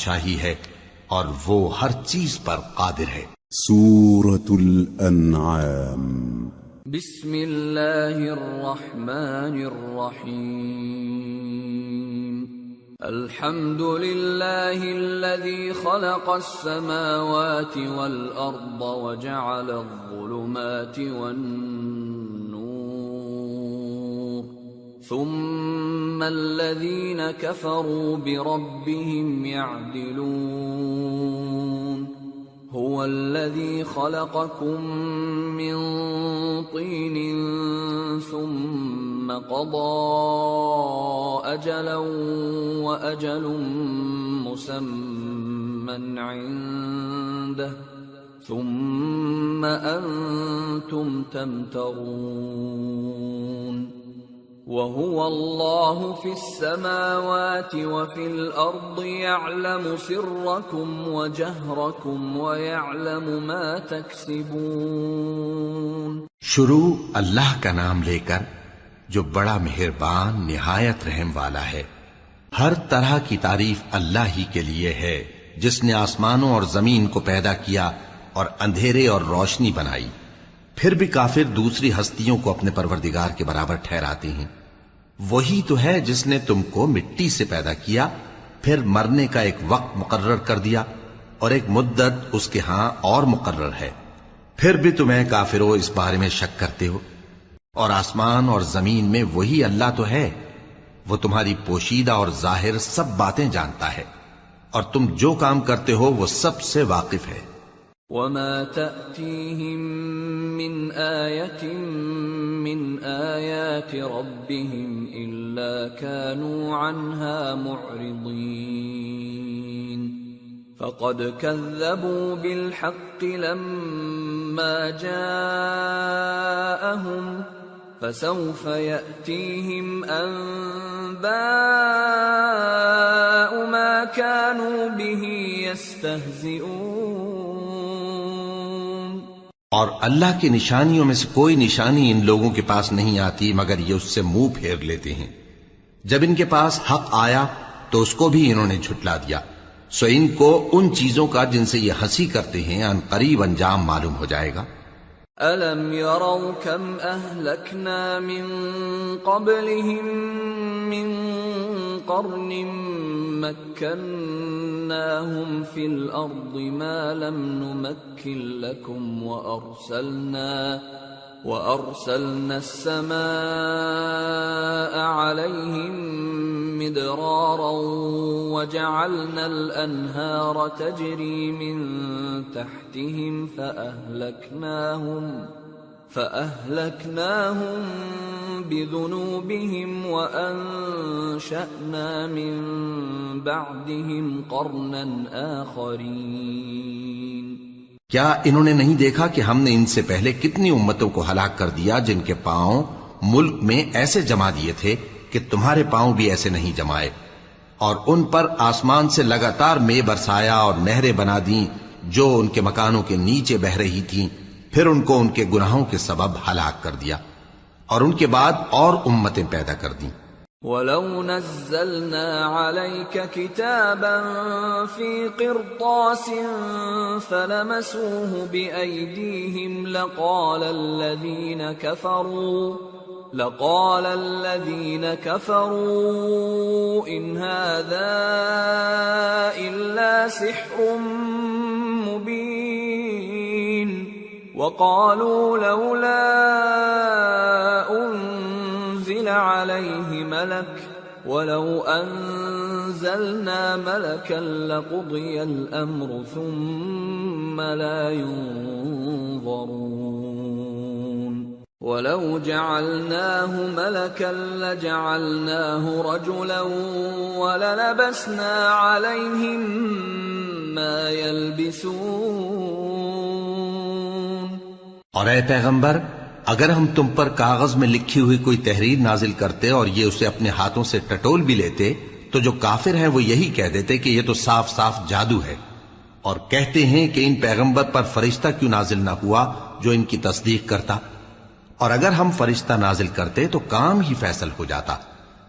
بادشاہی ہے اور وہ ہر چیز پر قادر ہے۔ سورة الانعام۔ بسم اللہ الرحمن الرحیم۔ الحمد للہ الذی خلق السماوات والارض وجعل الظلمات والنور ثم الذین کفروا بربهم يعدلون۔ هو الذي خلقكم من طين ثم قضى أجلا وأجل مسمى عنده ثم أنتم تمترون۔ وهو الله في السماوات وفي الأرض يعلم سركم وجهركم ويعلم ما تكسبون۔ شروع اللہ کا نام لے کر جو بڑا مہربان نہایت رحم والا ہے۔ ہر طرح کی تعریف اللہ ہی کے لیے ہے جس نے آسمانوں اور زمین کو پیدا کیا اور اندھیرے اور روشنی بنائی۔ پھر بھی کافر دوسری ہستیوں کو اپنے پروردگار کے برابر ٹھہراتے ہیں۔ وہی تو ہے جس نے تم کو مٹی سے پیدا کیا، پھر مرنے کا ایک وقت مقرر کر دیا اور ایک مدت اس کے ہاں اور مقرر ہے، پھر بھی تمہیں کافروں اس بارے میں شک کرتے ہو۔ اور آسمان اور زمین میں وہی اللہ تو ہے، وہ تمہاری پوشیدہ اور ظاہر سب باتیں جانتا ہے، اور تم جو کام کرتے ہو وہ سب سے واقف ہے۔ وما تأتيهم من آية من آيات ربهم إلا كانوا عنها معرضين، فقد كذبوا بالحق لما جاءهم فسوف يأتيهم أنباء ما كانوا به يستهزئون۔ اور اللہ کی نشانیوں میں سے کوئی نشانی ان لوگوں کے پاس نہیں آتی مگر یہ اس سے منہ پھیر لیتے ہیں۔ جب ان کے پاس حق آیا تو اس کو بھی انہوں نے جھٹلا دیا، سو ان کو ان چیزوں کا جن سے یہ ہنسی کرتے ہیں ان قریب انجام معلوم ہو جائے گا۔ أَلَمْ يَرَوْا كَمْ أَهْلَكْنَا مِنْ قَبْلِهِمْ مِنْ قَرْنٍ مَكَّنَّاهُمْ فِي الْأَرْضِ مَا لَمْ نُمَكِّنْ لَكُمْ وَأَرْسَلْنَا السَّمَاءَ عَلَيْهِمْ مِدْرَارًا وَجَعَلْنَا الْأَنْهَارَ تَجْرِي مِنْ تَحْتِهِمْ فَأَهْلَكْنَاهُمْ بِذُنُوبِهِمْ وَأَنشَأْنَا مِنْ بَعْدِهِمْ قَرْنًا آخَرِينَ۔ کیا انہوں نے نہیں دیکھا کہ ہم نے ان سے پہلے کتنی امتوں کو ہلاک کر دیا جن کے پاؤں ملک میں ایسے جما دیے تھے کہ تمہارے پاؤں بھی ایسے نہیں جمائے، اور ان پر آسمان سے لگاتار مے برسایا اور نہریں بنا دیں جو ان کے مکانوں کے نیچے بہ رہی تھیں، پھر ان کو ان کے گناہوں کے سبب ہلاک کر دیا، اور ان کے بعد اور امتیں پیدا کر دیں۔ وَلَوْ نَزَّلْنَا عَلَيْكَ كِتَابًا فِي قِرْطَاسٍ فَلَمَسُوهُ بِأَيْدِيهِمْ لقال الذين كفروا إن هذا إلا سحر مبين، وقالوا لولا أنزل عليه ملك ولو أنزلنا ملكا لقضي الأمر ثم لا ينظرون۔ وَلَوْ جَعَلْنَاهُ مَلَكًا لَجَعَلْنَاهُ رَجُلًا وَلَلَبَسْنَا عَلَيْهِمْ مَا يَلْبِسُونَ۔ اور اے پیغمبر، اگر ہم تم پر کاغذ میں لکھی ہوئی کوئی تحریر نازل کرتے اور یہ اسے اپنے ہاتھوں سے ٹٹول بھی لیتے تو جو کافر ہیں وہ یہی کہہ دیتے کہ یہ تو صاف صاف جادو ہے، اور کہتے ہیں کہ ان پیغمبر پر فرشتہ کیوں نازل نہ ہوا جو ان کی تصدیق کرتا، اور اگر ہم فرشتہ نازل کرتے تو کام ہی فیصل ہو جاتا،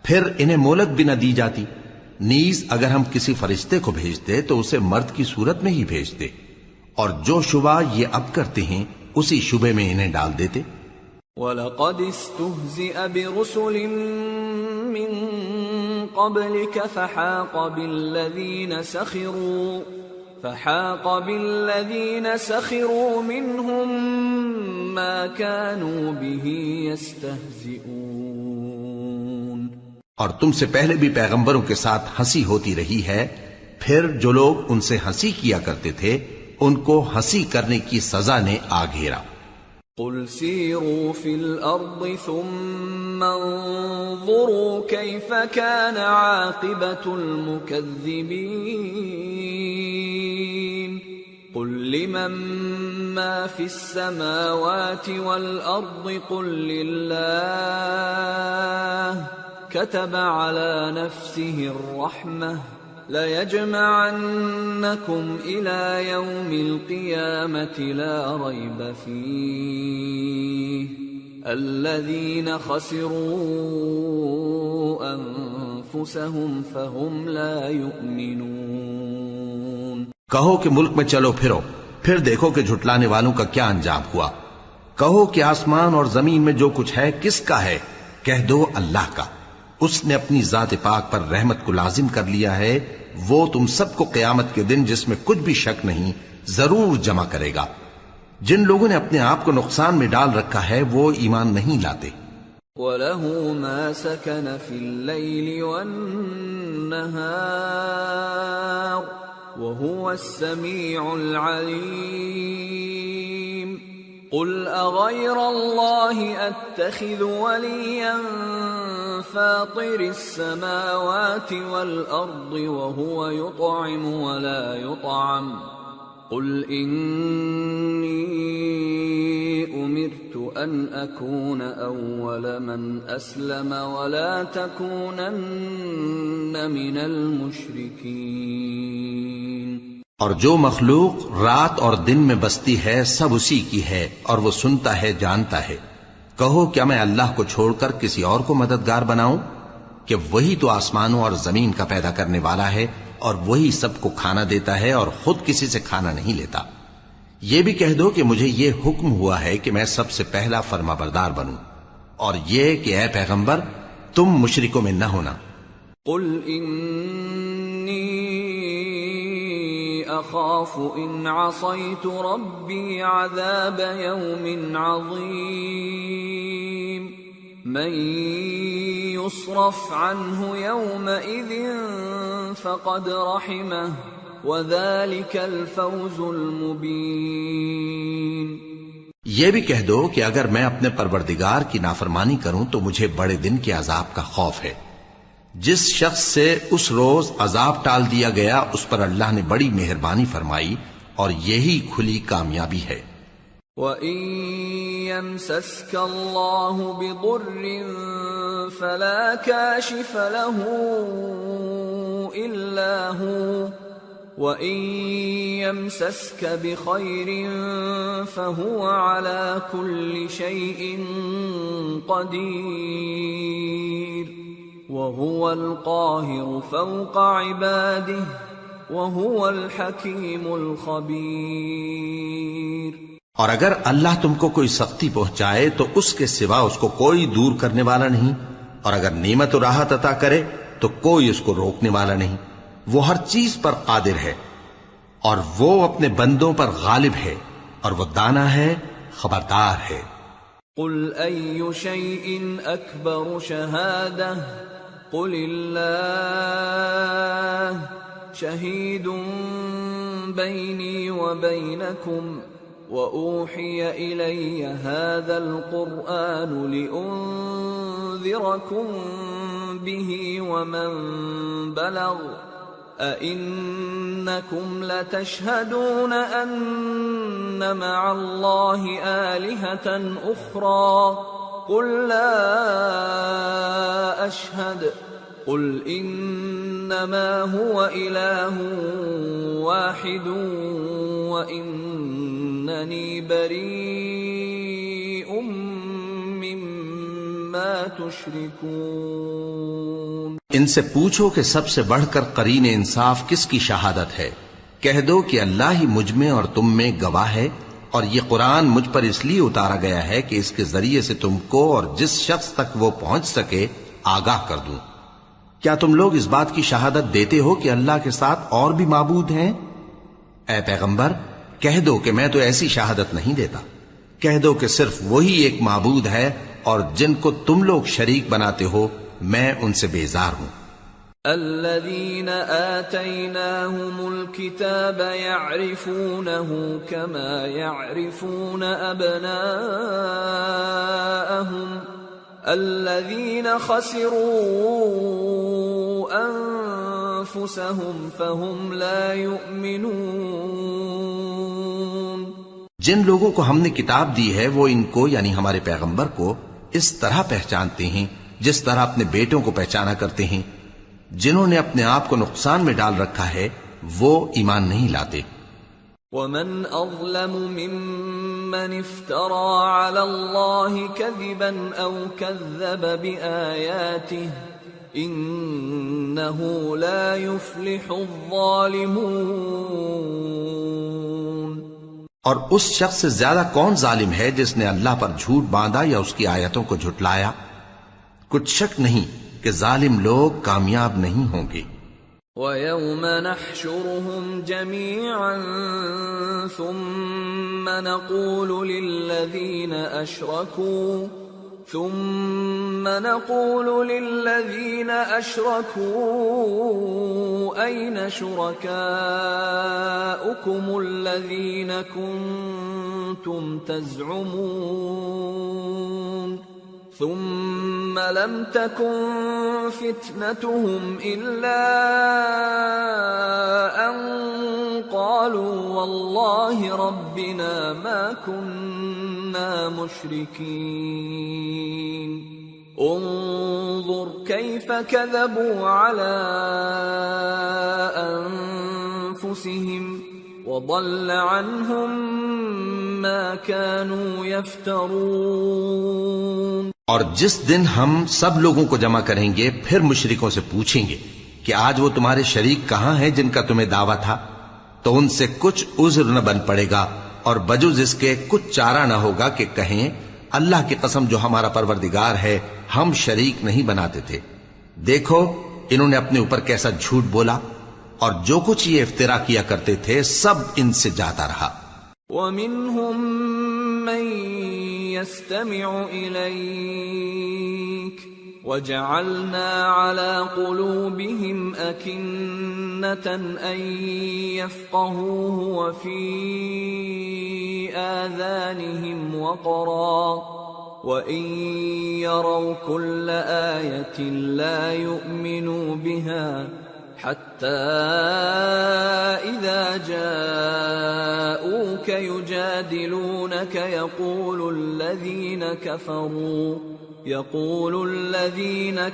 پھر انہیں مہلت بھی نہ دی جاتی، نیز اگر ہم کسی فرشتے کو بھیجتے تو اسے مرد کی صورت میں ہی بھیجتے، اور جو شبہ یہ اب کرتے ہیں اسی شبے میں انہیں ڈال دیتے۔ وَلَقَدِ اسْتُهْزِئَ بِرُسُلٍ مِّن قَبْلِكَ فحاق بالذين سخروا منهم ما كانوا به يستهزئون۔ اور تم سے پہلے بھی پیغمبروں کے ساتھ ہنسی ہوتی رہی ہے، پھر جو لوگ ان سے ہنسی کیا کرتے تھے ان کو ہنسی کرنے کی سزا نے آ گھیرا۔ قل سیروا فی الارض ثم انظروا کیف کان عاقبۃ المکذبین قل لمن ما فی السماوات والارض قل للہ كتب على نفسه الرحمة ليجمعنكم إلى يوم القيامة لا ريب فيه الذين خسروا أنفسهم فهم لا يؤمنون۔ کہو کہ ملک میں چلو پھرو، پھر دیکھو کہ جھٹلانے والوں کا کیا انجام ہوا۔ کہو کہ آسمان اور زمین میں جو کچھ ہے کس کا ہے؟ کہہ دو اللہ کا۔ اس نے اپنی ذات پاک پر رحمت کو لازم کر لیا ہے، وہ تم سب کو قیامت کے دن جس میں کچھ بھی شک نہیں ضرور جمع کرے گا۔ جن لوگوں نے اپنے آپ کو نقصان میں ڈال رکھا ہے وہ ایمان نہیں لاتے۔ وَلَهُ مَا سَكَنَ فِي اللَّيْلِ وَالنَّهَارِ وَهُوَ السَّمِيعُ الْعَلِيمُ۔ قل أغير الله أتخذ وليا فاطر السماوات والأرض وهو يطعم ولا يطعم قل إني أمرت أن أكون أول من أسلم ولا تكونن من المشركين۔ اور جو مخلوق رات اور دن میں بستی ہے سب اسی کی ہے، اور وہ سنتا ہے جانتا ہے۔ کہو کیا میں اللہ کو چھوڑ کر کسی اور کو مددگار بناؤں؟ کہ وہی تو آسمانوں اور زمین کا پیدا کرنے والا ہے، اور وہی سب کو کھانا دیتا ہے اور خود کسی سے کھانا نہیں لیتا۔ یہ بھی کہہ دو کہ مجھے یہ حکم ہوا ہے کہ میں سب سے پہلا فرما بردار بنوں، اور یہ کہ اے پیغمبر تم مشرکوں میں نہ ہونا۔ قل انی اخاف ان عصیت ربی عذاب یوم عظیم من یصرف عنہ یومئذ فقد رحمہ وذلک الفوز المبین۔ یہ بھی کہہ دو کہ اگر میں اپنے پروردگار کی نافرمانی کروں تو مجھے بڑے دن کے عذاب کا خوف ہے۔ جس شخص سے اس روز عذاب ٹال دیا گیا اس پر اللہ نے بڑی مہربانی فرمائی، اور یہی کھلی کامیابی ہے۔ وَإِن يَمْسَسْكَ اللَّهُ بِضُرٍّ فَلَا كَاشِفَ لَهُ إِلَّا هُوَ وَإِن يَمْسَسْكَ بِخَيْرٍ فَهُوَ عَلَى كُلِّ شَيْءٍ قَدِيرٌ وَهُوَ الْقَاهِرُ فَوْقَ عِبَادِهِ وَهُوَ الْحَكِيمُ الْخَبِيرُ۔ اور اگر اللہ تم کو کوئی سختی پہنچائے تو اس کے سوا اس کو کوئی دور کرنے والا نہیں، اور اگر نعمت و راحت عطا کرے تو کوئی اس کو روکنے والا نہیں۔ وہ ہر چیز پر قادر ہے، اور وہ اپنے بندوں پر غالب ہے، اور وہ دانا ہے، خبردار ہے۔ قل أي شيء أكبر شهادة قل الله شهيد بيني وبينكم وأوحي إلي هذا القرآن لأنذركم به ومن بلغ أئنكم لتشهدون أن مع الله آلهة أخرى قل لا أشهد قل إنما هو إله واحد وإنني بريء مما تشركون۔ ان سے پوچھو کہ سب سے بڑھ کر قرین انصاف کس کی شہادت ہے؟ کہہ دو کہ اللہ ہی مجھ میں اور تم میں گواہ ہے، اور یہ قرآن مجھ پر اس لیے اتارا گیا ہے کہ اس کے ذریعے سے تم کو اور جس شخص تک وہ پہنچ سکے آگاہ کر دوں۔ کیا تم لوگ اس بات کی شہادت دیتے ہو کہ اللہ کے ساتھ اور بھی معبود ہیں؟ اے پیغمبر کہہ دو کہ میں تو ایسی شہادت نہیں دیتا، کہہ دو کہ صرف وہی ایک معبود ہے، اور جن کو تم لوگ شریک بناتے ہو میں ان سے بیزار ہوں۔ الذين آتيناهم الكتاب يعرفونه كما يعرفون أبناءهم الذين خسروا أنفسهم فهم لا يؤمنون۔ جن لوگوں کو ہم نے کتاب دی ہے وہ ان کو یعنی ہمارے پیغمبر کو اس طرح پہچانتے ہیں جس طرح اپنے بیٹوں کو پہچانا کرتے ہیں۔ جنہوں نے اپنے آپ کو نقصان میں ڈال رکھا ہے وہ ایمان نہیں لاتے۔ ومن اظلم ممن افترى على الله كذبا او كذب بآياته انه لا يفلح الظالمون۔ اور اس شخص سے زیادہ کون ظالم ہے جس نے اللہ پر جھوٹ باندھا یا اس کی آیتوں کو جھٹلایا؟ کچھ شک نہیں کہ ظالم لوگ کامیاب نہیں ہوں گے۔ وَيَوْمَ نَحْشُرُهُمْ جَمِيعًا ثُمَّ نَقُولُ لِلَّذِينَ أَشْرَكُوا أَيْنَ شُرَكَاؤُكُمُ الَّذِينَ كُنتُمْ تَزْعُمُونَ ثم لم تكن فتنتهم إلا أن قالوا والله ربنا ما كنا مشركين انظر كيف كذبوا على أنفسهم وضل عنهم ما كانوا يفترون۔ اور جس دن ہم سب لوگوں کو جمع کریں گے پھر مشرکوں سے پوچھیں گے کہ آج وہ تمہارے شریک کہاں ہیں جن کا تمہیں دعویٰ تھا، تو ان سے کچھ عذر نہ بن پڑے گا اور بجز اس کے کچھ چارہ نہ ہوگا کہ کہیں اللہ کی قسم جو ہمارا پروردگار ہے ہم شریک نہیں بناتے تھے۔ دیکھو انہوں نے اپنے اوپر کیسا جھوٹ بولا، اور جو کچھ یہ افترا کیا کرتے تھے سب ان سے جاتا رہا۔ وَمِنْهُمْ مَنْ يَسْتَمِعُ إِلَيْكَ وَجَعَلْنَا عَلَى قُلُوبِهِمْ أَكِنَّةً أَنْ يَفْقَهُوهُ وَفِي آذَانِهِمْ وَقْرًا وَإِنْ يَرَوْا كُلَّ آيَةٍ لَا يُؤْمِنُوا بِهَا حتى إذا جاءوك يجادلونك يقول الذين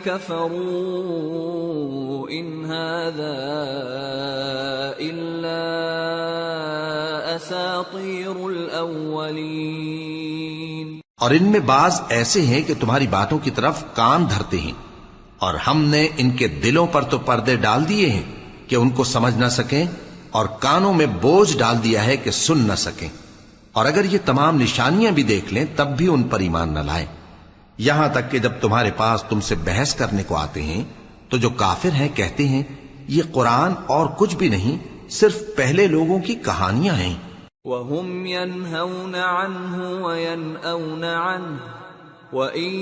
كفروا إن هذا إلا أساطير الأولين۔ اور ان میں بعض ایسے ہیں کہ تمہاری باتوں کی طرف کان دھرتے ہیں، اور ہم نے ان کے دلوں پر تو پردے ڈال دیے ہیں کہ ان کو سمجھ نہ سکیں، اور کانوں میں بوجھ ڈال دیا ہے کہ سن نہ سکیں، اور اگر یہ تمام نشانیاں بھی دیکھ لیں تب بھی ان پر ایمان نہ لائیں، یہاں تک کہ جب تمہارے پاس تم سے بحث کرنے کو آتے ہیں تو جو کافر ہیں کہتے ہیں یہ قرآن اور کچھ بھی نہیں صرف پہلے لوگوں کی کہانیاں ہیں۔ وَهُمْ يَنْهَوْنَ عَنْهُ وَيَنْأَوْنَ عَنْهُ وَإِن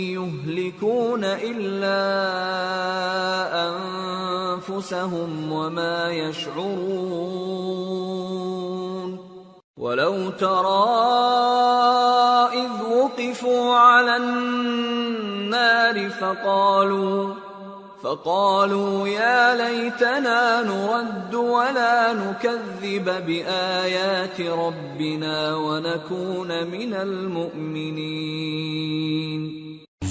يُهْلِكُونَ إِلَّا أَنفُسَهُمْ وَمَا يَشْعُرُونَ۔ وَلَوْ تَرَىٰ إِذْ وُقِفُوا عَلَى النَّارِ فقالوا يا ليتنا نرد ولا نكذب بآيات ربنا ونكون من المؤمنين۔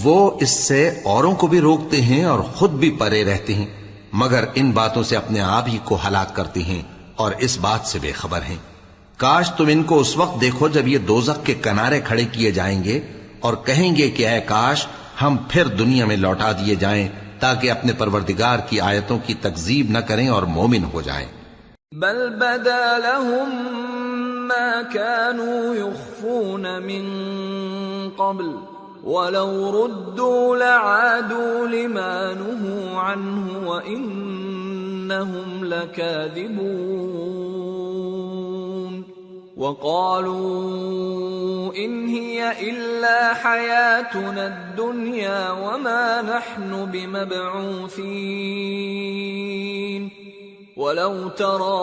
وہ اس سے اوروں کو بھی روکتے ہیں اور خود بھی پرے رہتے ہیں، مگر ان باتوں سے اپنے آپ ہی کو ہلاک کرتے ہیں اور اس بات سے بے خبر ہیں۔ کاش تم ان کو اس وقت دیکھو جب یہ دوزخ کے کنارے کھڑے کیے جائیں گے اور کہیں گے کہ اے کاش ہم پھر دنیا میں لوٹا دیے جائیں تاکہ اپنے پروردگار کی آیتوں کی تکذیب نہ کریں اور مومن ہو جائیں۔ بل بدا لهم ما كانوا يخفون من قبل ولو ردوا لعادوا لما نهوا عنه وإنهم لكاذبون وقالوا إن هي إلا حياتنا الدنيا وما نحن بمبعوثين ولو ترى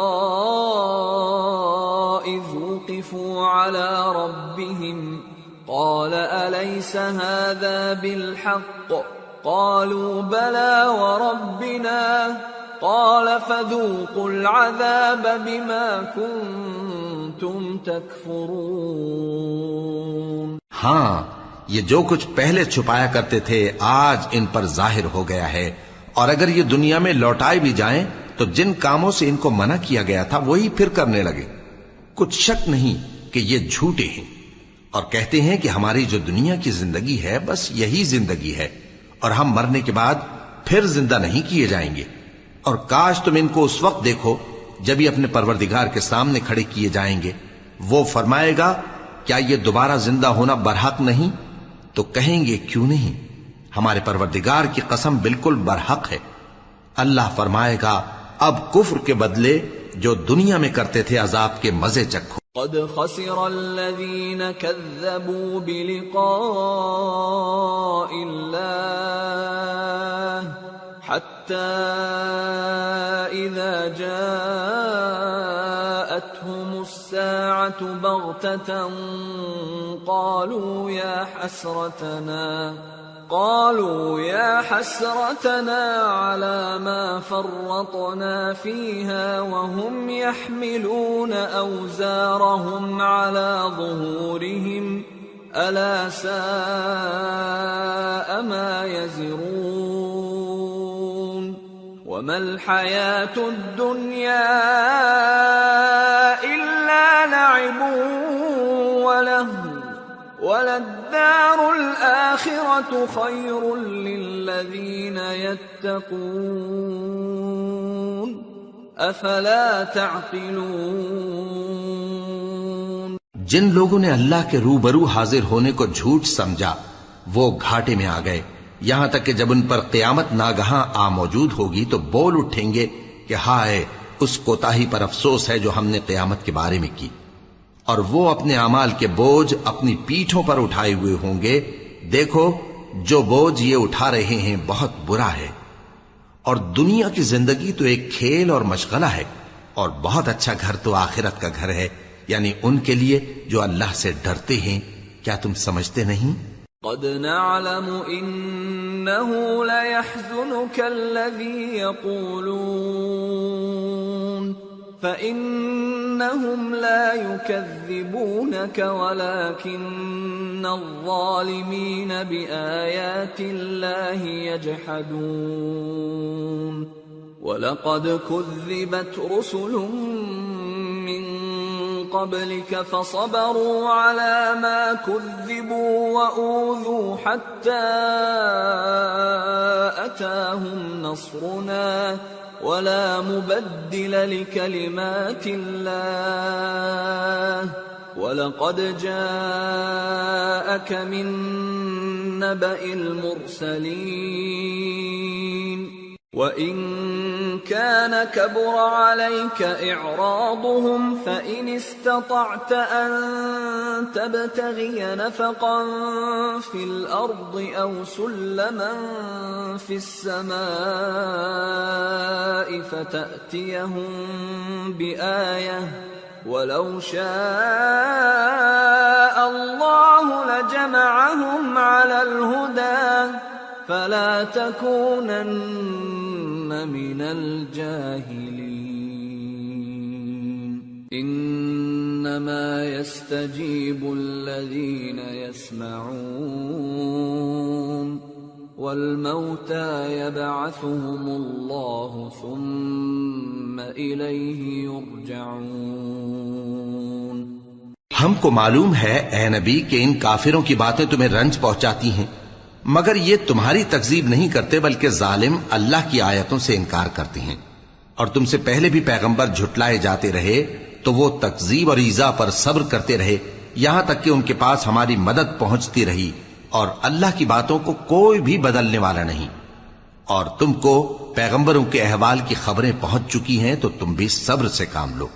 إذ وقفوا على ربهم قال أليس هذا بالحق قالوا بلى وربنا قال فذوقوا العذاب بما كنتم تكفرون۔ ہاں، یہ جو کچھ پہلے چھپایا کرتے تھے آج ان پر ظاہر ہو گیا ہے، اور اگر یہ دنیا میں لوٹائے بھی جائیں تو جن کاموں سے ان کو منع کیا گیا تھا وہی پھر کرنے لگے۔ کچھ شک نہیں کہ یہ جھوٹے ہیں، اور کہتے ہیں کہ ہماری جو دنیا کی زندگی ہے بس یہی زندگی ہے، اور ہم مرنے کے بعد پھر زندہ نہیں کیے جائیں گے۔ اور کاش تم ان کو اس وقت دیکھو جب یہ اپنے پروردگار کے سامنے کھڑے کیے جائیں گے، وہ فرمائے گا کیا یہ دوبارہ زندہ ہونا برحق نہیں؟ تو کہیں گے کیوں نہیں، ہمارے پروردگار کی قسم بالکل برحق ہے۔ اللہ فرمائے گا اب کفر کے بدلے جو دنیا میں کرتے تھے عذاب کے مزے چکھو۔ قد خسر الذين كذبوا بلقاء الله حتى إذا جاءتهم الساعة بغتة قالوا يا حسرتنا على ما فرطنا فيها وهم يحملون أوزارهم على ظهورهم ألا ساء ما يزرون وما الحياة الدنيا إلا لعب ولهو وللدار الآخرة خير للذين يتقون أفلا تعقلون۔ جن لوگوں نے اللہ کے روبرو حاضر ہونے کو جھوٹ سمجھا وہ گھاٹے میں آ گئے، یہاں تک کہ جب ان پر قیامت ناگہاں آ موجود ہوگی تو بول اٹھیں گے کہ ہائے اس کوتاہی پر افسوس ہے جو ہم نے قیامت کے بارے میں کی، اور وہ اپنے اعمال کے بوجھ اپنی پیٹھوں پر اٹھائے ہوئے ہوں گے۔ دیکھو جو بوجھ یہ اٹھا رہے ہیں بہت برا ہے، اور دنیا کی زندگی تو ایک کھیل اور مشغلہ ہے، اور بہت اچھا گھر تو آخرت کا گھر ہے، یعنی ان کے لیے جو اللہ سے ڈرتے ہیں۔ کیا تم سمجھتے نہیں؟ قد نعلم إنه ليحزنك الذي يقولون فإنهم لا يكذبونك ولكن الظالمين بآيات الله يجحدون ولقد كذبت رسل من قبلك فصبروا على ما كذبوا وأوذوا حتى أتاهم نصرنا ولا مبدل لكلمات الله ولقد جاءك من نبأ المرسلين وَإِن كَانَ كَبُرَ عَلَيْكَ إِعْرَاضُهُمْ فَإِنِ اسْتَطَعْتَ أَن تَبْتَغِيَ نَفَقًا فِي الْأَرْضِ أَوْ سُلَّمًا فِي السَّمَاءِ فَتَأْتِيَهُم بِآيَةٍ وَلَوْ شَاءَ اللَّهُ لَجَمَعَهُمْ عَلَى الْهُدَى فَلَا تَكُونَنَّ مِنَ الْجَاهِلِينَ إِنَّمَا يَسْتَجِيبُ الَّذِينَ يَسْمَعُونَ وَالْمَوْتَى يَبْعَثُهُمُ اللَّهُ ثُمَّ إِلَيْهِ يُرْجَعُونَ۔ ہم کو معلوم ہے اے نبی کہ ان کافروں کی باتیں تمہیں رنج پہنچاتی ہیں، مگر یہ تمہاری تکذیب نہیں کرتے بلکہ ظالم اللہ کی آیتوں سے انکار کرتے ہیں، اور تم سے پہلے بھی پیغمبر جھٹلائے جاتے رہے تو وہ تکذیب اور ایذا پر صبر کرتے رہے، یہاں تک کہ ان کے پاس ہماری مدد پہنچتی رہی، اور اللہ کی باتوں کو کوئی بھی بدلنے والا نہیں۔ اور تم کو پیغمبروں کے احوال کی خبریں پہنچ چکی ہیں تو تم بھی صبر سے کام لو،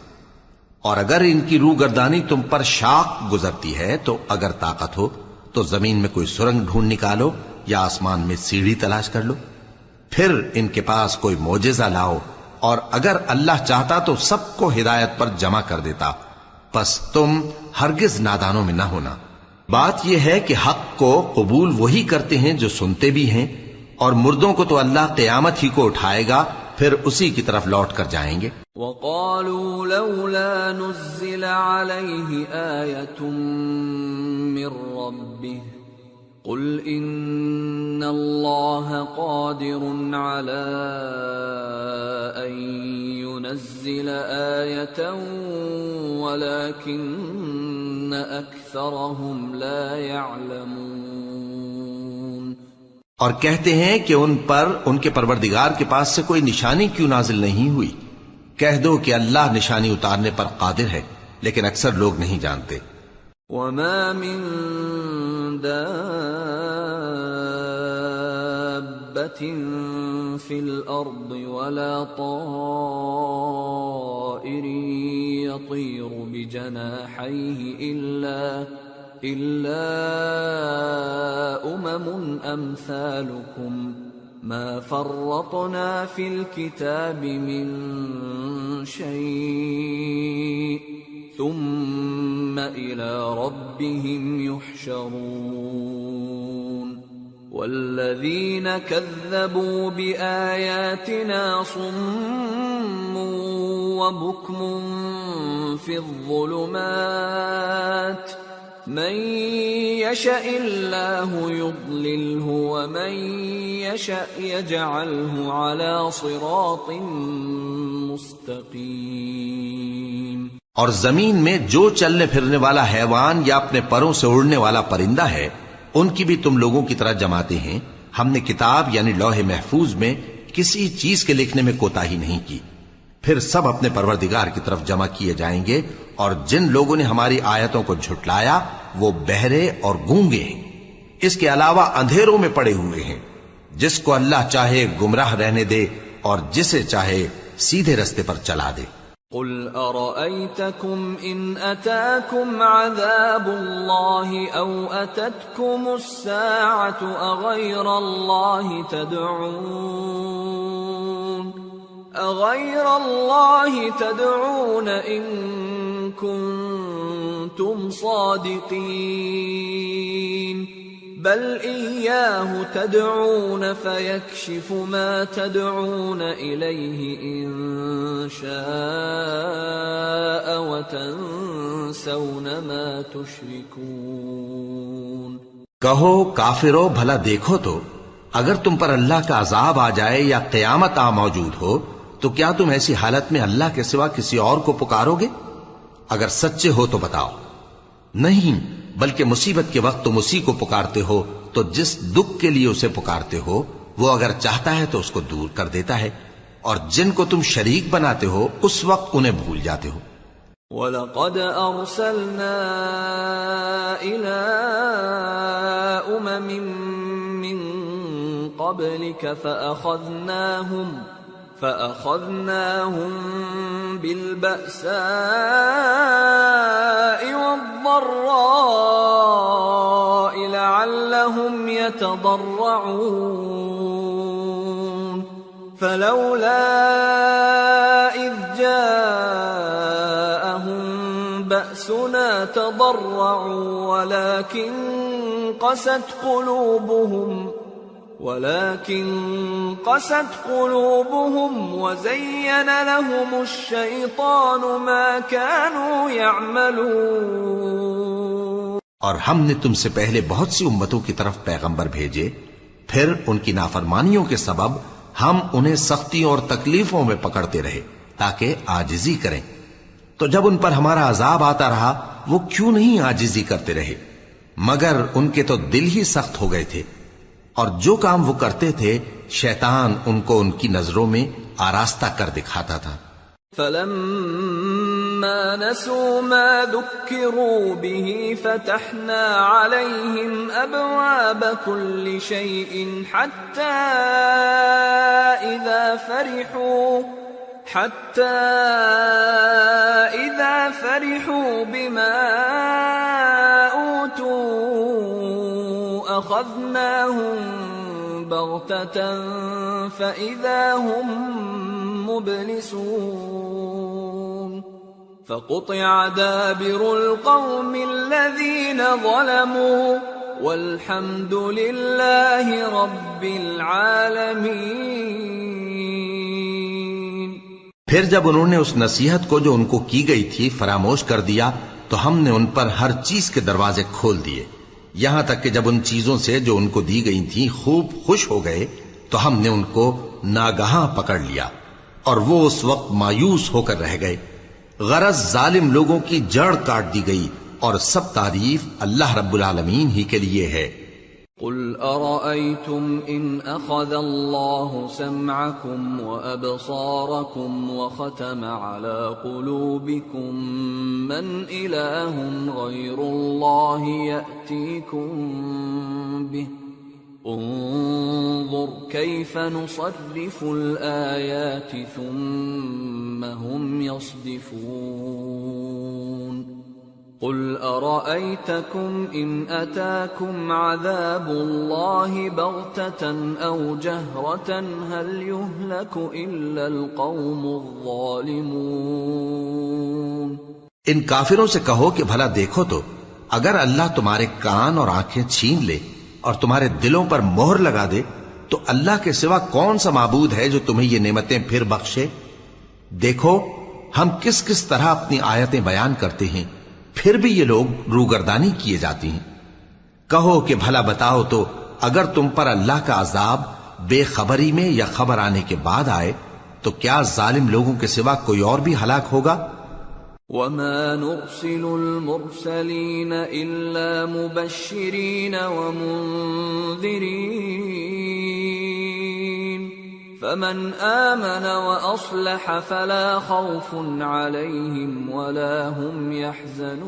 اور اگر ان کی روگردانی تم پر شاق گزرتی ہے تو اگر طاقت ہو تو زمین میں کوئی سرنگ ڈھونڈ نکالو یا آسمان میں سیڑھی تلاش کر لو، پھر ان کے پاس کوئی معجزہ لاؤ، اور اگر اللہ چاہتا تو سب کو ہدایت پر جمع کر دیتا، پس تم ہرگز نادانوں میں نہ ہونا۔ بات یہ ہے کہ حق کو قبول وہی کرتے ہیں جو سنتے بھی ہیں، اور مردوں کو تو اللہ قیامت ہی کو اٹھائے گا، پھر اسی کی طرف لوٹ کر جائیں گے۔ وَقَالُوا لَوْلَا نُزِّلَ عَلَيْهِ آيَةٌ مِّن رَّبِّهِ قُلْ إِنَّ اللَّهَ قَادِرٌ عَلَىٰ أَن يُنَزِّلَ آيَةً وَلَٰكِنَّ أَكْثَرَهُمْ لَا يَعْلَمُونَ۔ اور کہتے ہیں کہ ان پر ان کے پروردگار کے پاس سے کوئی نشانی کیوں نازل نہیں ہوئی؟ کہہ دو کہ اللہ نشانی اتارنے پر قادر ہے، لیکن اکثر لوگ نہیں جانتے۔ وَمَا مِن دَابَّةٍ فِي الْأَرْضِ وَلَا طَائِرٍ يَطِيرُ بِجَنَاحَيْهِ إِلَّا أُمَمٌ أَمْثَالُكُمْ مَا فَرَّطْنَا فِي الْكِتَابِ مِنْ شَيْءٍ ثُمَّ إِلَى رَبِّهِمْ يُحْشَرُونَ۔ وَالَّذِينَ كَذَّبُوا بِآيَاتِنَا صُمٌّ وَبُكْمٌ فِي الظُّلُمَاتِ مَن يَشَإِ اللَّهُ يُضْلِلْهُ وَمَن يَشَأْ يَجْعَلْهُ عَلَى صِرَاطٍ مُسْتَقِيمٍ۔ اور زمین میں جو چلنے پھرنے والا حیوان یا اپنے پروں سے اڑنے والا پرندہ ہے، ان کی بھی تم لوگوں کی طرح جماتے ہیں۔ ہم نے کتاب یعنی لوح محفوظ میں کسی چیز کے لکھنے میں کوتاہی نہیں کی، پھر سب اپنے پروردگار کی طرف جمع کیے جائیں گے، اور جن لوگوں نے ہماری آیتوں کو جھٹلایا وہ بہرے اور گونگے ہیں، اس کے علاوہ اندھیروں میں پڑے ہوئے ہیں۔ جس کو اللہ چاہے گمراہ رہنے دے اور جسے چاہے سیدھے رستے پر چلا دے۔ قُلْ أَرَأَيْتَكُمْ إِنْ أَتَاكُمْ عَذَابُ اللَّهِ أَوْ أَتَتْكُمُ السَّاعَةُ أَغَيْرَ اللَّهِ تَدْعُونَ إِن كُنتُمْ صَادِقِينَ بَلْ إِيَّاهُ تَدْعُونَ فَيَكْشِفُ مَا تَدْعُونَ إِلَيْهِ إِن شَاءَ وَتَنسَوْنَ مَا تُشْرِكُونَ۔ کہو کافرو بھلا دیکھو تو، اگر تم پر اللہ کا عذاب آ جائے یا قیامت آ موجود ہو تو کیا تم ایسی حالت میں اللہ کے سوا کسی اور کو پکارو گے؟ اگر سچے ہو تو بتاؤ۔ نہیں، بلکہ مصیبت کے وقت تم اسی کو پکارتے ہو، تو جس دکھ کے لیے اسے پکارتے ہو وہ اگر چاہتا ہے تو اس کو دور کر دیتا ہے، اور جن کو تم شریک بناتے ہو اس وقت انہیں بھول جاتے ہو۔ وَلَقَدْ أَرْسَلْنَا إِلَىٰ أُمَمٍ مِّن قَبْلِكَ فَأَخَذْنَاهُمْ بِالْبَأْسَاءِ وَالضَّرَّاءِ لَعَلَّهُمْ يَتَضَرَّعُونَ فَلَوْلَا إِذْ جَاءَهُمْ بَأْسُنَا تَضَرَّعُوا وَلَكِنْ قَسَتْ قُلُوبُهُمْ وَزَيَّنَ لَهُمُ الشَّيْطَانُ مَا كَانُوا يَعْمَلُونَ۔ اور ہم نے تم سے پہلے بہت سی امتوں کی طرف پیغمبر بھیجے، پھر ان کی نافرمانیوں کے سبب ہم انہیں سختیوں اور تکلیفوں میں پکڑتے رہے تاکہ عاجزی کریں، تو جب ان پر ہمارا عذاب آتا رہا وہ کیوں نہیں عاجزی کرتے رہے، مگر ان کے تو دل ہی سخت ہو گئے تھے۔ اور جو کام وہ کرتے تھے شیطان ان کو ان کی نظروں میں آراستہ کر دکھاتا تھا. فلما نسوا ما ذكروا به فتحنا عليهم أبواب كل شيء حتى إذا فرحوا بما أوتوا أخذناهم بغتة فإذا هم مبلسون فقطع دابر القوم الذين ظلموا والحمد لله رب العالمين. پھر جب انہوں نے اس نصیحت کو جو ان کو کی گئی تھی فراموش کر دیا تو ہم نے ان پر ہر چیز کے دروازے کھول دیے، یہاں تک کہ جب ان چیزوں سے جو ان کو دی گئی تھیں خوب خوش ہو گئے تو ہم نے ان کو ناگہاں پکڑ لیا اور وہ اس وقت مایوس ہو کر رہ گئے. غرض ظالم لوگوں کی جڑ کاٹ دی گئی اور سب تعریف اللہ رب العالمین ہی کے لیے ہے. قل أرأيتم إن أخذ الله سمعكم وأبصاركم وختم على قلوبكم من إله غير الله يأتيكم به انظر كيف نصرف الآيات ثم هم يصدفون. قل أرأيتكم إن أتاكم عذاب الله بغتة أو جهرة هل يهلك إلا القوم الظالمون. ان کافروں سے کہو کہ بھلا دیکھو تو اگر اللہ تمہارے کان اور آنکھیں چھین لے اور تمہارے دلوں پر مہر لگا دے تو اللہ کے سوا کون سا معبود ہے جو تمہیں یہ نعمتیں پھر بخشے؟ دیکھو ہم کس کس طرح اپنی آیتیں بیان کرتے ہیں، پھر بھی یہ لوگ روگردانی کیے جاتی ہیں. کہو کہ بھلا بتاؤ تو اگر تم پر اللہ کا عذاب بے خبری میں یا خبر آنے کے بعد آئے تو کیا ظالم لوگوں کے سوا کوئی اور بھی ہلاک ہوگا؟ وما نرسل المرسلين إلا مبشرين ومنذرين فمن آمن وأصلح فلا خوف عليهم ولا هم يحزنون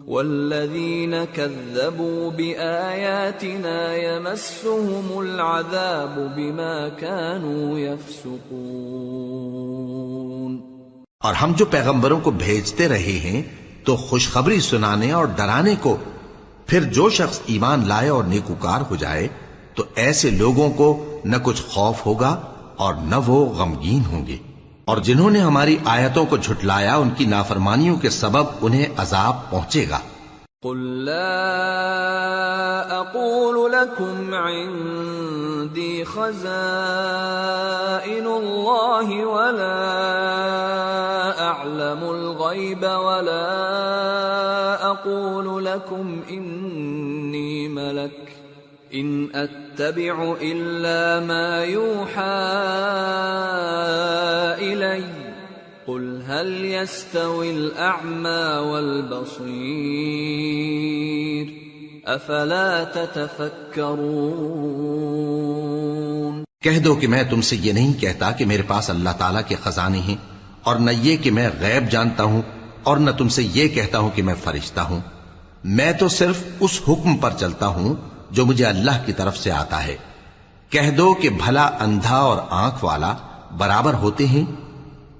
والذين كذبوا بآياتنا يمسهم العذاب بما كانوا يفسقون. اور ہم جو پیغمبروں کو بھیجتے رہے ہیں تو خوشخبری سنانے اور ڈرانے کو، پھر جو شخص ایمان لائے اور نیکوکار ہو جائے تو ایسے لوگوں کو نہ کچھ خوف ہوگا اور نہ وہ غمگین ہوں گے، اور جنہوں نے ہماری آیتوں کو جھٹلایا ان کی نافرمانیوں کے سبب انہیں عذاب پہنچے گا. قل لا اقول لكم عندي خزائن الله ولا اعلم الغيب ولا اقول لكم اني ملك ان اتبع الا ما يوحى الي قل هل يستوي الأعمى والبصير أفلا تتفكرون. کہہ دو کہ میں تم سے یہ نہیں کہتا کہ میرے پاس اللہ تعالیٰ کے خزانے ہیں، اور نہ یہ کہ میں غیب جانتا ہوں، اور نہ تم سے یہ کہتا ہوں کہ میں فرشتہ ہوں. میں تو صرف اس حکم پر چلتا ہوں جو مجھے اللہ کی طرف سے آتا ہے. کہہ دو کہ بھلا اندھا اور آنکھ والا برابر ہوتے ہیں؟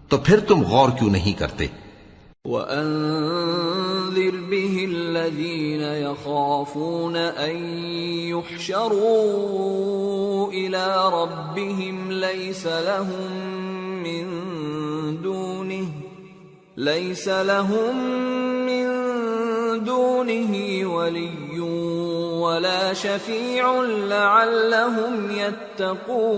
تو پھر تم غور کیوں نہیں کرتے؟ وَأَنذِرْ بِهِ الَّذِينَ يَخَافُونَ أَن يُحْشَرُوا إِلَى رَبِّهِمْ لَيْسَ لَهُم مِّن دُونِهِ وَلِيٌّ وَلَا شَفِيعٌ لَعَلَّهُمْ يَتَّقُونَ.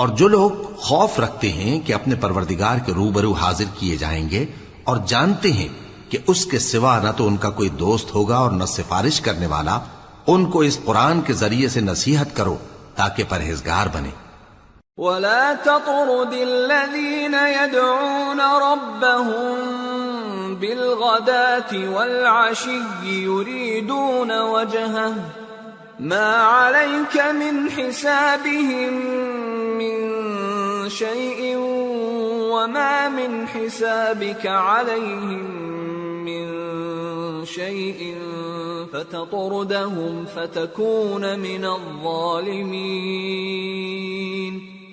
اور جو لوگ خوف رکھتے ہیں کہ اپنے پروردگار کے روبرو حاضر کیے جائیں گے اور جانتے ہیں کہ اس کے سوا نہ تو ان کا کوئی دوست ہوگا اور نہ سفارش کرنے والا، ان کو اس قرآن کے ذریعے سے نصیحت کرو تاکہ پرہیزگار بنے. وَلَا تَطْرُدِ الَّذِينَ يَدْعُونَ رَبَّهُمْ بالغداة والعشي يريدون وجهه ما عليك من حسابهم من شيء وما من حسابك عليهم من شيء فتطردهم فتكون من الظالمين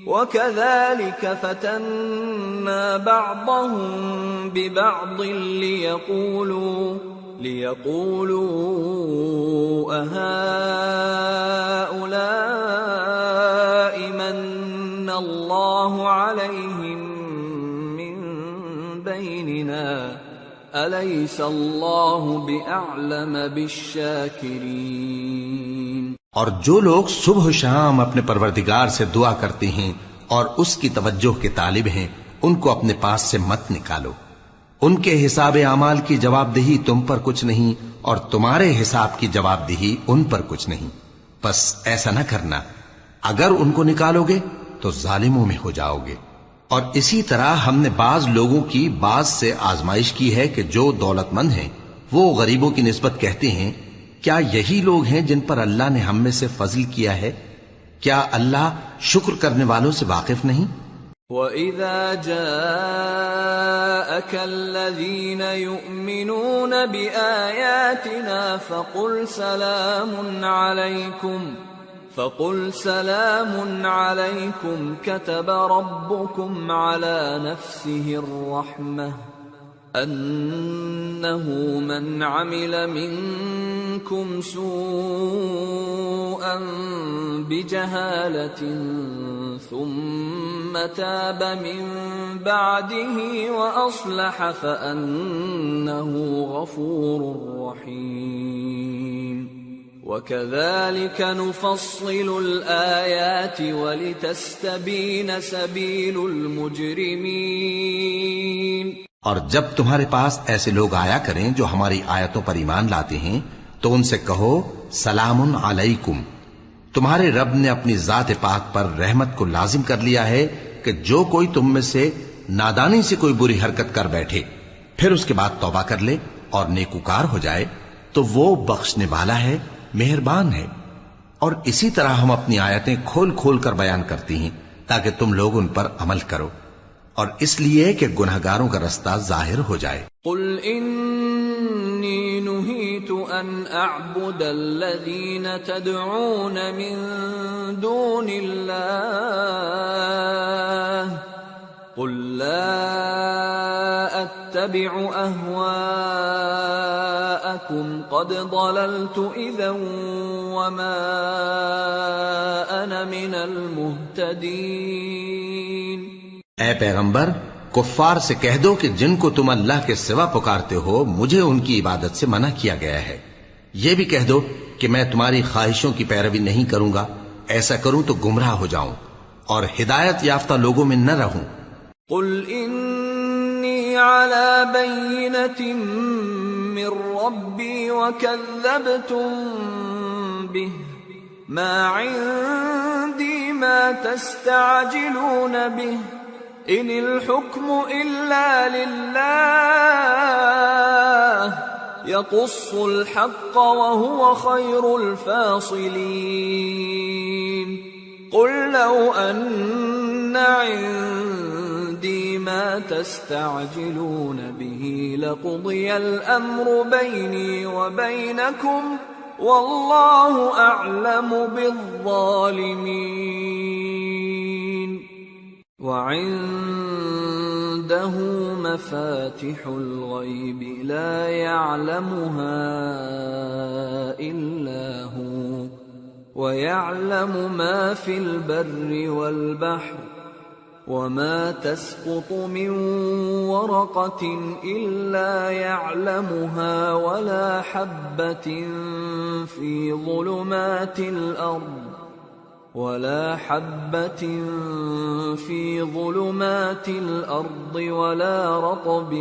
وكذلك فتنا بعضهم ببعض ليقولوا أهؤلاء من الله عليهم من بيننا أليس الله بأعلم بالشاكرين۔ اور جو لوگ صبح و شام اپنے پروردگار سے دعا کرتے ہیں اور اس کی توجہ کے طالب ہیں، ان کو اپنے پاس سے مت نکالو۔ ان کے حساب اعمال کی جواب دہی تم پر کچھ نہیں اور تمہارے حساب کی جواب دہی ان پر کچھ نہیں، بس ایسا نہ کرنا، اگر ان کو نکالو گے تو ظالموں میں ہو جاؤ گے۔ اور اسی طرح ہم نے بعض لوگوں کی بعض سے آزمائش کی ہے کہ جو دولت مند ہیں وہ غریبوں کی نسبت کہتے ہیں کیا یہی لوگ ہیں جن پر اللہ نے ہم میں سے فضل کیا ہے؟ کیا اللہ شکر کرنے والوں سے واقف نہیں؟ وَإِذَا جَاءَكَ الَّذِينَ يُؤْمِنُونَ بِآيَاتِنَا فَقُلْ سَلَامٌ عَلَيْكُمْ كَتَبَ رَبُّكُمْ عَلَى نَفْسِهِ الرَّحْمَةَ أَنَّهُ مَنْ عَمِلَ مِنْكُمْ سُوءًا بِجَهَالَةٍ ثُمَّ تَابَ مِنْ بَعْدِهِ وَأَصْلَحَ فَأَنَّهُ غَفُورٌ رَحِيمٌ وَكَذَلِكَ نُفَصِّلُ الْآيَاتِ وَلِتَسْتَبِينَ سَبِيلُ الْمُجْرِمِينَ۔ اور جب تمہارے پاس ایسے لوگ آیا کریں جو ہماری آیتوں پر ایمان لاتے ہیں تو ان سے کہو سلام علیکم، تمہارے رب نے اپنی ذات پاک پر رحمت کو لازم کر لیا ہے کہ جو کوئی تم میں سے نادانی سے کوئی بری حرکت کر بیٹھے پھر اس کے بعد توبہ کر لے اور نیکوکار ہو جائے تو وہ بخشنے والا ہے، مہربان ہے۔ اور اسی طرح ہم اپنی آیتیں کھول کھول کر بیان کرتی ہیں تاکہ تم لوگ ان پر عمل کرو، اور اس لیے کہ گناہگاروں کا رستہ ظاہر ہو جائے۔ قل انی نہیت ان اعبد الذین تدعون من دون اللہ قل لا اتبع اہواءکم قد ضللت اذا وما انا من المہتدین۔ اے پیغمبر، کفار سے کہہ دو کہ جن کو تم اللہ کے سوا پکارتے ہو مجھے ان کی عبادت سے منع کیا گیا ہے۔ یہ بھی کہہ دو کہ میں تمہاری خواہشوں کی پیروی نہیں کروں گا، ایسا کروں تو گمراہ ہو جاؤں اور ہدایت یافتہ لوگوں میں نہ رہوں۔ قل انی علی بینۃ من ربی وکذبتم بہ ما عندی ما تستعجلون بہ ان الحکم الا للہ یقص الحق وهو خیر الفاصلین۔ قل لو ان عندی ما تستعجلون به لقضی الامر بینی وبینکم واللہ اعلم بالظالمین۔ وعنده مفاتح الغیب لا يعلمها الا هو ويعلم ما في البر والبحر وما تسقط من ورقة إلا يعلمها ولا حبة في ظلمات الأرض ولا رطب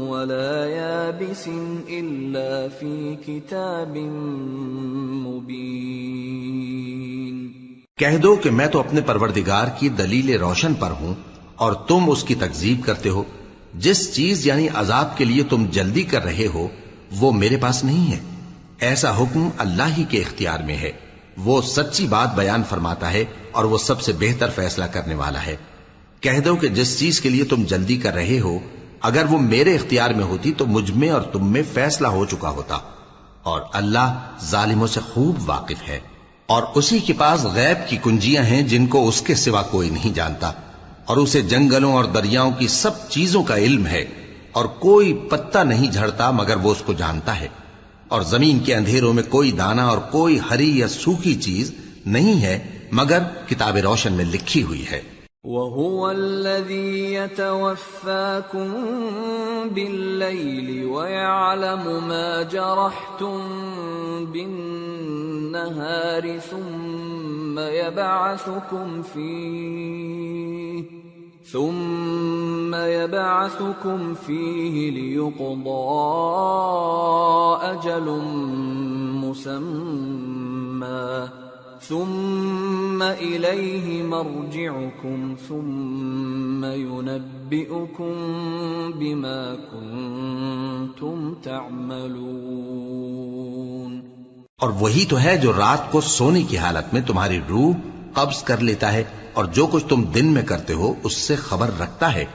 ولا يابس إلا في كتاب مبين۔ کہہ دو کہ میں تو اپنے پروردگار کی دلیل روشن پر ہوں اور تم اس کی تکذیب کرتے ہو۔ جس چیز یعنی عذاب کے لیے تم جلدی کر رہے ہو وہ میرے پاس نہیں ہے، ایسا حکم اللہ ہی کے اختیار میں ہے، وہ سچی بات بیان فرماتا ہے اور وہ سب سے بہتر فیصلہ کرنے والا ہے۔ کہہ دو کہ جس چیز کے لیے تم جلدی کر رہے ہو اگر وہ میرے اختیار میں ہوتی تو مجھ میں اور تم میں فیصلہ ہو چکا ہوتا، اور اللہ ظالموں سے خوب واقف ہے، اور اسی کے پاس غیب کی کنجیاں ہیں جن کو اس کے سوا کوئی نہیں جانتا، اور اسے جنگلوں اور دریاؤں کی سب چیزوں کا علم ہے، اور کوئی پتا نہیں جھڑتا مگر وہ اس کو جانتا ہے، اور زمین کے اندھیروں میں کوئی دانا اور کوئی ہری یا سوکھی چیز نہیں ہے مگر کتاب روشن میں لکھی ہوئی ہے۔ وَهُوَ الَّذِي يَتَوَفَّاكُم بِاللَّيْلِ وَيَعْلَمُ مَا جَرَحْتُم بِالنَّهَارِ ثُمَّ يَبْعَثُكُمْ فِيهِ لِيُقْضَىٰ أَجَلٌ مُّسَمًّى ثم إليه مرجعكم ثم ينبئكم بما كنتم تعملون۔ اور وہی تو ہے جو رات کو سونے کی حالت میں تمہاری روح قبض کر لیتا ہے اور جو کچھ تم دن میں کرتے ہو اس سے خبر رکھتا ہے،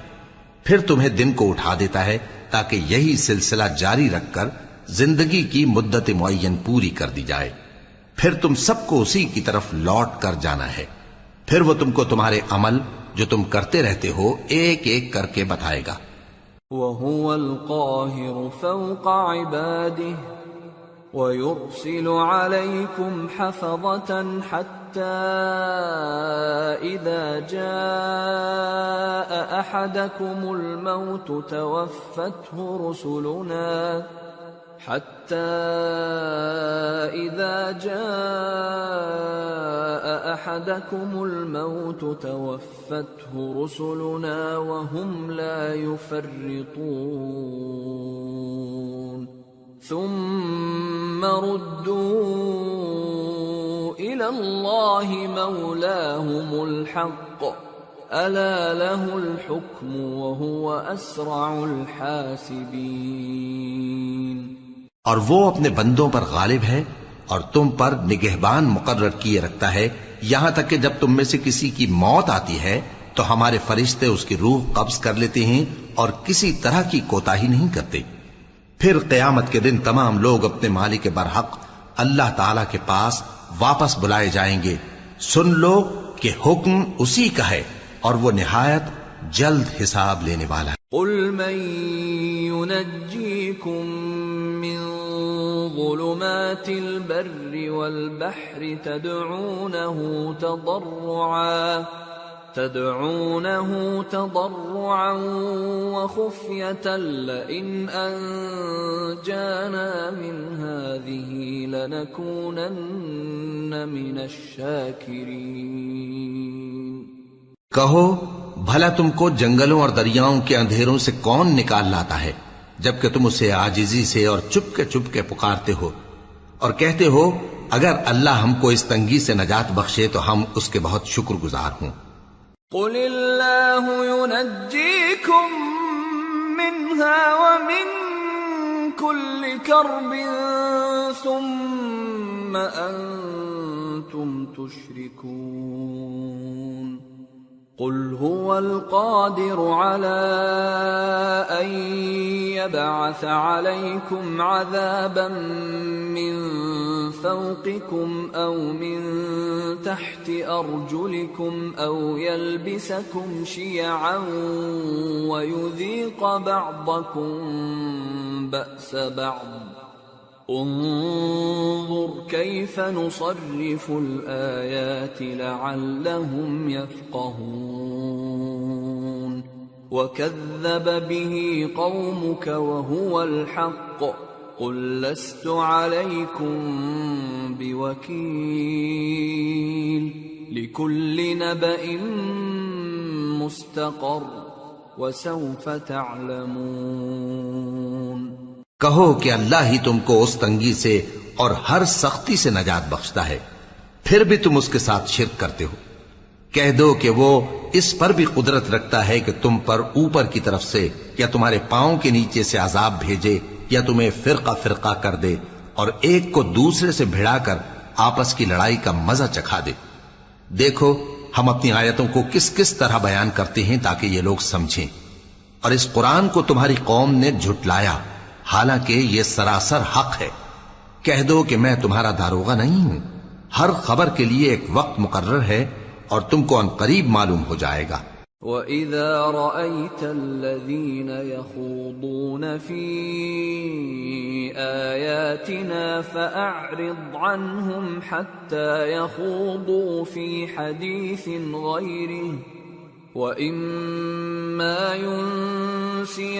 پھر تمہیں دن کو اٹھا دیتا ہے تاکہ یہی سلسلہ جاری رکھ کر زندگی کی مدت معین پوری کر دی جائے، پھر تم سب کو اسی کی طرف لوٹ کر جانا ہے، پھر وہ تم کو تمہارے عمل جو تم کرتے رہتے ہو ایک ایک کر کے بتائے گا۔ وَهُوَ الْقَاهِرُ فَوْقَ عِبَادِهِ وَيُرْسِلُ عَلَيْكُمْ حَفَظَةً حَتَّى إِذَا جَاءَ أَحَدَكُمُ الْمَوْتُ تَوَفَّتْهُ رُسُلُنَا وَهُمْ لَا يُفَرِّطُونَ ثُمَّ رُدُّوا إِلَى اللَّهِ مَوْلَاهُمُ الْحَقِّ أَلَا لَهُ الْحُكْمُ وَهُوَ أَسْرَعُ الْحَاسِبِينَ۔ اور وہ اپنے بندوں پر غالب ہے اور تم پر نگہبان مقرر کیے رکھتا ہے، یہاں تک کہ جب تم میں سے کسی کی موت آتی ہے تو ہمارے فرشتے اس کی روح قبض کر لیتے ہیں اور کسی طرح کی کوتاہی نہیں کرتے۔ پھر قیامت کے دن تمام لوگ اپنے مالک برحق اللہ تعالی کے پاس واپس بلائے جائیں گے۔ سن لو کہ حکم اسی کا ہے اور وہ نہایت جلد حساب لینے والا ہے۔ قل من ينجيكم من ظلمات البر والبحر تدعونه تضرعا وخفية لئن أنجانا من هذه لنكونن من الشاكرين۔ کہو بھلا تم کو جنگلوں اور دریاؤں کے اندھیروں سے کون نکال لاتا ہے جبکہ تم اسے عاجزی سے اور چپ کے پکارتے ہو اور کہتے ہو اگر اللہ ہم کو اس تنگی سے نجات بخشے تو ہم اس کے بہت شکر گزار ہوں۔ قل اللہ ينجيكم منها ومن كل كرب ثم أنتم تشركون۔ قل هو القادر على أن يبعث عليكم عذابا من فوقكم أو من تحت أرجلكم أو يلبسكم شيعا ويذيق بعضكم بأس بعض انظر كيف نصرف الآيات لعلهم يفقهون وكذب به قومك وهو الحق قل لست عليكم بوكيل لكل نبأ مستقر وسوف تعلمون۔ کہو کہ اللہ ہی تم کو اس تنگی سے اور ہر سختی سے نجات بخشتا ہے، پھر بھی تم اس کے ساتھ شرک کرتے ہو۔ کہہ دو کہ وہ اس پر بھی قدرت رکھتا ہے کہ تم پر اوپر کی طرف سے یا تمہارے پاؤں کے نیچے سے عذاب بھیجے یا تمہیں فرقہ فرقہ کر دے اور ایک کو دوسرے سے بھڑا کر آپس کی لڑائی کا مزہ چکھا دے۔ دیکھو ہم اپنی آیتوں کو کس کس طرح بیان کرتے ہیں تاکہ یہ لوگ سمجھیں، اور اس قرآن کو تمہاری قوم نے جھٹلایا حالانکہ یہ سراسر حق ہے۔ کہہ دو کہ میں تمہارا داروغہ نہیں ہوں، ہر خبر کے لیے ایک وقت مقرر ہے اور تم کو عنقریب معلوم ہو جائے گا۔ وَإِذَا رَأَيْتَ الَّذِينَ يَخُوضُونَ فِي آيَاتِنَا فَأَعْرِضْ عَنْهُمْ حَتَّى يَخُوضُوا فِي حَدِيثٍ غَيْرِهِ وَإِمَّا يُنْسِيَنَّكَ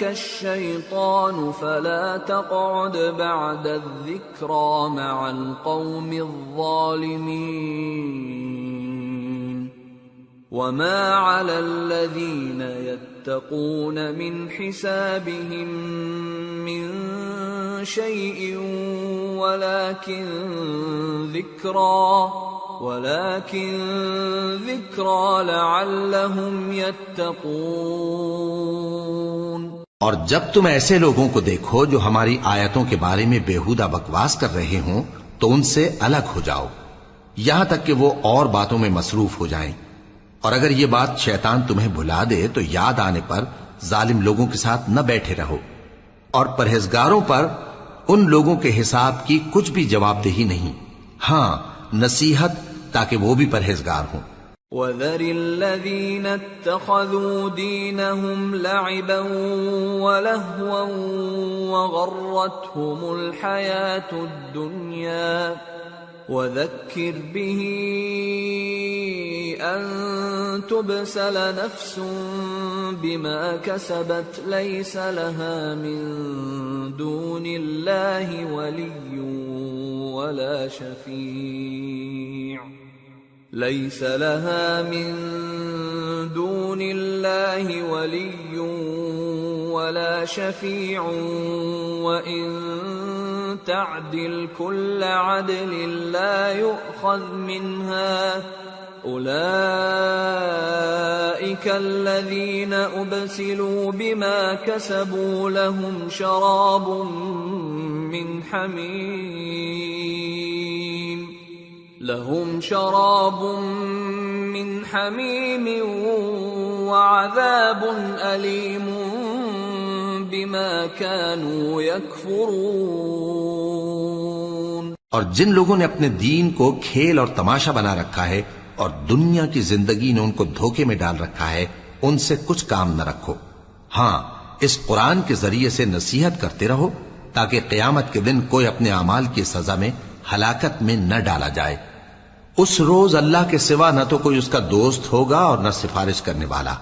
الشَّيْطَانُ فَلَا تَقْعُدْ بَعْدَ الذِّكْرَى مَعَ الْقَوْمِ الظَّالِمِينَ وَمَا عَلَى الَّذِينَ يَتَّقُونَ مِنْ حِسَابِهِمْ مِنْ شَيْءٍ وَلَكِنْ ذِكْرَى لَعَلَّهُمْ يَتَّقُونَ۔ اور جب تم ایسے لوگوں کو دیکھو جو ہماری آیتوں کے بارے میں بیہودہ بکواس کر رہے ہوں تو ان سے الگ ہو جاؤ یہاں تک کہ وہ اور باتوں میں مصروف ہو جائیں، اور اگر یہ بات شیطان تمہیں بھلا دے تو یاد آنے پر ظالم لوگوں کے ساتھ نہ بیٹھے رہو، اور پرہیزگاروں پر ان لوگوں کے حساب کی کچھ بھی جواب دہی نہیں، ہاں نصیحت تاکہ وہ بھی پرہیزگار ہوں۔ وَذَرِ الَّذِينَ اتَّخَذُوا دِينَهُمْ لَعِبًا وَلَهْوًا وَغَرَّتْهُمُ الْحَيَاةُ الدُّنْيَا وَذَكِّرْ بِهِ أَن تُبْسَلَ نَفْسٌ بِمَا كَسَبَتْ لَيْسَ لَهَا مِن دُونِ اللَّهِ وَلِيٌّ وَلَا شَفِيعٌ لَيْسَ لَهَا مِن دُونِ اللَّهِ وَلِيٌّ وَلَا شَفِيعٌ وَإِن تَعْدِلْ كُلَّ عَدْلٍ لَّا يُؤْخَذْ مِنْهَا أُولَئِكَ الَّذِينَ أُبْسِلُوا بِمَا كَسَبُوا لَهُمْ شَرَابٌ من حميم وعذاب أليم بما كانوا يكفرون۔ اور جن لوگوں نے اپنے دین کو کھیل اور تماشا بنا رکھا ہے اور دنیا کی زندگی نے ان کو دھوکے میں ڈال رکھا ہے، ان سے کچھ کام نہ رکھو، ہاں اس قرآن کے ذریعے سے نصیحت کرتے رہو تاکہ قیامت کے دن کوئی اپنے اعمال کی سزا میں ہلاکت میں نہ ڈالا جائے۔ اس روز اللہ کے سوا نہ تو کوئی اس کا دوست ہوگا اور نہ سفارش کرنے والا،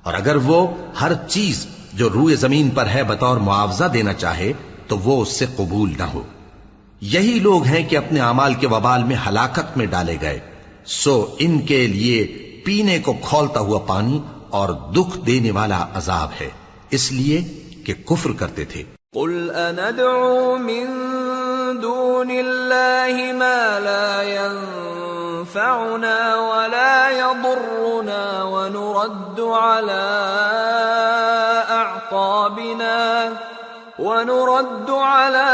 اور اگر وہ ہر چیز جو روئے زمین پر ہے بطور معاوضہ دینا چاہے تو وہ اس سے قبول نہ ہو۔ یہی لوگ ہیں کہ اپنے اعمال کے وبال میں ہلاکت میں ڈالے گئے، سو ان کے لیے پینے کو کھولتا ہوا پانی اور دکھ دینے والا عذاب ہے، اس لیے کہ کفر کرتے تھے۔ قل أندعو من دون الله ما لا ينفعنا ولا يضرنا ونرد على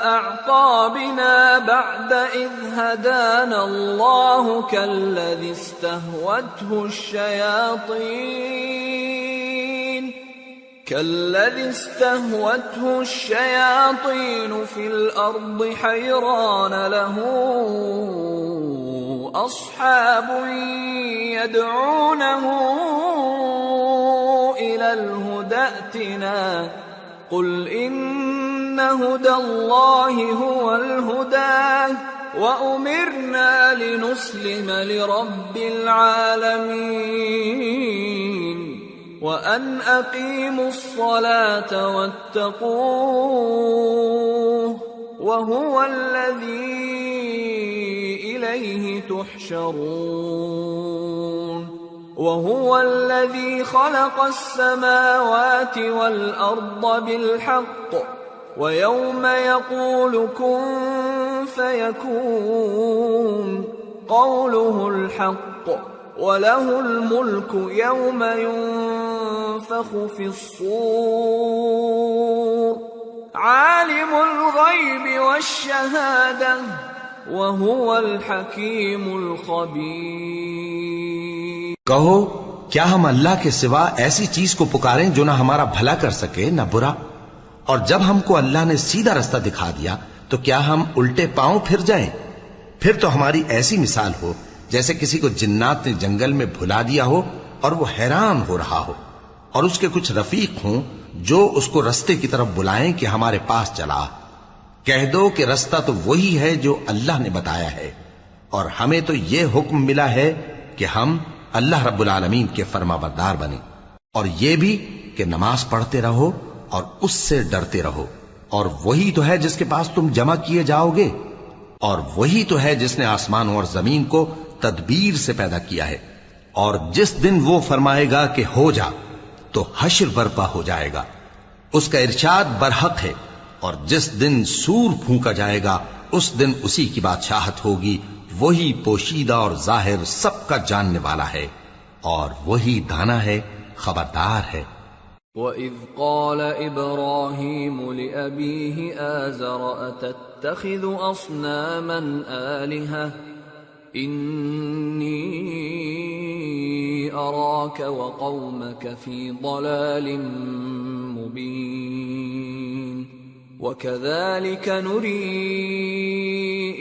أعقابنا بعد إذ هدانا الله كالذي استهوته الشياطين في الأرض حيران له أصحاب يدعونه إلى الهدى ائتنا قل إن هدى الله هو الهدى وأمرنا لنسلم لرب العالمين وَأَنْ أَقِيمُوا الصَّلَاةَ وَاتَّقُوهُ وَهُوَ الَّذِي إِلَيْهِ تُحْشَرُونَ وَهُوَ الَّذِي خَلَقَ السَّمَاوَاتِ وَالْأَرْضَ بِالْحَقِّ وَيَوْمَ يَقُولُ كُن فَيَكُونُ قوله الحق وله الملك يوم ينفخ في الصور عالم الغيب والشهادة وهو الحكيم الخبير۔ کہو کیا ہم اللہ کے سوا ایسی چیز کو پکاریں جو نہ ہمارا بھلا کر سکے نہ برا؟ اور جب ہم کو اللہ نے سیدھا رستہ دکھا دیا تو کیا ہم الٹے پاؤں پھر جائیں؟ پھر تو ہماری ایسی مثال ہو جیسے کسی کو جنات نے جنگل میں بھلا دیا ہو اور وہ حیران ہو رہا ہو، اور اس کے کچھ رفیق ہوں جو اس کو رستے کی طرف بلائیں کہ ہمارے پاس چلا۔ کہہ دو کہ رستہ تو وہی ہے جو اللہ نے بتایا ہے، اور ہمیں تو یہ حکم ملا ہے کہ ہم اللہ رب العالمین کے فرما بردار بنیں، اور یہ بھی کہ نماز پڑھتے رہو اور اس سے ڈرتے رہو، اور وہی تو ہے جس کے پاس تم جمع کیے جاؤ گے، اور وہی تو ہے جس نے آسمانوں اور زمین کو تدبیر سے پیدا کیا ہے، اور جس دن وہ فرمائے گا کہ ہو جا تو حشر برپا ہو جائے گا، اس کا ارشاد برحق ہے، اور جس دن سور پھونکا جائے گا اس دن اسی کی بادشاہت ہوگی، وہی پوشیدہ اور ظاہر سب کا جاننے والا ہے، اور وہی دانا ہے، خبردار ہے۔ وَإِذْ قَالَ إِبْرَاهِيمُ لِأَبِيهِ آزَرَ أَتَتَّخِذُ أَصْنَامًا آلِهَةً إِنِّي أَرَاكَ وَقَوْمَكَ فِي ضَلَالٍ مُبِينٍ وَكَذَلِكَ نُرِي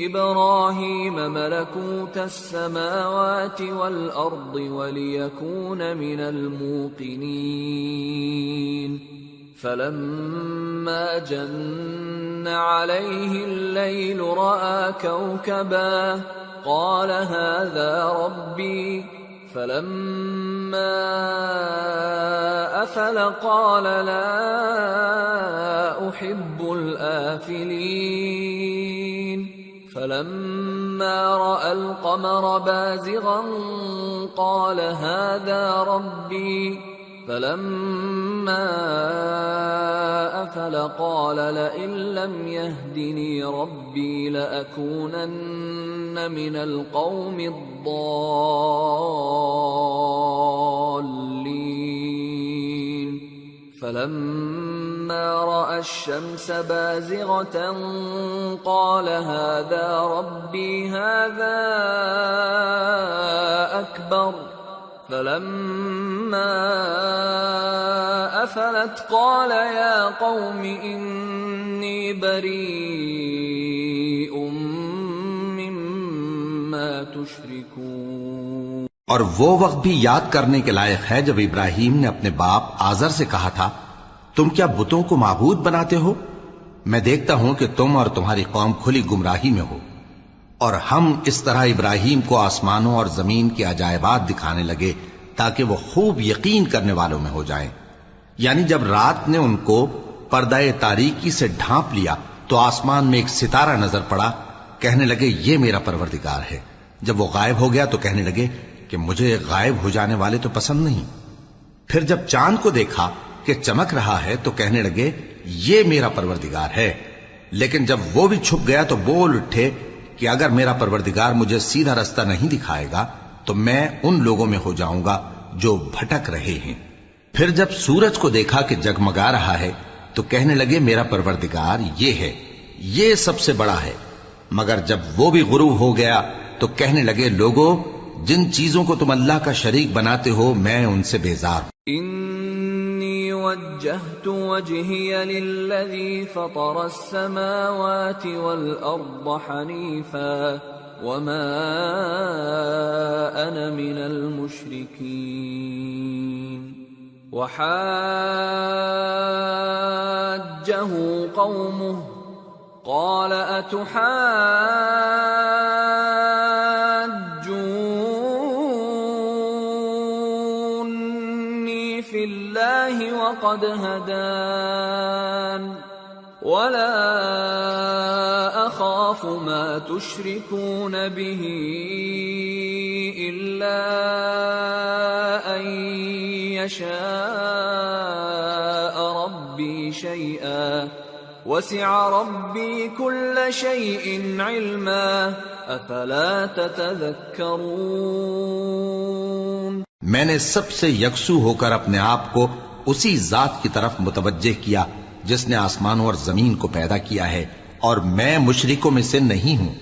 إِبْرَاهِيمَ مَلَكُوتَ السَّمَاوَاتِ وَالْأَرْضِ وَلِيَكُونَ مِنَ الْمُوقِنِينَ فَلَمَّا جَنَّ عَلَيْهِ اللَّيْلُ رَأَى كَوْكَبًا قَالَ هَذَا رَبِّي فَلَمَّا أَفَلَ قَالَ لَا أُحِبُّ الْآفِلِينَ فَلَمَّا رَأَى الْقَمَرَ بَازِغًا قَالَ هَذَا رَبِّي فَلَمَّا أَفَلَ قَالَ لَئِن لَّمْ يَهْدِنِي رَبِّي لَأَكُونَنَّ مِنَ الْقَوْمِ الضَّالِّينَ فَلَمَّا رَأَى الشَّمْسَ بَازِغَةً قَالَ هَذَا رَبِّي هَذَا أَكْبَرُ فَلَمَّا أَفَلَتْ قَالَ يَا قَوْمِ إِنِّي بَرِيءٌ مِّمَّا تُشْرِكُونَ۔ اور وہ وقت بھی یاد کرنے کے لائق ہے جب ابراہیم نے اپنے باپ آزر سے کہا تھا، تم کیا بتوں کو معبود بناتے ہو؟ میں دیکھتا ہوں کہ تم اور تمہاری قوم کھلی گمراہی میں ہو۔ اور ہم اس طرح ابراہیم کو آسمانوں اور زمین کے عجائبات دکھانے لگے تاکہ وہ خوب یقین کرنے والوں میں ہو جائیں۔ یعنی جب رات نے ان کو پردہ تاریکی سے ڈھانپ لیا تو آسمان میں ایک ستارہ نظر پڑا، کہنے لگے یہ میرا پروردگار ہے۔ جب وہ غائب ہو گیا تو کہنے لگے کہ مجھے غائب ہو جانے والے تو پسند نہیں۔ پھر جب چاند کو دیکھا کہ چمک رہا ہے تو کہنے لگے یہ میرا پروردگار ہے۔ لیکن جب وہ بھی چھپ گیا تو بول اٹھے کہ اگر میرا پروردگار مجھے سیدھا رستہ نہیں دکھائے گا تو میں ان لوگوں میں ہو جاؤں گا جو بھٹک رہے ہیں۔ پھر جب سورج کو دیکھا کہ جگمگا رہا ہے تو کہنے لگے میرا پروردگار یہ ہے، یہ سب سے بڑا ہے۔ مگر جب وہ بھی غروب ہو گیا تو کہنے لگے لوگو جن چیزوں کو تم اللہ کا شریک بناتے ہو میں ان سے بیزار ہوں۔ انی وجہت وجہی للذی فطر السماوات والارض حنیفا وما انا من المشرکین وحاجہ قومه قال اتحاجونی فی اللہ وقد ہدان ولا اخاف ما تشركون به الا ان يشاء ربي شيئا وسع ربي كل شيء علما افلا تتذكرون. میں نے سب سے یکسو ہو کر اپنے آپ کو اسی ذات کی طرف متوجہ کیا جس نے آسمانوں اور زمین کو پیدا کیا ہے، اور میں مشرکوں میں سے نہیں ہوں.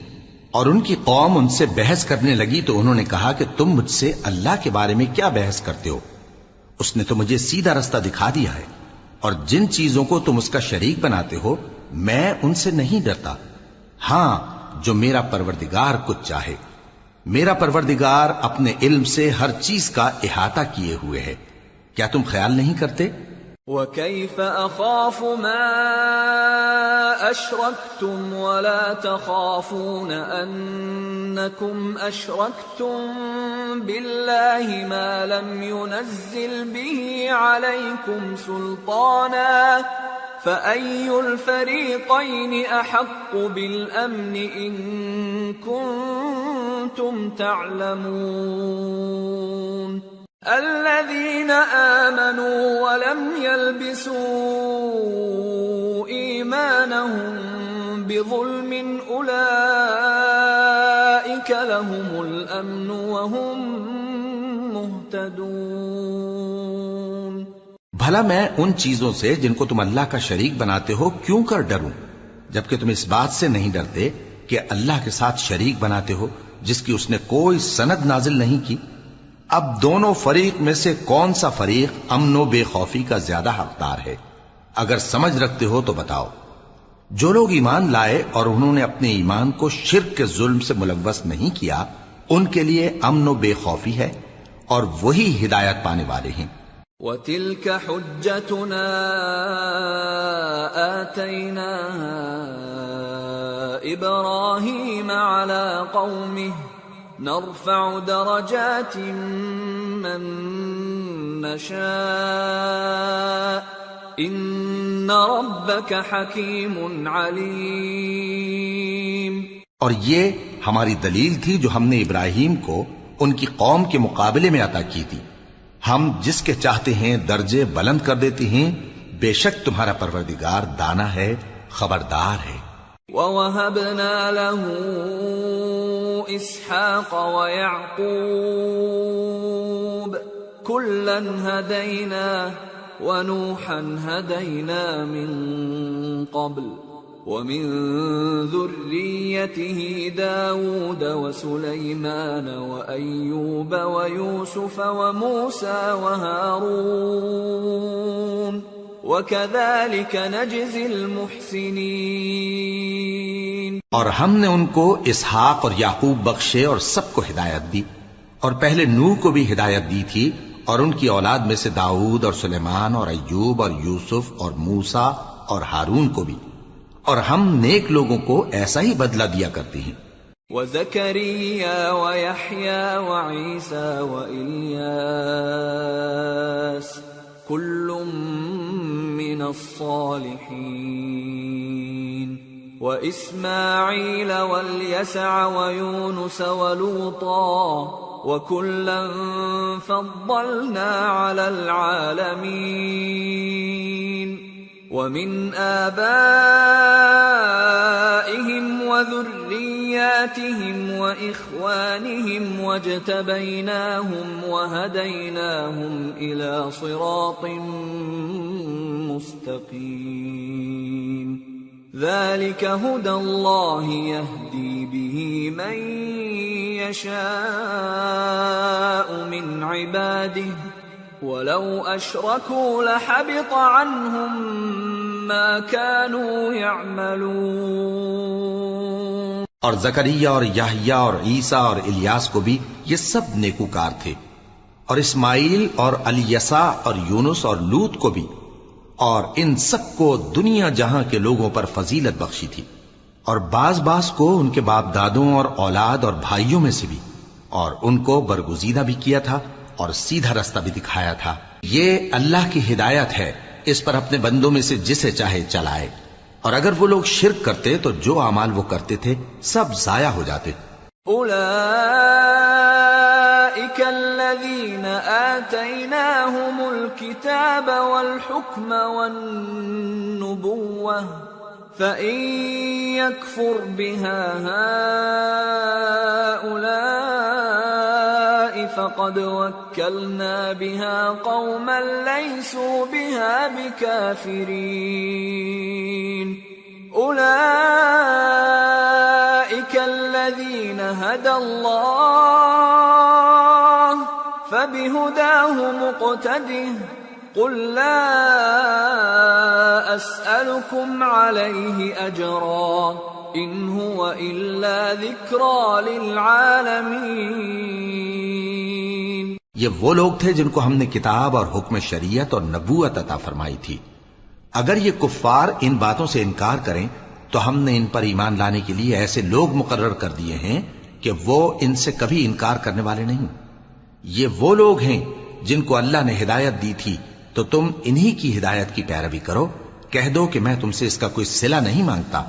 اور ان کی قوم ان سے بحث کرنے لگی تو انہوں نے کہا کہ تم مجھ سے اللہ کے بارے میں کیا بحث کرتے ہو؟ اس نے تو مجھے سیدھا رستہ دکھا دیا ہے، اور جن چیزوں کو تم اس کا شریک بناتے ہو میں ان سے نہیں ڈرتا، ہاں جو میرا پروردگار کچھ چاہے. میرا پروردگار اپنے علم سے ہر چیز کا احاطہ کیے ہوئے ہے. کیا تم خیال نہیں کرتے؟ وَكَيْفَ أَخَافُ مَا أَشْرَكْتُمْ وَلَا تَخَافُونَ أَنَّكُمْ أَشْرَكْتُمْ بِاللَّهِ مَا لَمْ يُنَزِّلْ بِهِ عَلَيْكُمْ سُلْطَانًا فَأَيُّ الْفَرِيقَيْنِ أَحَقُّ بِالْأَمْنِ إِن كُنتُمْ تَعْلَمُونَ. الذين آمنوا ولم يلبسوا إيمانهم بظلم أولئك لهم الأمن وهم مهتدون. بھلا میں ان چیزوں سے جن کو تم اللہ کا شریک بناتے ہو کیوں کر ڈروں، جبکہ تم اس بات سے نہیں ڈرتے کہ اللہ کے ساتھ شریک بناتے ہو جس کی اس نے کوئی سند نازل نہیں کی. اب دونوں فریق میں سے کون سا فریق امن و بے خوفی کا زیادہ حقدار ہے؟ اگر سمجھ رکھتے ہو تو بتاؤ. جو لوگ ایمان لائے اور انہوں نے اپنے ایمان کو شرک کے ظلم سے ملوث نہیں کیا ان کے لیے امن و بے خوفی ہے، اور وہی ہدایت پانے والے ہیں. وَتِلْكَ حُجَّتُنَا آتَيْنَاهَا إِبْرَاهِيمَ عَلَى قَوْمِهِ نرفع درجات من نشاء ان ربك حکیم علیم. اور یہ ہماری دلیل تھی جو ہم نے ابراہیم کو ان کی قوم کے مقابلے میں عطا کی تھی. ہم جس کے چاہتے ہیں درجے بلند کر دیتے ہیں. بے شک تمہارا پروردگار دانا ہے، خبردار ہے. وَوَهَبْنَا لَهُ إِسْحَاقَ وَيَعْقُوبَ كُلًّا هَدَيْنَا وَنُوحًا هَدَيْنَا مِن قَبْلُ وَمِن ذُرِّيَّتِهِ دَاوُودَ وَسُلَيْمَانَ وَأَيُّوبَ وَيُوسُفَ وَمُوسَى وَهَارُونَ وَكَذَلِكَ نَجْزِي الْمُحْسِنِينَ. اور ہم نے ان کو اسحاق اور یعقوب بخشے اور سب کو ہدایت دی، اور پہلے نوح کو بھی ہدایت دی تھی، اور ان کی اولاد میں سے داؤد اور سلیمان اور ایوب اور یوسف اور موسیٰ اور ہارون کو بھی، اور ہم نیک لوگوں کو ایسا ہی بدلہ دیا کرتے ہیں. وَزَكَرِيَّا وَيَحْيَا وَعِيسَى وَإِلْيَاسَ كُلٌّ مِّنَ الصَّالِحِينَ وَإِسْمَاعِيلَ وَالْيَسَعَ وَيُونُسَ وَلُوطًا وَكُلًّا فَضَّلْنَا عَلَى الْعَالَمِينَ. وَمِنْ آبَائِهِمْ وَذُرِّيَّاتِهِمْ وَإِخْوَانِهِمْ وَاجْتَبَيْنَاهُمْ وَهَدَيْنَاهُمْ إِلَى صِرَاطٍ مُسْتَقِيمٍ. ذَلِكَ هُدَى اللَّهِ يَهْدِي بِهِ مَن يَشَاءُ مِنْ عِبَادِهِ وَلَوْ أَشْرَكُوا لَحَبِطَ عَنْهُمْ مَا كَانُوا يَعْمَلُونَ. اور زکریا اور یحییٰ اور عیسیٰ اور الیاس کو بھی یہ سب نیکوکار تھے، اور اسماعیل اور الیسع اور یونس اور لوط کو بھی، اور ان سب کو دنیا جہاں کے لوگوں پر فضیلت بخشی تھی، اور بعض کو ان کے باپ دادوں اور اولاد اور بھائیوں میں سے بھی، اور ان کو برگزیدہ بھی کیا تھا اور سیدھا رستہ بھی دکھایا تھا. یہ اللہ کی ہدایت ہے، اس پر اپنے بندوں میں سے جسے چاہے چلائے. اور اگر وہ لوگ شرک کرتے تو جو اعمال وہ کرتے تھے سب ضائع ہو جاتے. أولئك الذين آتيناهم الكتاب والحكم والنبوة فَإِن يَكْفُرْ بِهَا هَؤُلَاءِ فَقَدْ وَكَّلْنَا بِهَا قَوْمًا لَيْسُوا بِهَا بِكَافِرِينَ أُولَئِكَ الَّذِينَ هَدَى اللَّهُ فَبِهُدَاهُ مُقْتَدِهْ قُلْ لَا أَسْأَلُكُمْ عَلَيْهِ أَجْرًا إِنْ هُوَ إِلَّا ذِكْرَى لِلْعَالَمِينَ۔ یہ وہ لوگ تھے جن کو ہم نے کتاب اور حکم شریعت اور نبوت عطا فرمائی تھی۔ اگر یہ کفار ان باتوں سے انکار کریں تو ہم نے ان پر ایمان لانے کے لیے ایسے لوگ مقرر کر دیے ہیں کہ وہ ان سے کبھی انکار کرنے والے نہیں۔ یہ وہ لوگ ہیں جن کو اللہ نے ہدایت دی تھی، تو تم انہی کی ہدایت کی پیروی کرو۔ کہہ دو کہ میں تم سے اس کا کوئی صلہ نہیں مانگتا،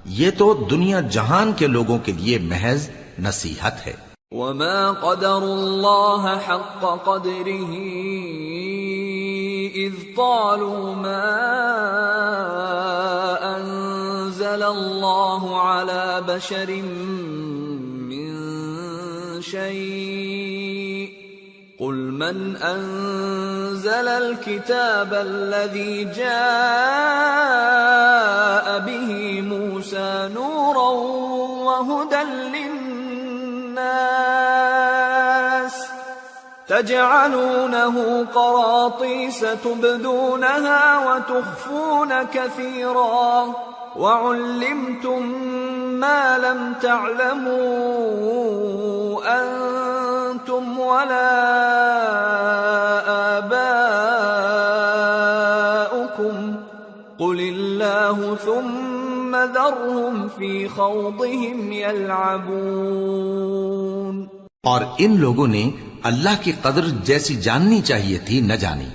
یہ تو دنیا جہان کے لوگوں کے لیے محض نصیحت ہے۔ وَمَا قَدَرُوا اللَّهَ حَقَّ قَدْرِهِ إِذْ قَالُوا مَا أَنزَلَ اللَّهُ عَلَى بَشَرٍ مِّن شَيْءٍ قُلْ مَنْ أَنزَلَ الْكِتَابَ الَّذِي جَاءَ بِهِ مُوسَى نُورًا وَهُدًى لِّلنَّاسِ تَجْعَلُونَهُ قَرَاطِيسَ تُبْدُونَهَا وَتُخْفُونَ كَثِيرًا وَعُلِّمْتُم مَّا لَمْ تَعْلَمُوا أَنتُمْ وَلَا آبَاؤُكُمْ قُلِ اللَّهُ ثُمَّ ذَرْهُمْ فِي خَوْضِهِمْ يَلْعَبُونَ۔ اور ان لوگوں نے اللہ کی قدر جیسی جاننی چاہیے تھی نہ جانی،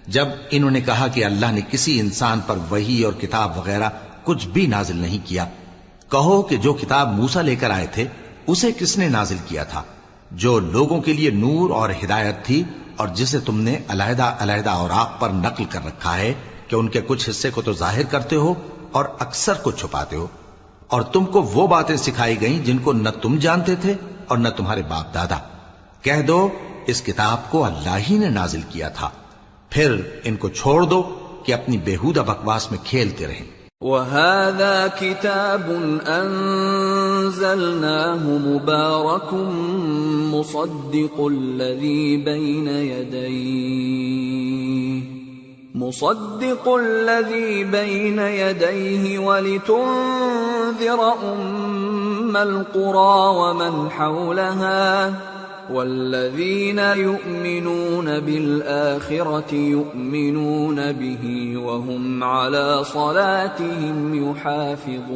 جب انہوں نے کہا کہ اللہ نے کسی انسان پر وحی اور کتاب وغیرہ کچھ بھی نازل نہیں کیا۔ کہو کہ جو کتاب موسیٰ لے کر آئے تھے اسے کس نے نازل کیا تھا، جو لوگوں کے لیے نور اور ہدایت تھی، اور جسے تم نے علیحدہ علیحدہ اوراق پر نقل کر رکھا ہے کہ ان کے کچھ حصے کو تو ظاہر کرتے ہو اور اکثر کو چھپاتے ہو۔ اور تم کو وہ باتیں سکھائی گئیں جن کو نہ تم جانتے تھے اور نہ تمہارے باپ دادا۔ کہہ دو اس کتاب کو اللہ ہی نے نازل کیا تھا، پھر ان کو چھوڑ دو کہ اپنی بیہودہ بکواس میں کھیلتے رہیں۔ وَهَذَا كِتَابٌ أَنزَلْنَاهُ مُبَارَكٌ مُصَدِّقُ الَّذِي بَيْنَ يَدَيْهِ وَلِتُنذِرَ أُمَّ الْقُرَى وَمَنْ حَوْلَهَا وَالَّذِينَ يُؤْمِنُونَ بِالْآخِرَةِ يُؤْمِنُونَ بِهِ وَهُمْ عَلَى صَلَاتِهِمْ يُحَافِظُونَ۔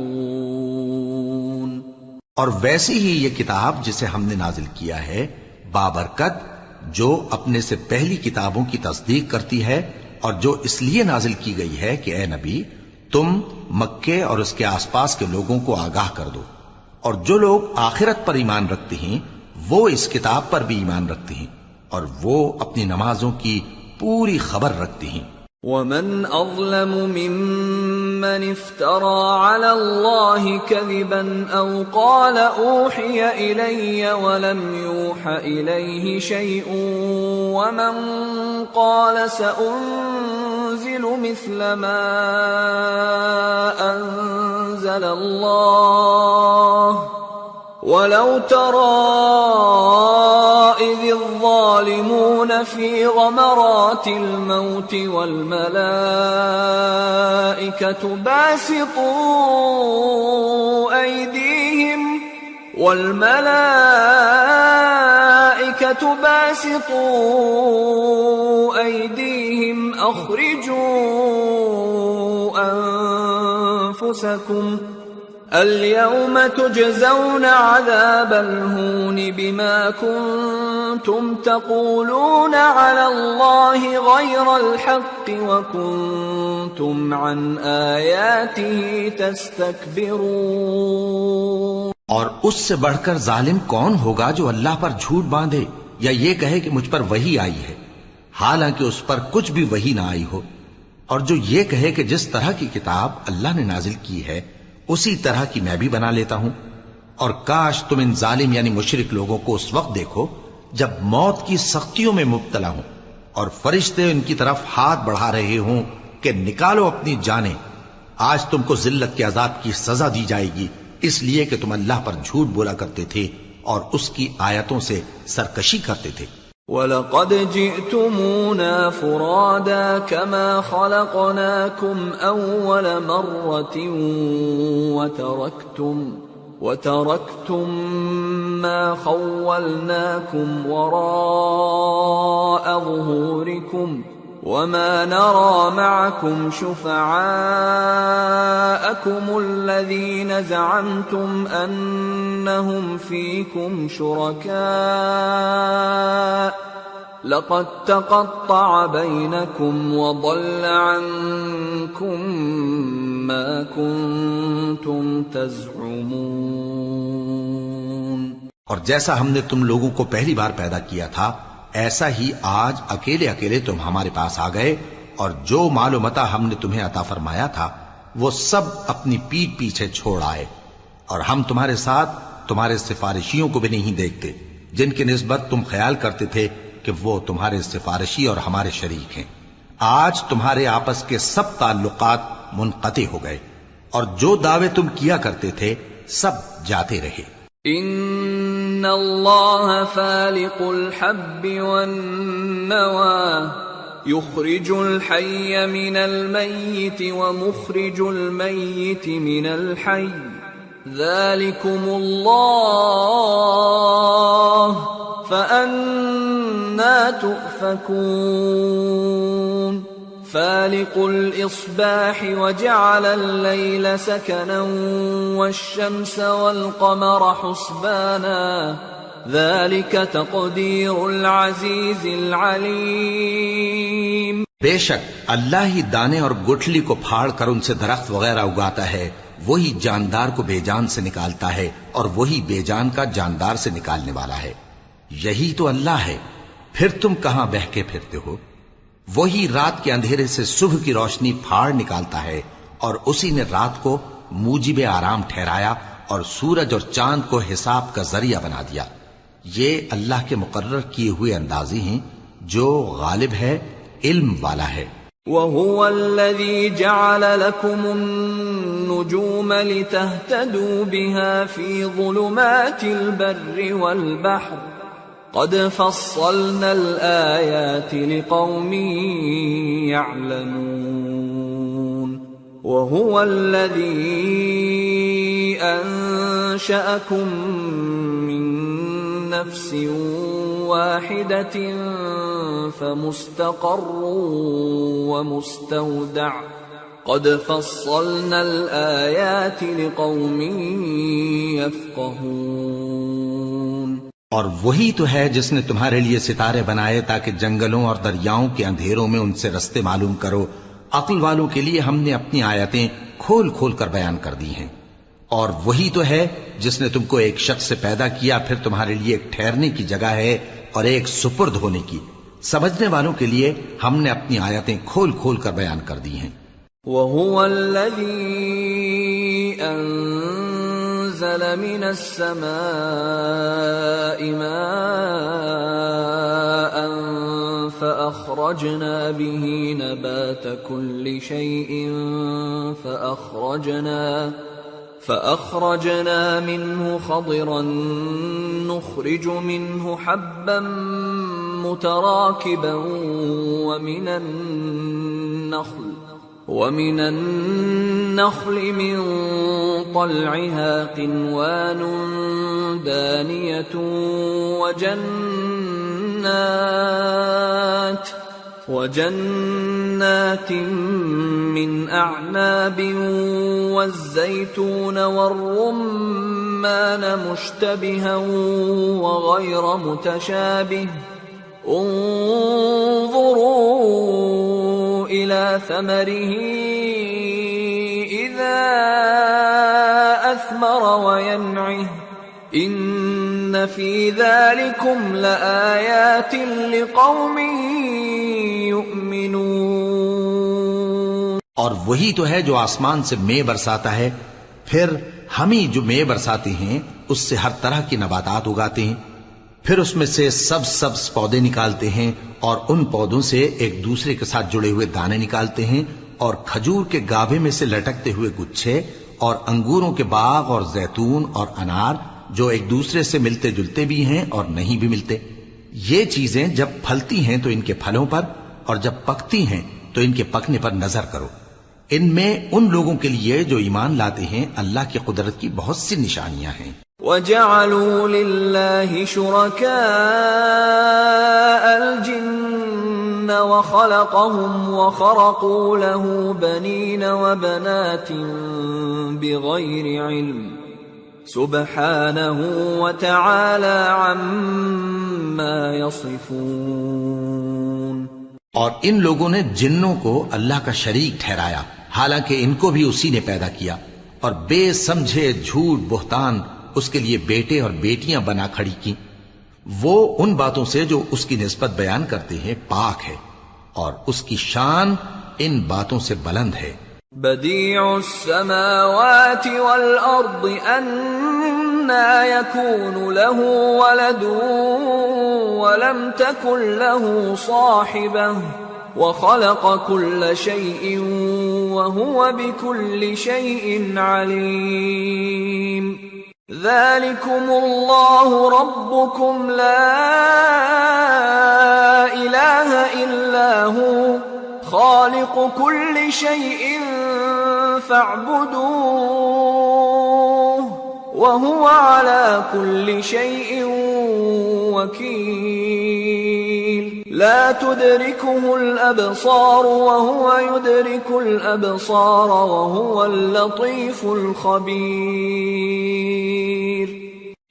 اور ویسی ہی یہ کتاب جسے ہم نے نازل کیا ہے بابرکت، جو اپنے سے پہلی کتابوں کی تصدیق کرتی ہے، اور جو اس لیے نازل کی گئی ہے کہ اے نبی تم مکے اور اس کے آس پاس کے لوگوں کو آگاہ کر دو، اور جو لوگ آخرت پر ایمان رکھتے ہیں وہ اس کتاب پر بھی ایمان رکھتے ہیں، اور وہ اپنی نمازوں کی پوری خبر رکھتے ہیں۔ وَمَنْ أَظْلَمُ مِمَّنِ افْتَرَى عَلَى اللَّهِ كَذِبًا أَوْ قَالَ أُوحِيَ إِلَيَّ وَلَمْ يُوحَ إِلَيْهِ شَيْءٌ وَمَنْ قَالَ سَأُنزِلُ مِثْلَ مَا أَنزَلَ اللَّهُ وَلَوْ تَرَى إِذِ الظَّالِمُونَ فِي غَمَرَاتِ الْمَوْتِ وَالْمَلَائِكَةُ باسطوا أيديهم أخرجوا أنفسكم اليوم تجزون عذاب الهون بما كنتم تقولون على الله غير الحق وكنتم عن آياته تستكبرون۔ اور اس سے بڑھ کر ظالم کون ہوگا جو اللہ پر جھوٹ باندھے یا یہ کہے کہ مجھ پر وحی آئی ہے، حالانکہ اس پر کچھ بھی وحی نہ آئی ہو۔ اور جو یہ کہے کہ جس طرح کی کتاب اللہ نے نازل کی ہے اسی طرح کی میں بھی بنا لیتا ہوں، اور کاش تم ان ظالم یعنی مشرک لوگوں کو اس وقت دیکھو جب موت کی سختیوں میں مبتلا ہوں اور فرشتے ان کی طرف ہاتھ بڑھا رہے ہوں کہ نکالو اپنی جانیں، آج تم کو ذلت کے عذاب کی سزا دی جائے گی اس لیے کہ تم اللہ پر جھوٹ بولا کرتے تھے اور اس کی آیتوں سے سرکشی کرتے تھے۔ وَلَقَدْ جِئْتُمُونَا فُرَادَى كَمَا خَلَقْنَاكُمْ أَوَّلَ مَرَّةٍ وَتَرَكْتُمْ مَا خَوَّلْنَاكُمْ وَرَاءَ ظُهُورِكُمْ وَمَا نَرَى مَعَكُمْ شُفَعَاءَكُمُ الَّذِينَ زَعَمْتُمْ أَنَّهُمْ فِيكُمْ شُرَكَاءُ لَقَدْ تَقَطَّعَ بَيْنَكُمْ وَضَلَّ عَنكُمْ مَا كُنْتُمْ تَزْعُمُونَ۔ اور جیسا ہم نے تم لوگوں کو پہلی بار پیدا کیا تھا ایسا ہی آج اکیلے اکیلے تم ہمارے پاس آ گئے، اور جو مال و متاع ہم نے تمہیں عطا فرمایا تھا وہ سب اپنی پیٹھ پیچھے چھوڑ آئے، اور ہم تمہارے ساتھ تمہارے سفارشیوں کو بھی نہیں دیکھتے جن کی نسبت تم خیال کرتے تھے کہ وہ تمہارے سفارشی اور ہمارے شریک ہیں۔ آج تمہارے آپس کے سب تعلقات منقطع ہو گئے، اور جو دعوے تم کیا کرتے تھے سب جاتے رہے۔ ان اللہ فالق الحب والنوى يخرج الحي من الميت ومخرج الميت من الحي ذلكم الله فأنا تؤفكون فالق الإصباح وجعل الليل سكنا والشمس والقمر حسبانا ذلك تقدير العزيز العليم۔ بے شک اللہ ہی دانے اور گٹھلی کو پھاڑ کر ان سے درخت وغیرہ اگاتا ہے، وہی جاندار کو بے جان سے نکالتا ہے اور وہی بے جان کا جاندار سے نکالنے والا ہے۔ یہی تو اللہ ہے، پھر تم کہاں بہکے پھرتے ہو؟ وہی رات کے اندھیرے سے صبح کی روشنی پھاڑ نکالتا ہے، اور اسی نے رات کو موجب آرام ٹھہرایا اور سورج اور چاند کو حساب کا ذریعہ بنا دیا۔ یہ اللہ کے مقرر کیے ہوئے اندازے ہیں جو غالب ہے، علم والا ہے۔ وَهُوَ الَّذِي جَعَلَ لَكُمُ النُّجُومَ لِتَهْتَدُوا بِهَا فِي ظُلُمَاتِ الْبَرِّ وَالْبَحْرِ قَدْ فَصَّلْنَا الْآيَاتِ لِقَوْمٍ يَعْلَمُونَ وَهُوَ الَّذِي أَنشَأَكُم مِّن نَّفْسٍ وَاحِدَةٍ فَمُسْتَقَرٌّ وَمُسْتَوْدَعٌ قَدْ فَصَّلْنَا الْآيَاتِ لِقَوْمٍ يَفْقَهُونَ۔ اور وہی تو ہے جس نے تمہارے لیے ستارے بنائے تاکہ جنگلوں اور دریاؤں کے اندھیروں میں ان سے رستے معلوم کرو۔ عقل والوں کے لیے ہم نے اپنی آیتیں کھول کھول کر بیان کر دی ہیں۔ اور وہی تو ہے جس نے تم کو ایک شخص سے پیدا کیا، پھر تمہارے لیے ایک ٹھہرنے کی جگہ ہے اور ایک سپرد ہونے کی۔ سمجھنے والوں کے لیے ہم نے اپنی آیتیں کھول کھول کر بیان کر دی ہیں۔ وَهُوَ الَّذِي أَنزَلَ مِنَ السَّمَاءِ مَاءً فَأَخْرَجْنَا بِهِ نَبَاتَ كُلِّ شَيْءٍ فأخرجنا منه خضرا نخرج منه حبا متراكبا ومن النخل من طلعها قنوان دانية وجنات من أعناب والزيتون والرمان مشتبها وغير متشابه انظروا إلى ثمره إذا أثمر وينعه إن في ذلكم لآيات لقوم يؤمنون۔ اور وہی تو ہے جو آسمان سے مے برساتا ہے، پھر ہم ہی جو مے برساتے ہیں اس سے ہر طرح کی نباتات اگاتے ہیں، پھر اس میں سے سبز پودے نکالتے ہیں اور ان پودوں سے ایک دوسرے کے ساتھ جڑے ہوئے دانے نکالتے ہیں، اور کھجور کے گاھے میں سے لٹکتے ہوئے گچھے، اور انگوروں کے باغ اور زیتون اور انار جو ایک دوسرے سے ملتے جلتے بھی ہیں اور نہیں بھی ملتے۔ یہ چیزیں جب پھلتی ہیں تو ان کے پھلوں پر، اور جب پکتی ہیں تو ان کے پکنے پر نظر کرو۔ ان میں ان لوگوں کے لیے جو ایمان لاتے ہیں اللہ کی قدرت کی بہت سی نشانیاں ہیں۔ وَجَعَلُوا لِلَّهِ شُرَكَاءَ الْجِنَّ وَخَلَقَهُمْ وَخَرَقُوا لَهُ بَنِينَ وَبَنَاتٍ بِغَيْرِ عِلْمٍ سُبْحَانَهُ وَتَعَالَى عَمَّا يَصِفُونَ۔ اور ان لوگوں نے جنوں کو اللہ کا شریک ٹھہرایا، حالانکہ ان کو بھی اسی نے پیدا کیا، اور بے سمجھے جھوٹ بہتان اس کے لیے بیٹے اور بیٹیاں بنا کھڑی کی۔ وہ ان باتوں سے جو اس کی نسبت بیان کرتے ہیں پاک ہے، اور اس کی شان ان باتوں سے بلند ہے۔ بديع السماوات والأرض أنى يكون له ولد ولم تكن له صاحبة وخلق كل شيء وهو بكل شيء عليم ذلكم الله ربكم لا إله إلا هو خالق كل شيء فاعبدوه وهو على كل شيء وكيل لا تدركه الأبصار وهو يدرك الأبصار وهو اللطيف الخبير۔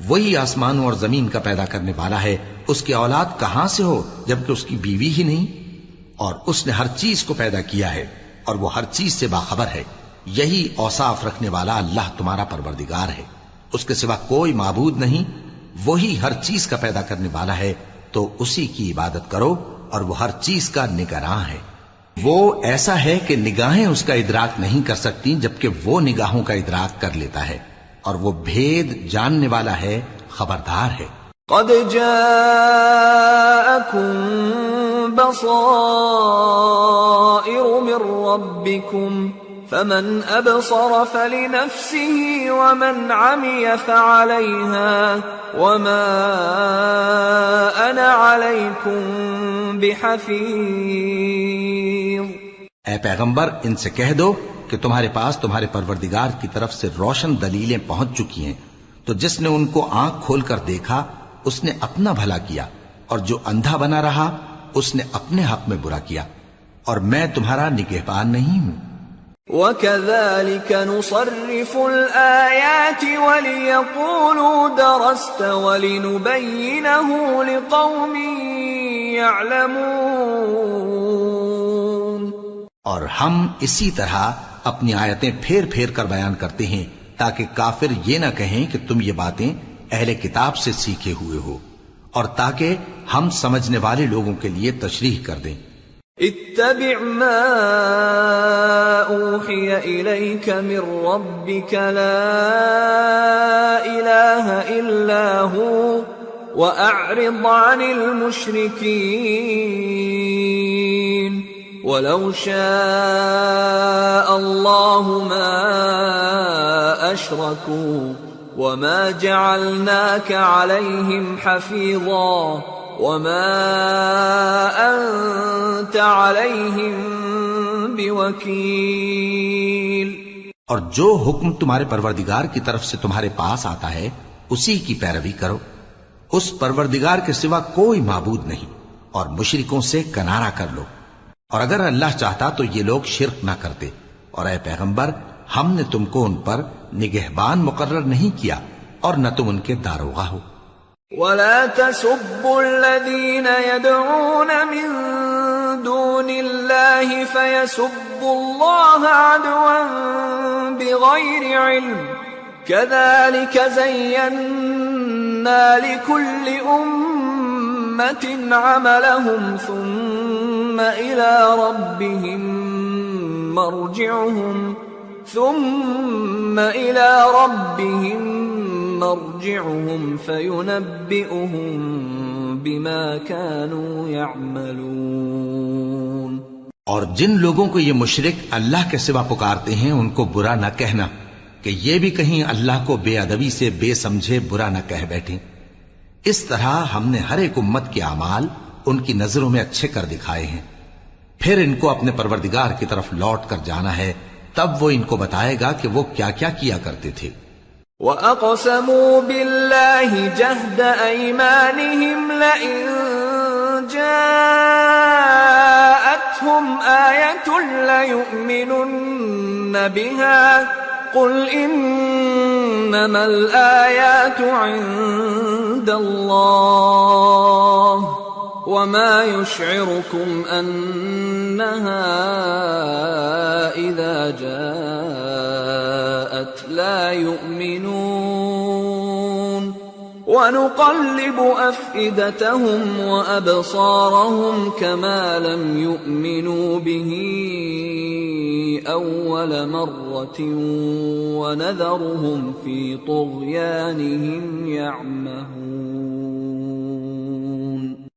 وہی آسمانوں اور زمین کا پیدا کرنے والا ہے، اس کی اولاد کہاں سے ہو جبکہ اس کی بیوی ہی نہیں، اور اس نے ہر چیز کو پیدا کیا ہے اور وہ ہر چیز سے باخبر ہے۔ یہی اوصاف رکھنے والا اللہ تمہارا پروردگار ہے، اس کے سوا کوئی معبود نہیں، وہی ہر چیز کا پیدا کرنے والا ہے، تو اسی کی عبادت کرو، اور وہ ہر چیز کا نگراں ہے۔ وہ ایسا ہے کہ نگاہیں اس کا ادراک نہیں کر سکتی جبکہ وہ نگاہوں کا ادراک کر لیتا ہے، اور وہ بھید جاننے والا ہے، خبردار ہے۔ قد جاءكم بصائر من ربكم فمن أبصر فلنفسه ومن عمي فعليها وما أنا عليكم بحفيظ۔ اے پیغمبر ان سے کہہ دو کہ تمہارے پاس تمہارے پروردگار کی طرف سے روشن دلیلیں پہنچ چکی ہیں، تو جس نے ان کو آنکھ کھول کر دیکھا اس نے اپنا بھلا کیا، اور جو اندھا بنا رہا اس نے اپنے حق میں برا کیا، اور میں تمہارا نگہبان نہیں ہوں۔ وَكَذَلِكَ نُصَرِّفُ الْآيَاتِ وَلِيَقُولُوا دَرَسْتَ وَلِنُبَيِّنَهُ لِقَوْمٍ يَعْلَمُونَ۔ اور ہم اسی طرح اپنی آیتیں پھیر پھیر کر بیان کرتے ہیں تاکہ کافر یہ نہ کہیں کہ تم یہ باتیں اہل کتاب سے سیکھے ہوئے ہو، اور تاکہ ہم سمجھنے والے لوگوں کے لیے تشریح کر دیں۔ اتبع ما اوحی الیک من ربک لا الہ الا ہو واعرض عن المشرکین ولو شاء اللہ ما اشرکوا وما جعلناك عليهم حفيظا وما أنت عليهم بوكيل۔ اور جو حکم تمہارے پروردگار کی طرف سے تمہارے پاس آتا ہے اسی کی پیروی کرو، اس پروردگار کے سوا کوئی معبود نہیں، اور مشرکوں سے کنارہ کر لو، اور اگر اللہ چاہتا تو یہ لوگ شرک نہ کرتے، اور اے پیغمبر ہم نے تم کو ان پر نگہبان مقرر نہیں کیا اور نہ تم ان کے داروغہ ہو۔ وَلَا تَسُبُّوا الَّذِينَ يَدْعُونَ مِن دُونِ اللَّهِ فَيَسُبُّوا اللَّهَ عَدْوًا بِغَيْرِ عِلْمٍ كَذَلِكَ زَيَّنَّا لِكُلِّ أُمَّةٍ عَمَلَهُمْ ثُمَّ إِلَى رَبِّهِمْ مرجعهم ثم إلى ربهم مرجعهم فينبئهم بما كانوا يعملون۔ اور جن لوگوں کو یہ مشرک اللہ کے سوا پکارتے ہیں ان کو برا نہ کہنا کہ یہ بھی کہیں اللہ کو بے ادبی سے بے سمجھے برا نہ کہہ بیٹھیں۔ اس طرح ہم نے ہر ایک امت کے اعمال ان کی نظروں میں اچھے کر دکھائے ہیں، پھر ان کو اپنے پروردگار کی طرف لوٹ کر جانا ہے، تب وہ ان کو بتائے گا کہ وہ کیا کیا کیا کرتے تھے۔ وَأَقْسَمُوا بِاللَّهِ جَهْدَ أَيْمَانِهِمْ لَئِن جَاءَتْهُمْ آيَةٌ لَيُؤْمِنُنَّ بِهَا قُلْ إِنَّمَا الْآيَاتُ عِندَ اللَّهِ وَمَا يُشْعِرُكُمْ أَنَّهَا إِذَا جَاءَتْ لَا يُؤْمِنُونَ وَنُقَلِّبُ أَفْئِدَتَهُمْ وَأَبْصَارَهُمْ كَمَا لَمْ يُؤْمِنُوا بِهِ أَوَّلَ مَرَّةٍ وَنَذَرُهُمْ فِي طُغْيَانِهِمْ يَعْمَهُونَ۔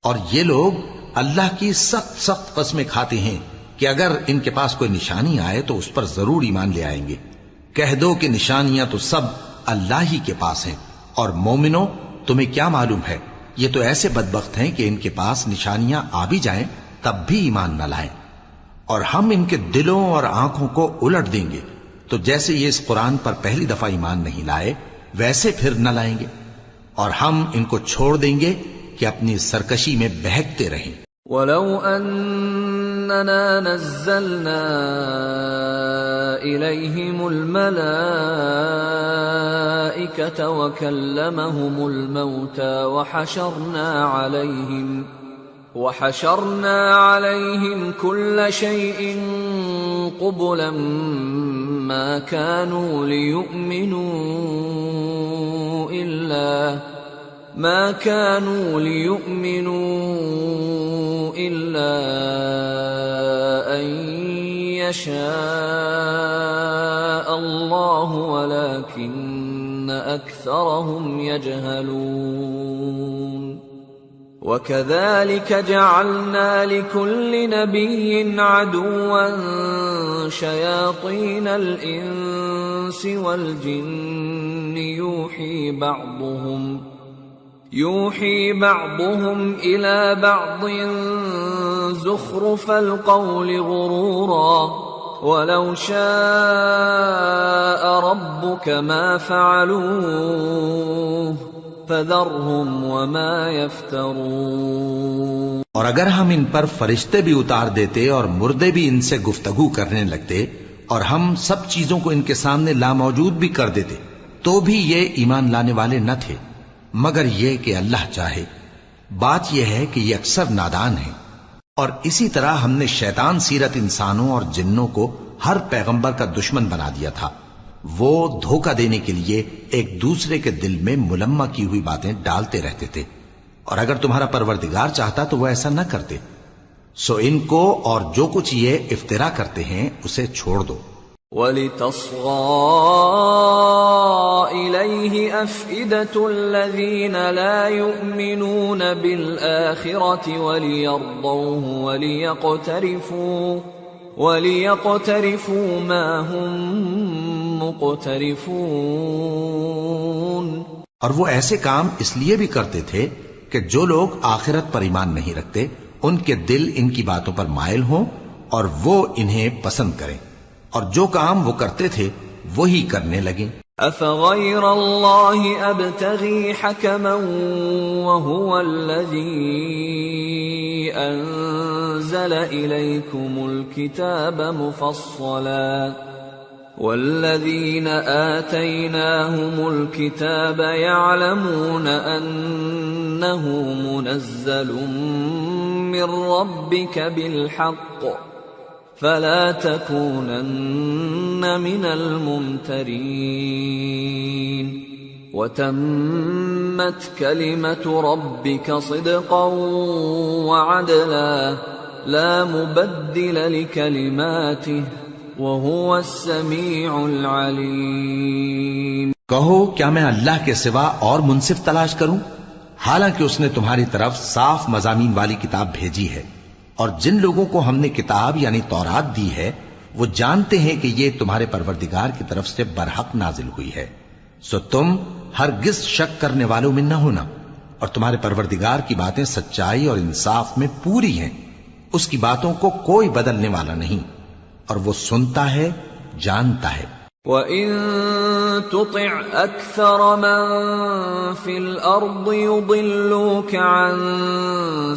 اور یہ لوگ اللہ کی سخت سخت قسمیں کھاتے ہیں کہ اگر ان کے پاس کوئی نشانی آئے تو اس پر ضرور ایمان لے آئیں گے۔ کہہ دو کہ نشانیاں تو سب اللہ ہی کے پاس ہیں، اور مومنوں تمہیں کیا معلوم ہے، یہ تو ایسے بدبخت ہیں کہ ان کے پاس نشانیاں آ بھی جائیں تب بھی ایمان نہ لائیں، اور ہم ان کے دلوں اور آنکھوں کو الٹ دیں گے، تو جیسے یہ اس قرآن پر پہلی دفعہ ایمان نہیں لائے ویسے پھر نہ لائیں گے، اور ہم ان کو چھوڑ دیں گے کہ اپنی سرکشی میں بہکتے رہیں۔ وَلَوْ أَنَّنَا نَزَّلْنَا إِلَيْهِمُ الْمَلَائِكَةَ وَكَلَّمَهُمُ الْمَوْتَى وَحَشَرْنَا عَلَيْهِمْ كُلَّ شَيْءٍ قُبُلًا مَا كَانُوا لِيُؤْمِنُوا إِلَّا أَن يَشَاءَ اللَّهُ وَلَكِنَّ أَكْثَرَهُمْ يَجْهَلُونَ۔ وَكَذَلِكَ جَعَلْنَا لِكُلِّ نَبِيٍّ عَدُوًّا شَيَاطِينَ الْإِنسِ وَالْجِنِّ يُوحِي بَعْضُهُمْ إِلَى بَعْضٍ زُخْرُفَ الْقَوْلِ غُرُورًا وَلَوْ شَاءَ رَبُّكَ مَا فَعَلُوهُ فَذَرْهُمْ وَمَا يَفْتَرُونَ۔ اور اگر ہم ان پر فرشتے بھی اتار دیتے اور مردے بھی ان سے گفتگو کرنے لگتے اور ہم سب چیزوں کو ان کے سامنے لاموجود بھی کر دیتے تو بھی یہ ایمان لانے والے نہ تھے، مگر یہ کہ اللہ چاہے۔ بات یہ ہے کہ یہ اکثر نادان ہیں۔ اور اسی طرح ہم نے شیطان سیرت انسانوں اور جنوں کو ہر پیغمبر کا دشمن بنا دیا تھا، وہ دھوکہ دینے کے لیے ایک دوسرے کے دل میں ملمہ کی ہوئی باتیں ڈالتے رہتے تھے، اور اگر تمہارا پروردگار چاہتا تو وہ ایسا نہ کرتے۔ سو ان کو اور جو کچھ یہ افترا کرتے ہیں اسے چھوڑ دو۔ وَلِتَصْغَىٰ إِلَيْهِ أَفْئِدَةُ الَّذِينَ لَا يُؤْمِنُونَ بِالْآخِرَةِ وَلِيَرْضَوْهُ وَلِيَقْتَرِفُوا مَا هُمْ مُقْتَرِفُونَ۔ اور وہ ایسے کام اس لیے بھی کرتے تھے کہ جو لوگ آخرت پر ایمان نہیں رکھتے ان کے دل ان کی باتوں پر مائل ہوں اور وہ انہیں پسند کریں، اور جو کام وہ کرتے تھے وہی کرنے لگیں۔ أَفَغَيْرَ اللَّهِ أَبْتَغِي حَكَمًا وَهُوَ الَّذِي أَنزَلَ إِلَيْكُمُ الْكِتَابَ مُفَصَّلًا وَالَّذِينَ آتَيْنَاهُمُ الْكِتَابَ يَعْلَمُونَ أَنَّهُ مُنَزَّلٌ مِّن رَّبِّكَ بِالْحَقِّ فَلَا تَكُونَنَّ مِنَ الْمُمْتَرِينَ وَتَمَّتْ كَلِمَةُ رَبِّكَ صِدْقًا وَعَدْلًا لَا مُبَدِّلَ لِكَلِمَاتِهِ وهو السميع العليم۔ کہو کیا میں اللہ کے سوا اور منصف تلاش کروں، حالانکہ اس نے تمہاری طرف صاف مضامین والی کتاب بھیجی ہے، اور جن لوگوں کو ہم نے کتاب یعنی تورات دی ہے وہ جانتے ہیں کہ یہ تمہارے پروردگار کی طرف سے برحق نازل ہوئی ہے، سو تم ہرگز شک کرنے والوں میں نہ ہونا، اور تمہارے پروردگار کی باتیں سچائی اور انصاف میں پوری ہیں، اس کی باتوں کو کوئی بدلنے والا نہیں، اور وہ سنتا ہے جانتا ہے۔ وَإِن تُطِعْ أَكْثَرَ مَن فِي الْأَرْضِ يُضِلُّوكَ عَن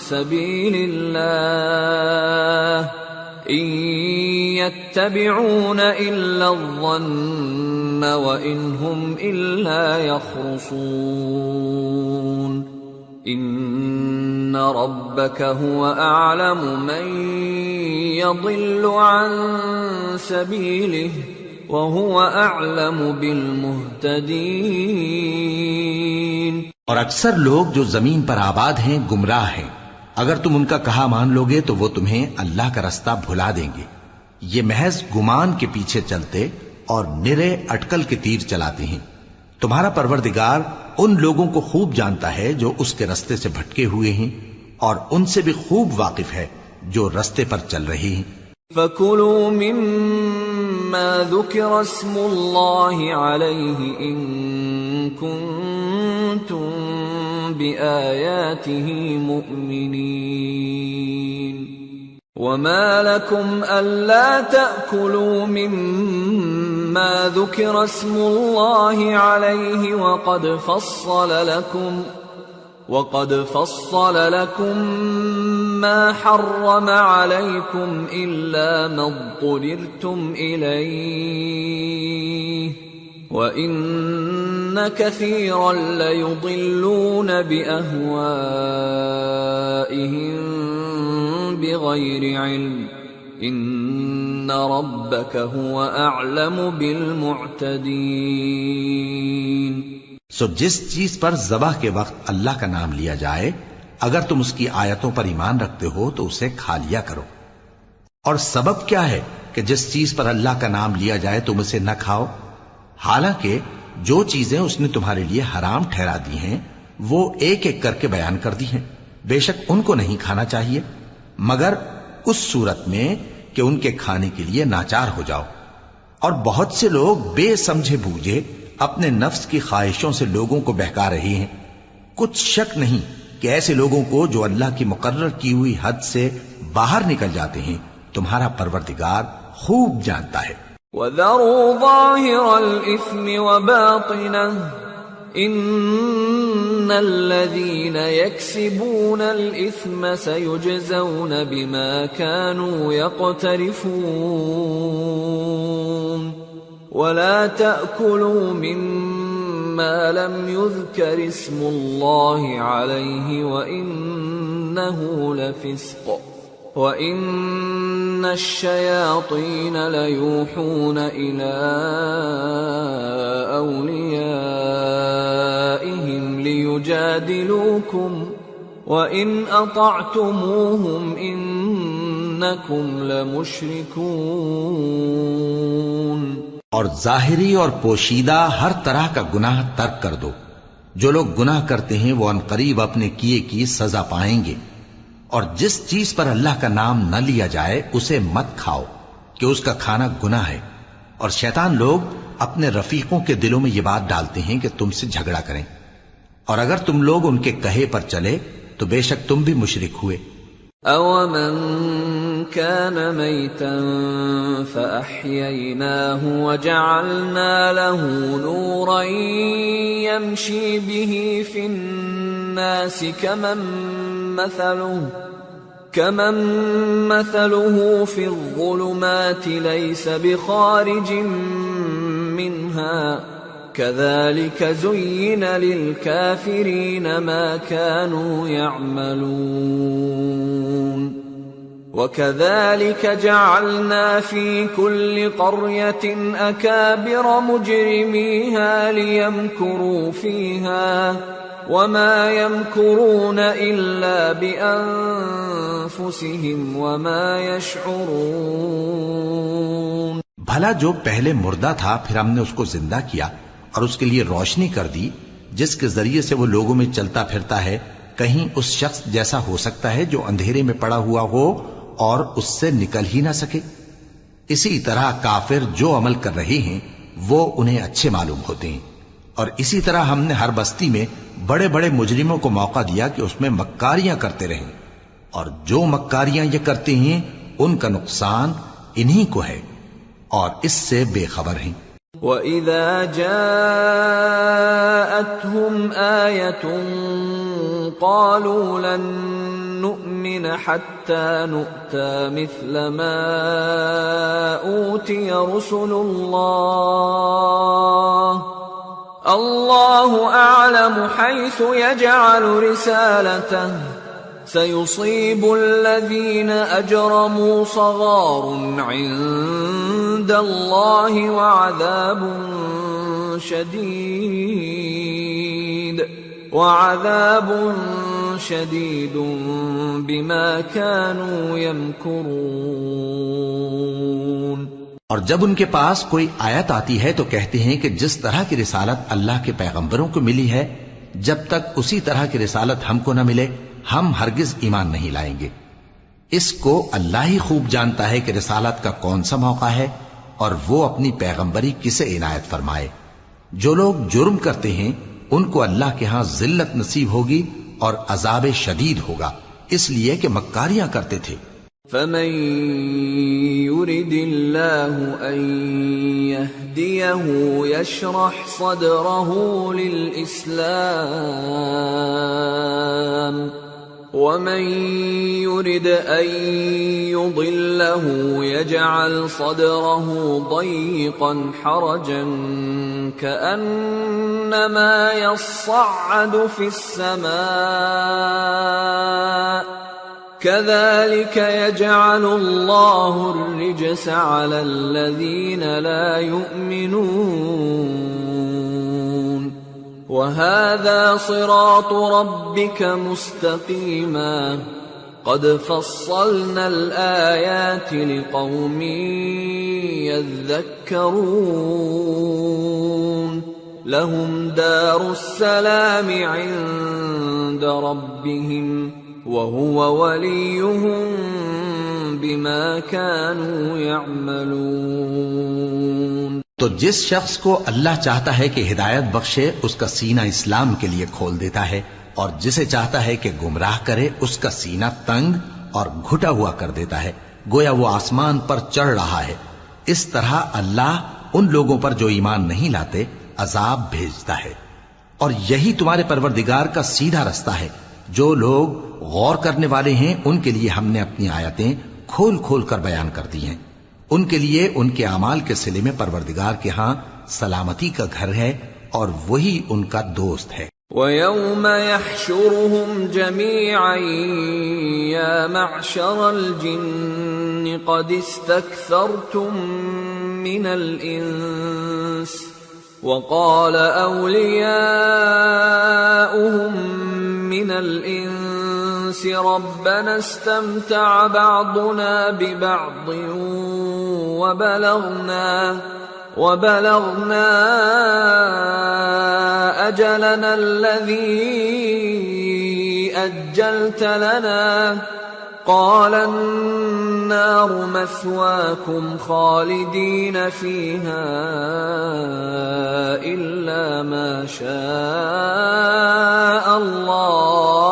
سَبِيلِ اللَّهِ إِن يَتَّبِعُونَ إِلَّا الظَّنَّ وَإِنْ هُمْ إِلَّا يَخْرُصُونَ إِنَّ رَبَّكَ هُوَ أَعْلَمُ مَن يَضِلُّ عَن سَبِيلِهِ وَهُوَ أَعْلَمُ بِالْمُهْتَدِينَ۔ اور اکثر لوگ جو زمین پر آباد ہیں گمراہ ہیں، اگر تم ان کا کہا مان لوگے تو وہ تمہیں اللہ کا رستہ بھلا دیں گے، یہ محض گمان کے پیچھے چلتے اور نرے اٹکل کے تیر چلاتے ہیں۔ تمہارا پروردگار ان لوگوں کو خوب جانتا ہے جو اس کے رستے سے بھٹکے ہوئے ہیں، اور ان سے بھی خوب واقف ہے جو رستے پر چل رہے ہیں۔ فَكُلُوا مِمَّا ذُكِرَ اسْمُ اللَّهِ عَلَيْهِ إِن كُنتُم بِآيَاتِهِ مُؤْمِنِينَ وَمَا لَكُمْ أَلَّا تَأْكُلُوا مِمَّا ذُكِرَ اسْمُ اللَّهِ عَلَيْهِ وَقَدْ فَصَّلَ لَكُم مَّا حَرَّمَ عَلَيْكُمْ إِلَّا مَا اضْطُرِرْتُمْ إِلَيْهِ وَإِنَّ كَثِيرًا لَّيُضِلُّونَ بِأَهْوَائِهِم بِغَيْرِ عِلْمٍ إِنَّ رَبَّكَ هُوَ أَعْلَمُ بِالْمُعْتَدِينَ۔ سو جس چیز پر ذبح کے وقت اللہ کا نام لیا جائے، اگر تم اس کی آیتوں پر ایمان رکھتے ہو تو اسے کھا لیا کرو۔ اور سبب کیا ہے کہ جس چیز پر اللہ کا نام لیا جائے تم اسے نہ کھاؤ، حالانکہ جو چیزیں اس نے تمہارے لیے حرام ٹھہرا دی ہیں وہ ایک ایک کر کے بیان کر دی ہیں، بے شک ان کو نہیں کھانا چاہیے مگر اس صورت میں کہ ان کے کھانے کے لیے ناچار ہو جاؤ۔ اور بہت سے لوگ بے سمجھے بوجھے اپنے نفس کی خواہشوں سے لوگوں کو بہکا رہے ہیں، کچھ شک نہیں کہ ایسے لوگوں کو جو اللہ کی مقرر کی ہوئی حد سے باہر نکل جاتے ہیں تمہارا پروردگار خوب جانتا ہے۔ وَذَرُوا ظَاهِرَ الْإِثْمِ وَبَاطِنَهُ إِنَّ الَّذِينَ يَكْسِبُونَ الْإِثْمَ سَيُجْزَوْنَ بِمَا كَانُوا يَقْتَرِفُونَ وَلَا تَأْكُلُوا مِمَّا لَمْ يُذْكَرِ اسْمُ اللَّهِ عَلَيْهِ وَإِنَّهُ لَفِسْقٌ وَإِنَّ الشَّيَاطِينَ لَيُوحُونَ إِلَىٰ أَوْلِيَائِهِمْ لِيُجَادِلُوكُمْ وَإِنْ أَطَعْتُمُوهُمْ إِنَّكُمْ لَمُشْرِكُونَ۔ اور ظاہری اور پوشیدہ ہر طرح کا گناہ ترک کر دو، جو لوگ گناہ کرتے ہیں وہ عنقریب اپنے کیے کی سزا پائیں گے۔ اور جس چیز پر اللہ کا نام نہ لیا جائے اسے مت کھاؤ کہ اس کا کھانا گناہ ہے، اور شیطان لوگ اپنے رفیقوں کے دلوں میں یہ بات ڈالتے ہیں کہ تم سے جھگڑا کریں، اور اگر تم لوگ ان کے کہے پر چلے تو بے شک تم بھی مشرک ہوئے۔ أَوَمَنْ كَانَ مَيْتًا فَأَحْيَيْنَاهُ وَجَعَلْنَا لَهُ نُورًا يَمْشِي بِهِ فِي النَّاسِ كَمَنْ مَثَلُهُ فِي الظُّلُمَاتِ لَيْسَ بِخَارِجٍ مِّنْهَا كَذَلِكَ زُيِّنَ لِلْكَافِرِينَ مَا كَانُوا يَعْمَلُونَ وَكَذَلِكَ جَعَلْنَا فِي كُلِّ قَرْيَةٍ أَكَابِرَ مُجْرِمِيهَا لِيَمْكُرُوا فِيهَا وَمَا يَمْكُرُونَ إِلَّا بِأَنفُسِهِمْ وَمَا يَشْعُرُونَ۔ بھلا جو پہلے مردہ تھا پھر ہم نے اس کو زندہ کیا اور اس کے لیے روشنی کر دی جس کے ذریعے سے وہ لوگوں میں چلتا پھرتا ہے، کہیں اس شخص جیسا ہو سکتا ہے جو اندھیرے میں پڑا ہوا ہو اور اس سے نکل ہی نہ سکے؟ اسی طرح کافر جو عمل کر رہے ہیں وہ انہیں اچھے معلوم ہوتے ہیں، اور اسی طرح ہم نے ہر بستی میں بڑے بڑے مجرموں کو موقع دیا کہ اس میں مکاریاں کرتے رہیں، اور جو مکاریاں یہ کرتے ہیں ان کا نقصان انہی کو ہے اور اس سے بے خبر ہیں۔ وَإِذَا جَاءَتْهُمْ آيَةٌ قَالُوا لَن نُّؤْمِنَ حَتَّى نُؤْتَى مِثْلَ مَا أُوتِيَ رُسُلُ اللَّهُ أَعْلَمُ حَيْثُ يَجْعَلُ رِسَالَتَهُ سَيُصِيبُ الَّذِينَ أَجْرَمُوا صَغَارٌ عِندَ اللَّهِ وَعَذَابٌ شَدِيدٌ بِمَا كَانُوا يَمْكُرُونَ۔ اور جب ان کے پاس کوئی آیت آتی ہے تو کہتے ہیں کہ جس طرح کی رسالت اللہ کے پیغمبروں کو ملی ہے، جب تک اسی طرح کی رسالت ہم کو نہ ملے ہم ہرگز ایمان نہیں لائیں گے۔ اس کو اللہ ہی خوب جانتا ہے کہ رسالت کا کون سا موقع ہے اور وہ اپنی پیغمبری کسے عنایت فرمائے۔ جو لوگ جرم کرتے ہیں ان کو اللہ کے ہاں ذلت نصیب ہوگی اور عذاب شدید ہوگا، اس لیے کہ مکاریاں کرتے تھے۔ فَمَن يُرِدِ اللَّهُ أَن يَهْدِيَهُ يَشْرَحْ صَدْرَهُ لِلْإِسْلَامِ وَمَن يُرِدْ أَن يُضِلَّهُ يَجْعَلْ صَدْرَهُ ضَيِّقًا حَرَجًا كَأَنَّمَا يَصَّعَّدُ فِي السَّمَاءِ كَذَلِكَ يَجْعَلُ اللَّهُ الرِّجْسَ عَلَى الَّذِينَ لَا يُؤْمِنُونَ وَهَذَا صِرَاطُ رَبِّكَ مُسْتَقِيمًا قَدْ فَصَّلْنَا الْآيَاتِ لِقَوْمٍ يَذَّكَّرُونَ لَهُمْ دَارُ السَّلَامِ عِندَ رَبِّهِمْ وَهُوَ وَلِيُّهُم بِمَا كَانُوا يَعْمَلُونَ۔ تو جس شخص کو اللہ چاہتا ہے کہ ہدایت بخشے اس کا سینہ اسلام کے لیے کھول دیتا ہے، اور جسے چاہتا ہے کہ گمراہ کرے اس کا سینہ تنگ اور گھٹا ہوا کر دیتا ہے، گویا وہ آسمان پر چڑھ رہا ہے۔ اس طرح اللہ ان لوگوں پر جو ایمان نہیں لاتے عذاب بھیجتا ہے، اور یہی تمہارے پروردگار کا سیدھا رستہ ہے۔ جو لوگ غور کرنے والے ہیں ان کے لیے ہم نے اپنی آیتیں کھول کھول کر بیان کر دی ہیں، ان کے لیے ان کے اعمال کے صلے میں پروردگار کے ہاں سلامتی کا گھر ہے اور وہی ان کا دوست ہے۔ وَيَوْمَ يَحْشُرُهُمْ جَمِيعًا يَا مَعْشَرَ الْجِنِّ قَدِ اسْتَكْثَرْتُم مِّنَ الْإِنسِ وَقَالَ أَوْلِيَاؤُهُم مِّنَ الْإِنسِ رَبَّنَا اسْتَمْتَعَ بَعْضُنَا بِبَعْضٍ وَبَلَغْنَا أَجَلَنَا الَّذِي أَجَّلْتَ لَنَا قَالَ النَّارُ مَثْوَاكُمْ خَالِدِينَ فِيهَا إِلَّا مَا شَاءَ اللَّهُ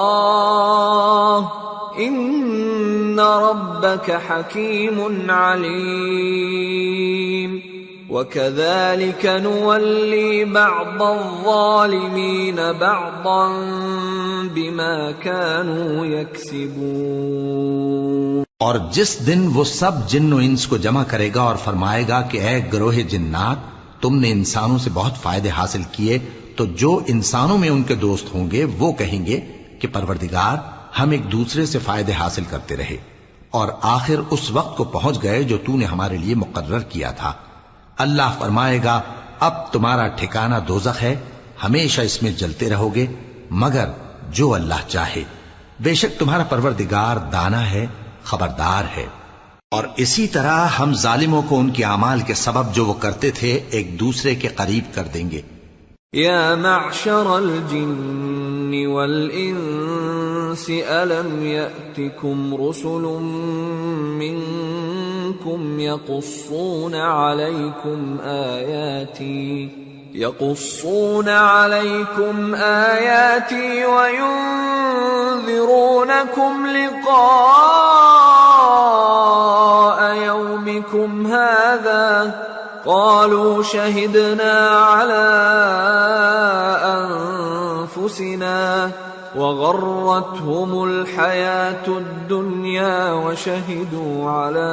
إِنَّ رَبَّكَ حَكِيمٌ عَلِيمٌ وَكَذَلِكَ نُوَلِّي بَعْضَ الظَّالِمِينَ بَعْضًا بِمَا كَانُوا يَكْسِبُونَ۔ اور جس دن وہ سب جن و انس کو جمع کرے گا اور فرمائے گا کہ اے گروہ جنات، تم نے انسانوں سے بہت فائدے حاصل کیے، تو جو انسانوں میں ان کے دوست ہوں گے وہ کہیں گے کہ پروردگار ہم ایک دوسرے سے فائدے حاصل کرتے رہے، اور آخر اس وقت کو پہنچ گئے جو تو نے ہمارے لیے مقرر کیا تھا۔ اللہ فرمائے گا اب تمہارا ٹھکانہ دوزخ ہے، ہمیشہ اس میں جلتے رہو گے مگر جو اللہ چاہے، بے شک تمہارا پروردگار دانا ہے، خبردار ہے۔ اور اسی طرح ہم ظالموں کو ان کے اعمال کے سبب جو وہ کرتے تھے ایک دوسرے کے قریب کر دیں گے. یا معشر الجن والانس الم یأتکم رسل منکم یقصون علیکم آیاتی وینذرونکم لقاء یومکم هذا قالوا شهدنا على أنفسنا وغرتهم الحياة الدنيا وشهدوا على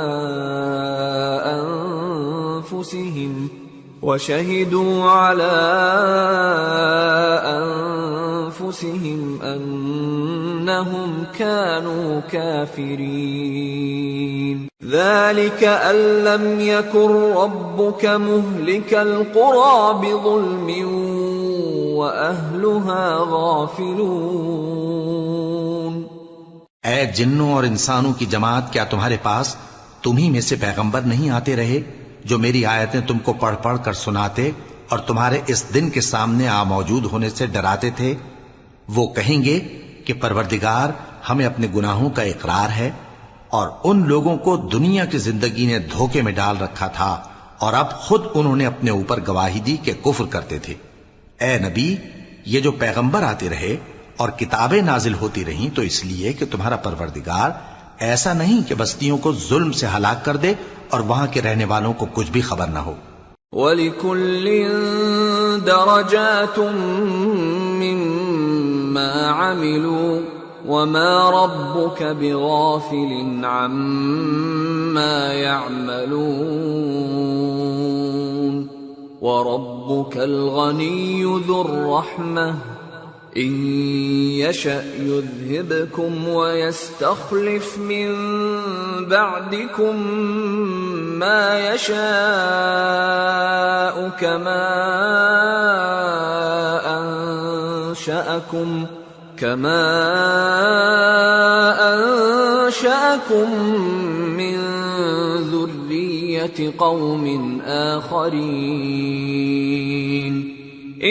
أنفسهم أنهم كانوا كافرين ذلك أن لم يكن ربك مهلك القرى بظلم وأهلها غافلون. اے جنوں اور انسانوں کی جماعت، کیا تمہارے پاس تمہیں میں سے پیغمبر نہیں آتے رہے جو میری آیتیں تم کو پڑھ پڑھ کر سناتے اور تمہارے اس دن کے سامنے موجود ہونے سے ڈراتے تھے؟ وہ کہیں گے کہ پروردگار ہمیں اپنے گناہوں کا اقرار ہے، اور ان لوگوں کو دنیا کی زندگی نے دھوکے میں ڈال رکھا تھا اور اب خود انہوں نے اپنے اوپر گواہی دی کہ کفر کرتے تھے. اے نبی، یہ جو پیغمبر آتے رہے اور کتابیں نازل ہوتی رہیں تو اس لیے کہ تمہارا پروردگار ایسا نہیں کہ بستیوں کو ظلم سے ہلاک کر دے اور وہاں کے رہنے والوں کو کچھ بھی خبر نہ ہو. وَلِكُلٍّ دَرَجَاتٌ مِّمَّا عَمِلُوا وَمَا رَبُّكَ بِغَافِلٍ عَمَّا يَعْمَلُونَ. وَرَبُّكَ الْغَنِيُّ ذُو الرَّحْمَةِ إِن يَشَأْ يُذْهِبْكُمْ وَيَسْتَخْلِفْ مِن بَعْدِكُم مَّا يَشَاءُ كَمَا أَنشَأَكُم مِّن ذُرِّيَّةِ قَوْمٍ آخَرِينَ.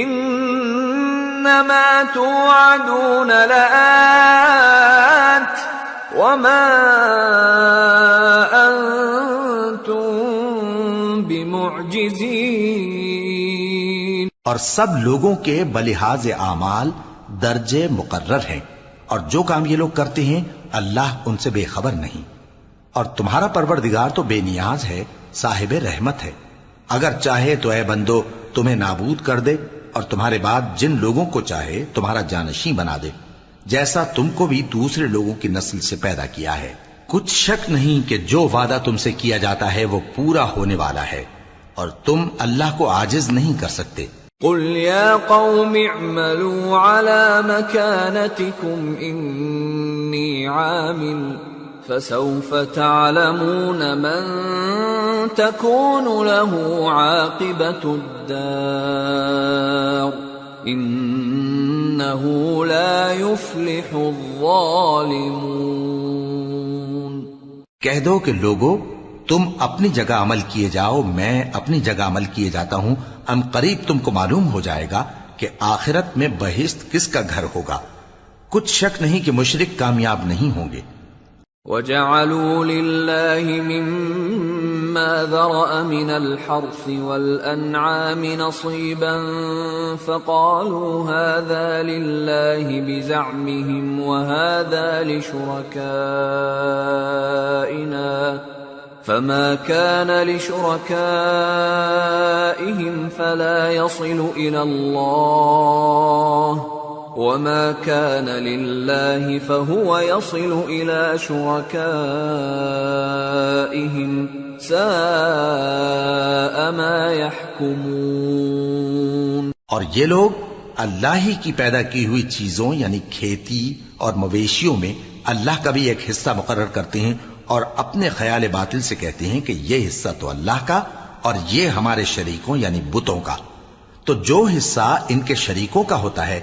إِنَّمَا تُوعَدُونَ لَآتٍ وَمَا أَنتُم بِمُعْجِزِينَ. اور سب لوگوں کے بلحاظ اعمال درجے مقرر ہیں، اور جو کام یہ لوگ کرتے ہیں اللہ ان سے بے خبر نہیں. اور تمہارا پروردگار تو بے نیاز ہے، صاحب رحمت ہے. اگر چاہے تو اے بندو تمہیں نابود کر دے اور تمہارے بعد جن لوگوں کو چاہے تمہارا جانشین بنا دے، جیسا تم کو بھی دوسرے لوگوں کی نسل سے پیدا کیا ہے. کچھ شک نہیں کہ جو وعدہ تم سے کیا جاتا ہے وہ پورا ہونے والا ہے، اور تم اللہ کو عاجز نہیں کر سکتے. قل يا قوم اعملوا على مكانتكم إني عامل فسوف تعلمون من تكون له عاقبة الدار إنه لا يفلح الظالمون. کہہ دو کہ لوگو تم اپنی جگہ عمل کیے جاؤ، میں اپنی جگہ عمل کیے جاتا ہوں. ان قریب تم کو معلوم ہو جائے گا کہ آخرت میں بہشت کس کا گھر ہوگا. کچھ شک نہیں کہ مشرک کامیاب نہیں ہوں گے. وَجَعَلُوا لِلَّهِ مِمَّا ذَرَأَ مِنَ الْحَرْثِ وَالْأَنْعَامِ نَصِيبًا فَقَالُوا هَذَا لِلَّهِ بِزَعْمِهِمْ وَهَذَا لِشُرَكَائِنَا فَمَا كَانَ لِشُرَكَائِهِمْ فَلَا يَصِلُ إِلَى اللَّهِ وَمَا كَانَ لِلَّهِ فَهُوَ يَصِلُ إِلَى شُرَكَائِهِمْ سَاءَ مَا يَحْكُمُونَ. اور یہ لوگ اللہ ہی کی پیدا کی ہوئی چیزوں یعنی کھیتی اور مویشیوں میں اللہ کا بھی ایک حصہ مقرر کرتے ہیں اور اپنے خیال باطل سے کہتے ہیں کہ یہ حصہ تو اللہ کا اور یہ ہمارے شریکوں یعنی بتوں کا. تو جو حصہ ان کے شریکوں کا ہوتا ہے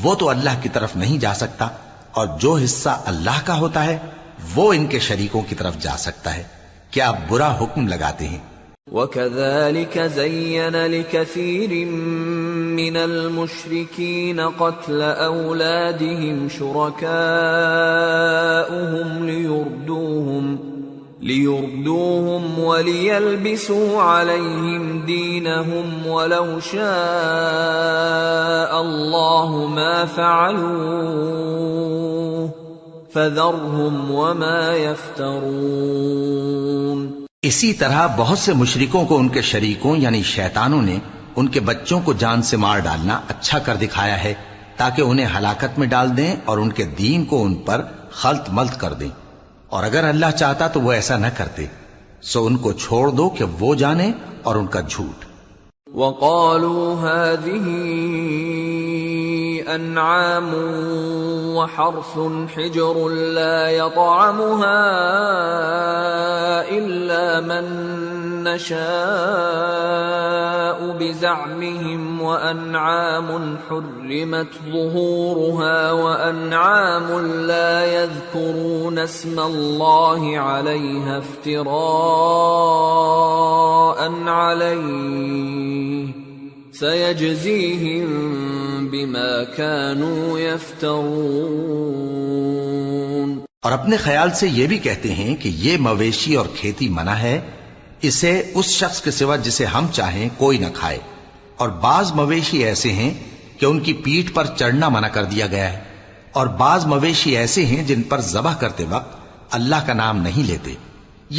وہ تو اللہ کی طرف نہیں جا سکتا، اور جو حصہ اللہ کا ہوتا ہے وہ ان کے شریکوں کی طرف جا سکتا ہے. کیا آپ برا حکم لگاتے ہیں؟ وَكَذَلِكَ زَيَّنَ لِكَثِيرٍ مِّنَ الْمُشْرِكِينَ قَتْلَ أَوْلَادِهِمْ شُرَكَاؤُهُمْ لِيُرْدُوهُمْ وَلِيَلْبِسُوا عَلَيْهِمْ دِينَهُمْ وَلَوْ شَاءَ اللَّهُ مَا فَعَلُوهُ فَذَرْهُمْ وَمَا يَفْتَرُونَ۔ اسی طرح بہت سے مشرکوں کو ان کے شریکوں یعنی شیطانوں نے ان کے بچوں کو جان سے مار ڈالنا اچھا کر دکھایا ہے تاکہ انہیں ہلاکت میں ڈال دیں اور ان کے دین کو ان پر خلط ملط کر دیں، اور اگر اللہ چاہتا تو وہ ایسا نہ کرتے، سو ان کو چھوڑ دو کہ وہ جانے اور ان کا جھوٹ۔ وَقَالُوا هَذِهِ أَنْعَامٌ وَحَرْثٌ حِجْرٌ لَا يَطْعَمُهَا إِلَّا مَن نَّشَاءُ بِزَعْمِهِمْ وَأَنْعَامٌ حُرِّمَتْ ظُهُورُهَا وَأَنْعَامٌ لَا يَذْكُرُونَ اسْمَ اللَّهِ عَلَيْهَا افْتِرَاءً عَلَيْهِ سَيَجْزِيهِمْ بِمَا كَانُوا يَفْتَرُونَ۔ اور اپنے خیال سے یہ بھی کہتے ہیں کہ یہ مویشی اور کھیتی منع ہے، اسے اس شخص کے سوا جسے ہم چاہیں کوئی نہ کھائے، اور بعض مویشی ایسے ہیں کہ ان کی پیٹھ پر چڑھنا منع کر دیا گیا ہے، اور بعض مویشی ایسے ہیں جن پر ذبح کرتے وقت اللہ کا نام نہیں لیتے،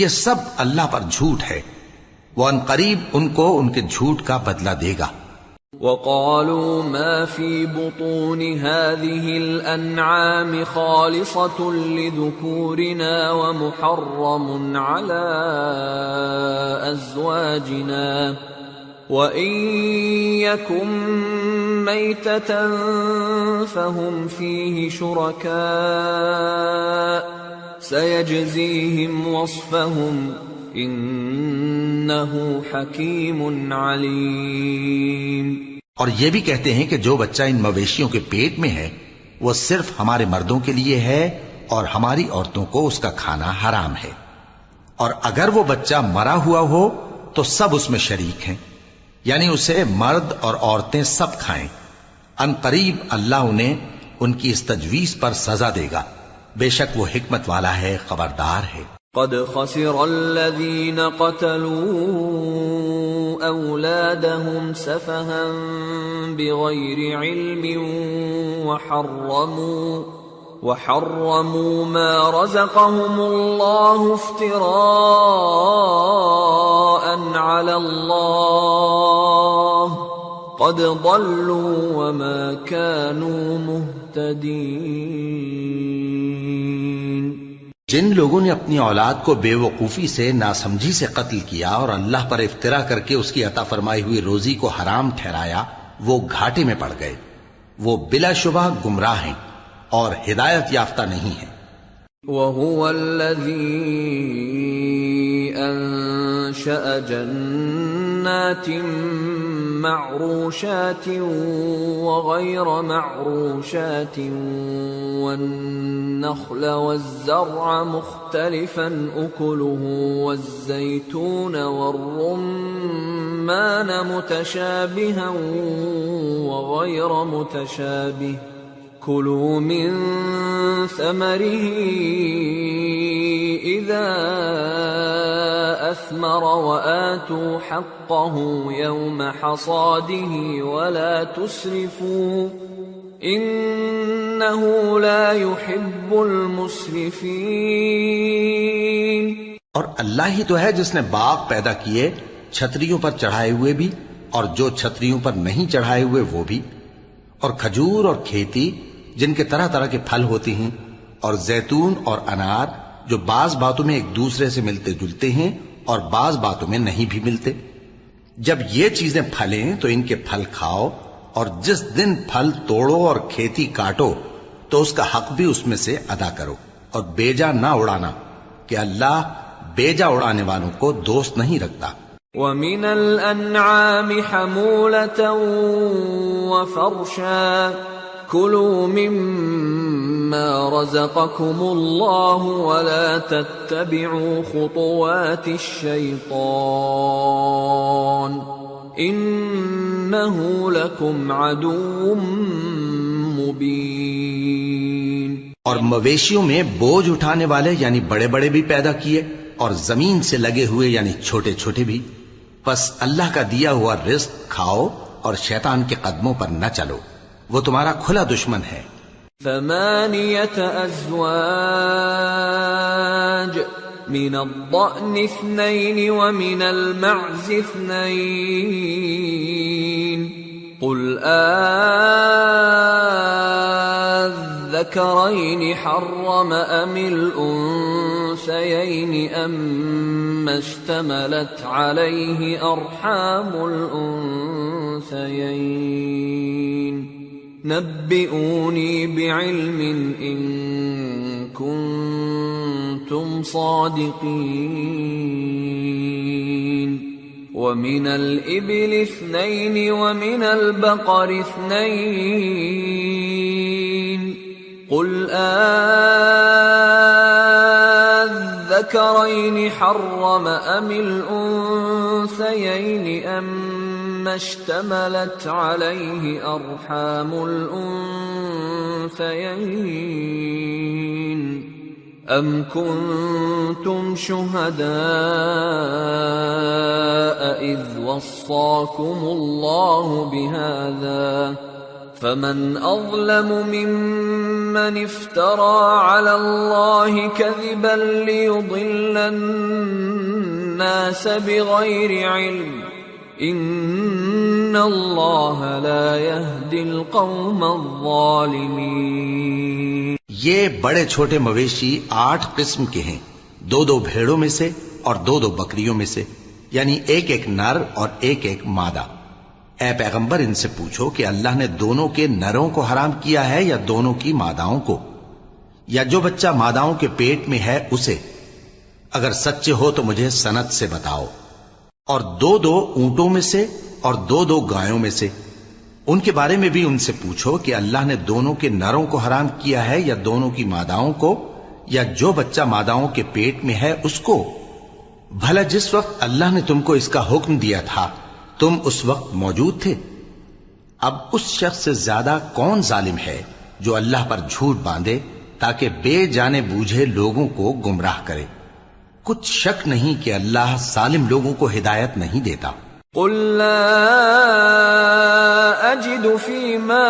یہ سب اللہ پر جھوٹ ہے، وہ ان قریب ان کو ان کے جھوٹ کا بدلہ دے گا۔ وَقَالُوا مَا فِي بُطُونِ هَذِهِ الْأَنْعَامِ خَالِصَةٌ لِذُكُورِنَا وَمُحَرَّمٌ عَلَى أَزْوَاجِنَا وَإِن يَكُن مَّيْتَةً فَهُمْ فِيهِ شُرَكَاءُ سَيَجْزِيهِمْ وَصْفَهُمْ انہ حکیم علیم۔ اور یہ بھی کہتے ہیں کہ جو بچہ ان مویشیوں کے پیٹ میں ہے وہ صرف ہمارے مردوں کے لیے ہے اور ہماری عورتوں کو اس کا کھانا حرام ہے، اور اگر وہ بچہ مرا ہوا ہو تو سب اس میں شریک ہیں، یعنی اسے مرد اور عورتیں سب کھائیں۔ ان قریب اللہ انہیں ان کی اس تجویز پر سزا دے گا، بے شک وہ حکمت والا ہے، خبردار ہے۔ قد خسر الذين قتلوا أولادهم سفها بغير علم وحرموا ما رزقهم الله افتراء على الله قد ضلوا وما كانوا مهتدين۔ جن لوگوں نے اپنی اولاد کو بے وقوفی سے ناسمجھی سے قتل کیا اور اللہ پر افترا کر کے اس کی عطا فرمائی ہوئی روزی کو حرام ٹھہرایا، وہ گھاٹے میں پڑ گئے، وہ بلا شبہ گمراہ ہیں اور ہدایت یافتہ نہیں ہیں۔ وَهُوَ الَّذِي أَنشَأَ جَنَّاتٍ مَّعْرُوشَاتٍ وَغَيْرَ مَعْرُوشَاتٍ وَالنَّخْلَ وَالزَّرْعَ مُخْتَلِفًا أُكُلُهُ وَالزَّيْتُونَ وَالرُّمَّانَ مُتَشَابِهًا وَغَيْرَ مُتَشَابِهٍ كُلُوا مِن ثَمَرِهِ إِذَا أَثْمَرَ وَآتُوا حَقَّهُ يَوْمَ حَصَادِهِ وَلَا تُسْرِفُوا إِنَّهُ لَا يُحِبُّ الْمُسْرِفِينَ۔ اور اللہ ہی تو ہے جس نے باغ پیدا کیے، چھتریوں پر چڑھائے ہوئے بھی اور جو چھتریوں پر نہیں چڑھائے ہوئے وہ بھی، اور کھجور اور کھیتی جن کے طرح طرح کے پھل ہوتے ہیں، اور زیتون اور انار جو بعض باتوں میں ایک دوسرے سے ملتے جلتے ہیں اور بعض باتوں میں نہیں بھی ملتے۔ جب یہ چیزیں پھلیں تو ان کے پھل کھاؤ، اور جس دن پھل توڑو اور کھیتی کاٹو تو اس کا حق بھی اس میں سے ادا کرو، اور بیجا نہ اڑانا کہ اللہ بیجا اڑانے والوں کو دوست نہیں رکھتا۔ وَمِنَ الْأَنْعَامِ حَمُولَةً وَفَرْشًا كلوا مما رزقكم الله ولا تتبعوا خطوات الشيطان إنه لكم عدو مبين۔ اور مویشیوں میں بوجھ اٹھانے والے یعنی بڑے بڑے بھی پیدا کیے اور زمین سے لگے ہوئے یعنی چھوٹے چھوٹے بھی، پس اللہ کا دیا ہوا رزق کھاؤ اور شیطان کے قدموں پر نہ چلو، وہ تمہارا کھلا دشمن ہے۔ 8 أزواج من الضأن 2 ومن المعز 2 قل الذكرين حرم أم الأنثيين أما اشتملت عليه أرحام الأنثيين نبئوني بعلم إن كنتم صادقين۔ ومن الإبل 2 ومن البقر 2 قل الذكرين حرم أم الأنثيين أما اشتملت عليه أرحام الأنثيين أم كنتم شهداء إذ وصاكم الله بهذا فمن أظلم ممن افترى على الله كذبا ليضل الناس بغير علم إن الله لا يهدي القوم الظالمين۔ یہ بڑے چھوٹے مویشی 8 قسم کے ہیں، 2 بھیڑوں میں سے اور 2 بکریوں میں سے، یعنی ایک نر اور ایک مادہ۔ اے پیغمبر ان سے پوچھو کہ اللہ نے دونوں کے نروں کو حرام کیا ہے یا دونوں کی ماداؤں کو، یا جو بچہ ماداؤں کے پیٹ میں ہے اسے؟ اگر سچے ہو تو مجھے سند سے بتاؤ۔ اور 2 اونٹوں میں سے اور 2 گایوں میں سے، ان کے بارے میں بھی ان سے پوچھو کہ اللہ نے دونوں کے نروں کو حرام کیا ہے یا دونوں کی ماداؤں کو، یا جو بچہ ماداؤں کے پیٹ میں ہے اس کو؟ بھلا جس وقت اللہ نے تم کو اس کا حکم دیا تھا تم اس وقت موجود تھے؟ اب اس شخص سے زیادہ کون ظالم ہے جو اللہ پر جھوٹ باندھے تاکہ بے جانے بوجھے لوگوں کو گمراہ کرے؟ کچھ شک نہیں کہ اللہ ظالم لوگوں کو ہدایت نہیں دیتا۔ قل لا أجد فيما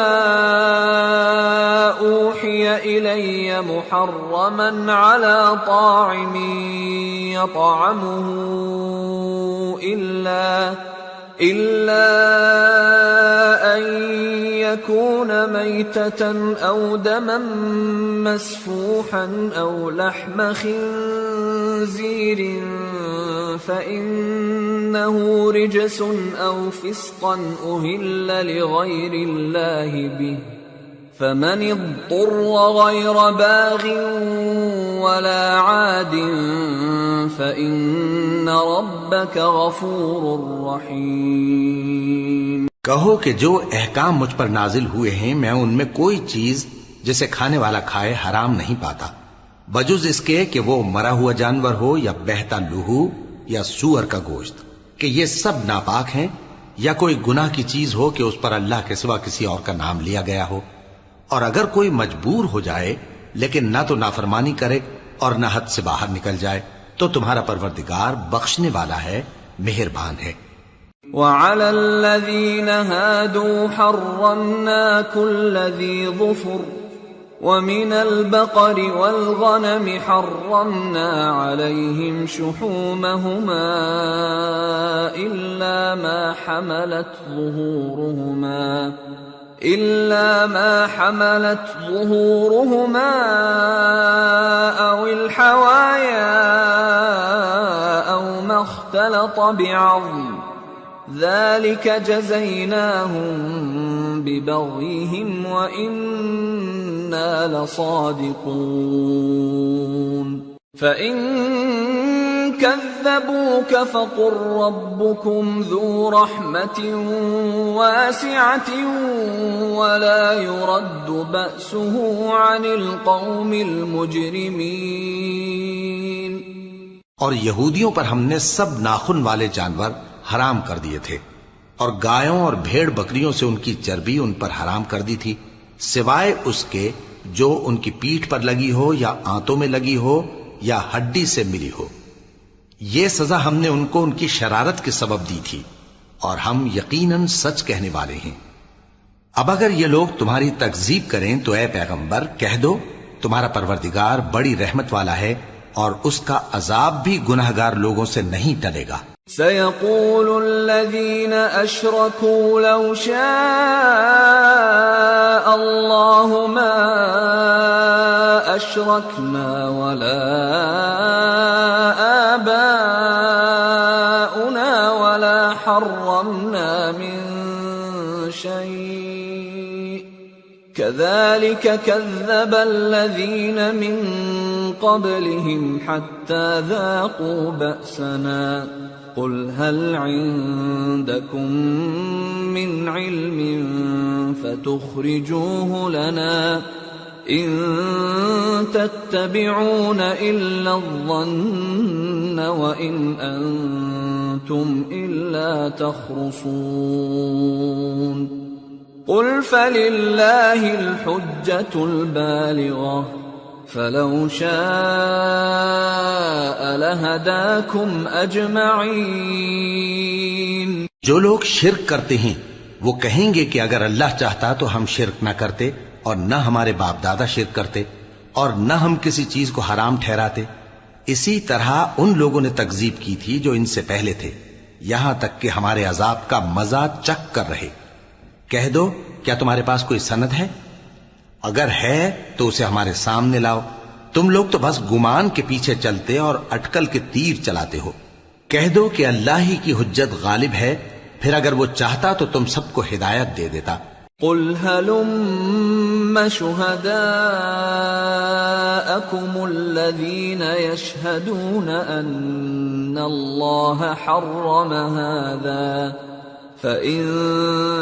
أوحي إلي محرما على طاعم يطعمه إلا أن يكون ميتة أو دما مسفوحا أو لحم خنزير فإنه رجس أو فسقا أهل لغير الله به فمن اضطر غير باغ ولا عاد فإن ربك غفور رحيم۔ کہو کہ جو احکام مجھ پر نازل ہوئے ہیں میں ان میں کوئی چیز جسے کھانے والا کھائے حرام نہیں پاتا، بجز اس کے کہ وہ مرا ہوا جانور ہو یا بہتا لہو یا سور کا گوشت، کہ یہ سب ناپاک ہیں، یا کوئی گناہ کی چیز ہو کہ اس پر اللہ کے سوا کسی اور کا نام لیا گیا ہو۔ اور اگر کوئی مجبور ہو جائے لیکن نہ تو نافرمانی کرے اور نہ حد سے باہر نکل جائے تو تمہارا پروردگار بخشنے والا ہے، مہربان ہے۔ وعلى الذين هادوا حرمنا كل ذي ظفر ومن البقر والغنم حرمنا عليهم شحومهما إلا ما حملت ظهورهما أو الحوايا أو ما اختلط بعظم ذلك جزيناهم ببغيهم وإنا لصادقون۔ فإن كذبوك فقل ربكم ذو رحمة واسعة ولا يرد بأسه عن القوم المجرمين۔ اور یہودیوں پر ہم نے سب ناخن والے جانور حرام کر دیے تھے، اور گایوں اور بھیڑ بکریوں سے ان کی چربی ان پر حرام کر دی تھی، سوائے اس کے جو ان کی پیٹھ پر لگی ہو یا آنتوں میں لگی ہو یا ہڈی سے ملی ہو۔ یہ سزا ہم نے ان کو ان کی شرارت کے سبب دی تھی، اور ہم یقیناً سچ کہنے والے ہیں۔ اب اگر یہ لوگ تمہاری تکذیب کریں تو اے پیغمبر کہہ دو تمہارا پروردگار بڑی رحمت والا ہے، اور اس کا عذاب بھی گناہگار لوگوں سے نہیں ٹلے گا۔ سيقول الذين أشركوا لو شاء الله ما أشركنا ولا آباؤنا ولا حرمنا من شيء كذلك كذب الذين من قبلهم حتى ذاقوا بأسنا قل هل عندكم من علم فتخرجوه لنا إن تتبعون إلا الظن وإن أنتم إلا تخرصون قل فلله الحجة البالغة فلو شاء لهداكم أجمعين۔ جو لوگ شرک کرتے ہیں وہ کہیں گے کہ اگر اللہ چاہتا تو ہم شرک نہ کرتے، اور نہ ہمارے باپ دادا شرک کرتے، اور نہ ہم کسی چیز کو حرام ٹھہراتے۔ اسی طرح ان لوگوں نے تکذیب کی تھی جو ان سے پہلے تھے، یہاں تک کہ ہمارے عذاب کا مزہ چکھ کر رہے۔ کہہ دو کیا تمہارے پاس کوئی سند ہے؟ اگر ہے تو اسے ہمارے سامنے لاؤ، تم لوگ تو بس گمان کے پیچھے چلتے اور اٹکل کے تیر چلاتے ہو۔ کہہ دو کہ اللہ ہی کی حجت غالب ہے، پھر اگر وہ چاہتا تو تم سب کو ہدایت دے دیتا۔ قل هلم شهداءكم الذين يشهدون أن الله حرم هذا فإن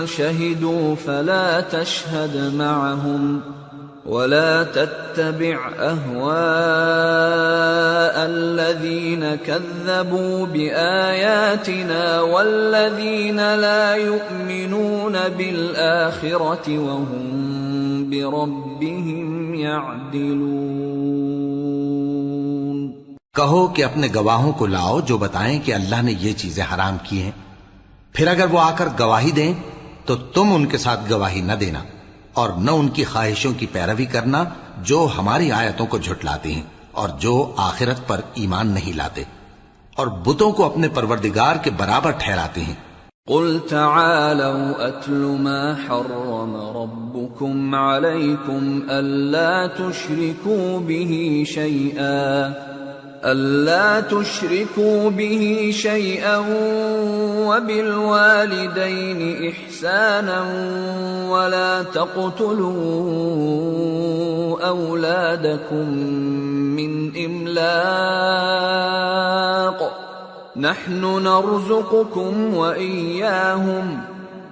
شهدوا فلا تشهد معهم ولا تتبع أهواء الذين كذبوا بآياتنا والذين لا يؤمنون بالآخرة وهم بربهم يعدلون۔ کہو کہ اپنے گواہوں کو لاؤ جو بتائیں کہ اللہ نے یہ چیزیں حرام کی ہیں، پھر اگر وہ آ کر گواہی دیں تو تم ان کے ساتھ گواہی نہ دینا، اور نہ ان کی خواہشوں کی پیروی کرنا جو ہماری آیتوں کو جھٹلاتے ہیں اور جو آخرت پر ایمان نہیں لاتے، اور بتوں کو اپنے پروردگار کے برابر ٹھہراتے ہیں۔ قل تعالوا أتل ما حرم ربكم عليكم ألا تشركوا به شيئا وبالوالدين إحسانا ولا تقتلوا أولادكم من إملاق نحن نرزقكم وإياهم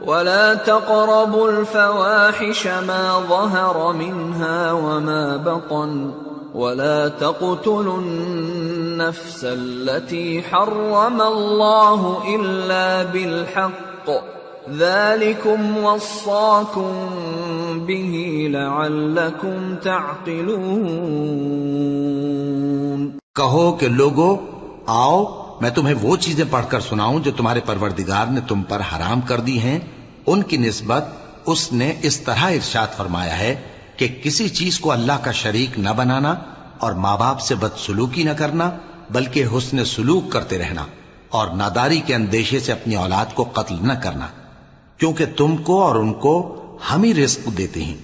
ولا تقربوا الفواحش ما ظهر منها وما بطن ولا تقتلوا النفس التي حرم الله إلا بالحق ذلكم وصاكم به لعلكم تعقلون۔ کہو کہ لوگو آؤ میں تمہیں وہ چیزیں پڑھ کر سناؤں جو تمہارے پروردگار نے تم پر حرام کر دی ہیں۔ ان کی نسبت اس نے اس طرح ارشاد فرمایا ہے کہ کسی چیز کو اللہ کا شریک نہ بنانا، اور ماں باپ سے بدسلوکی نہ کرنا، بلکہ حسن سلوک کرتے رہنا، اور ناداری کے اندیشے سے اپنی اولاد کو قتل نہ کرنا، کیونکہ تم کو اور ان کو ہم ہی رزق دیتے ہیں،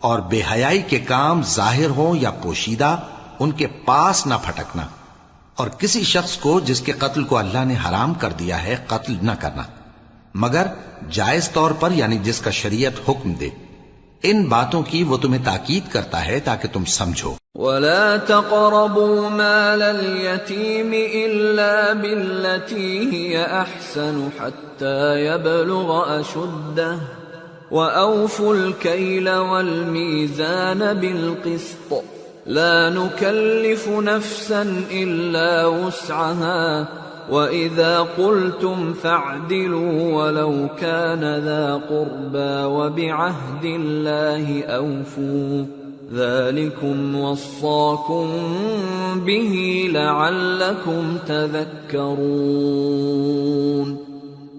اور بے حیائی کے کام ظاہر ہوں یا پوشیدہ ان کے پاس نہ پھٹکنا، اور کسی شخص کو جس کے قتل کو اللہ نے حرام کر دیا ہے قتل نہ کرنا، مگر جائز طور پر، یعنی جس کا شریعت حکم دے، ان باتوں کی وہ تمہیں تاکید کرتا ہے تاکہ تم سمجھو. وَلَا تَقْرَبُوا مَالَ الْيَتِيمِ إِلَّا بِالَّتِي هِيَ أَحْسَنُ حَتَّى يَبْلُغَ أَشُدَّهُ وَأَوْفُوا الْكَيْلَ وَالْمِيزَانَ بِالْقِسْطِ لَا نُكَلِّفُ نَفْسًا إِلَّا وُسْعَهَا وَإِذَا قُلْتُمْ فَاعْدِلُوا وَلَوْ كَانَ ذَا قُرْبَى وَبِعَهْدِ اللَّهِ أَوْفُوا ذَلِكُمْ وَصَّاكُمْ بِهِ لَعَلَّكُمْ تَذَكَّرُونَ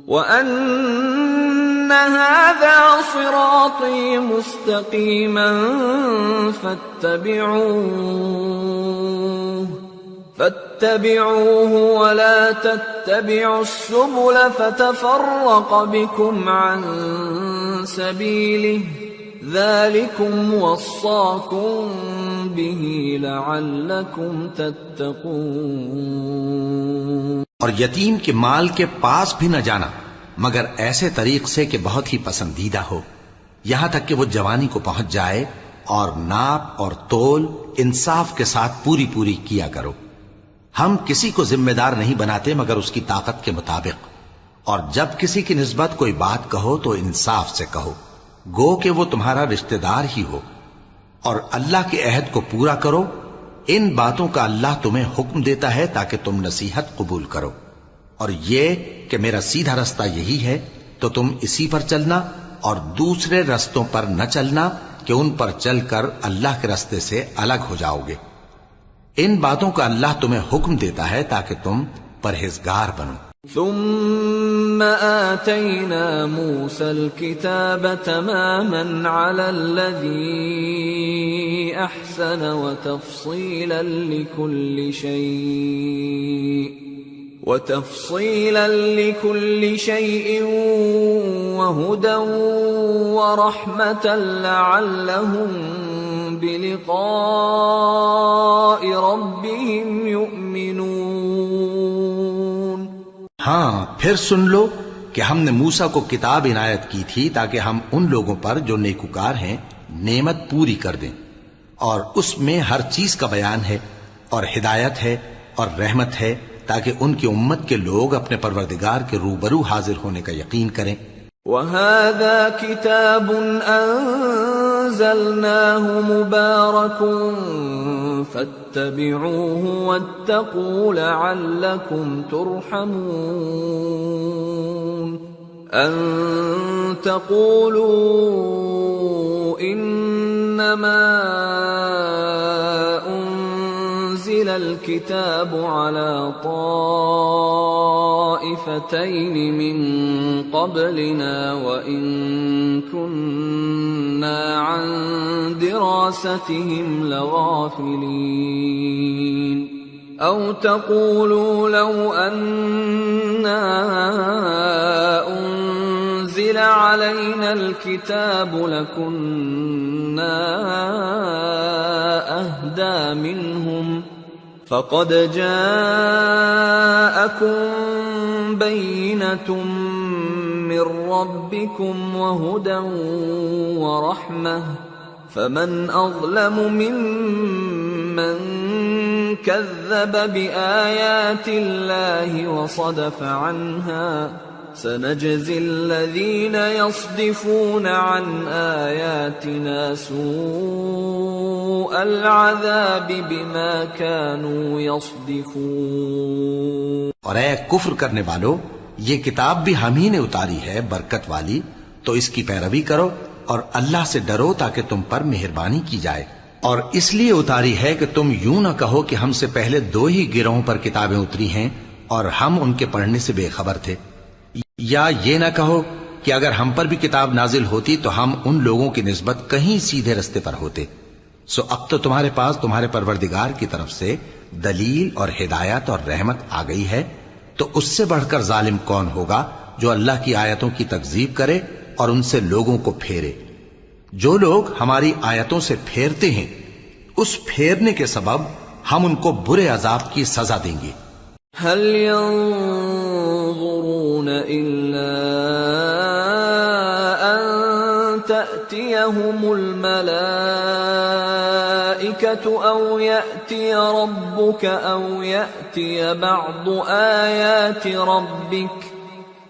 وَأَنَّ هَذَا صِرَاطِي مُسْتَقِيمًا فاتبعوه ولا تتبعوا السبل فتفرق بكم عن سبيله ذلكم وصاكم به لعلكم تتقون. اور یتیم کے مال کے پاس بھی نہ جانا مگر ایسے طریق سے کہ بہت ہی پسندیدہ ہو، یہاں تک کہ وہ جوانی کو پہنچ جائے، اور ناپ اور تول انصاف کے ساتھ پوری پوری کیا کرو. ہم کسی کو ذمہ دار نہیں بناتے مگر اس کی طاقت کے مطابق، اور جب کسی کی نسبت کوئی بات کہو تو انصاف سے کہو، گو کہ وہ تمہارا رشتہ دار ہی ہو، اور اللہ کے عہد کو پورا کرو. ان باتوں کا اللہ تمہیں حکم دیتا ہے تاکہ تم نصیحت قبول کرو، اور یہ کہ میرا سیدھا رستہ یہی ہے تو تم اسی پر چلنا، اور دوسرے رستوں پر نہ چلنا کہ ان پر چل کر اللہ کے رستے سے الگ ہو جاؤ گے. ان باتوں کا اللہ تمہیں حکم دیتا ہے تاکہ تم پرہیزگار بنو. ثم آتينا موسى الكتاب تماما على الذي أحسن وتفصيلا لكل شيء وهدى ورحمة لعلهم بلقاء ربهم يؤمنون. ہاں پھر سن لو کہ ہم نے موسیٰ کو کتاب عنایت کی تھی تاکہ ہم ان لوگوں پر جو نیکوکار ہیں نعمت پوری کر دیں، اور اس میں ہر چیز کا بیان ہے اور ہدایت ہے اور رحمت ہے تاکہ ان کی امت کے لوگ اپنے پروردگار کے روبرو حاضر ہونے کا یقین کریں. وَهَذَا كِتَابٌ أَنزَلْنَاهُ مُبَارَكٌ فَاتَّبِعُوهُ وَاتَّقُوا لَعَلَّكُمْ تُرْحَمُونَ. أَن تَقُولُوا إِنَّمَا أُنزِلَ الْكِتَابُ عَلَى طَائِفَتَيْنِ مِن قَبْلِنَا وَإِن كُنَّا عَن دِرَاسَتِهِمْ لَغَافِلِينَ. أَوْ تَقُولُوا لَوْ أَنَّا أُنزِلَ عَلَيْنَا الْكِتَابُ لَكُنَّا أَهْدَى مِنْهُمْ فَقَدْ جَاءَكُمْ بَيِّنَةٌ مِّن رَّبِّكُمْ وَهُدًى وَرَحْمَةٌ فَمَنْ أَظْلَمُ مِمَّنْ كَذَّبَ بِآيَاتِ اللَّهِ وَصَدَفَ عَنْهَا سَنَجْزِي الَّذِينَ يَصْدِفُونَ عَنْ آيَاتِنَا سُوءَ الْعَذَابِ بِمَا كَانُوا يَصْدِفُونَ. اور اے کفر کرنے والو، یہ کتاب بھی ہم ہی نے اتاری ہے برکت والی، تو اس کی پیروی کرو اور اللہ سے ڈرو تاکہ تم پر مہربانی کی جائے. اور اس لیے اتاری ہے کہ تم یوں نہ کہو کہ ہم سے پہلے 2 ہی گروہوں پر کتابیں اتری ہیں اور ہم ان کے پڑھنے سے بے خبر تھے، یا یہ نہ کہو کہ اگر ہم پر بھی کتاب نازل ہوتی تو ہم ان لوگوں کی نسبت کہیں سیدھے رستے پر ہوتے. سو اب تو تمہارے پاس تمہارے پروردگار کی طرف سے دلیل اور ہدایت اور رحمت آ گئی ہے، تو اس سے بڑھ کر ظالم کون ہوگا جو اللہ کی آیتوں کی تکذیب کرے اور ان سے لوگوں کو پھیرے. جو لوگ ہماری آیتوں سے پھیرتے ہیں اس پھیرنے کے سبب ہم ان کو برے عذاب کی سزا دیں گے. هل ينظرون إلا أن تأتيهم تأتيهم الملائكة أو يأتي ربك أو يأتي بعض آيات ربك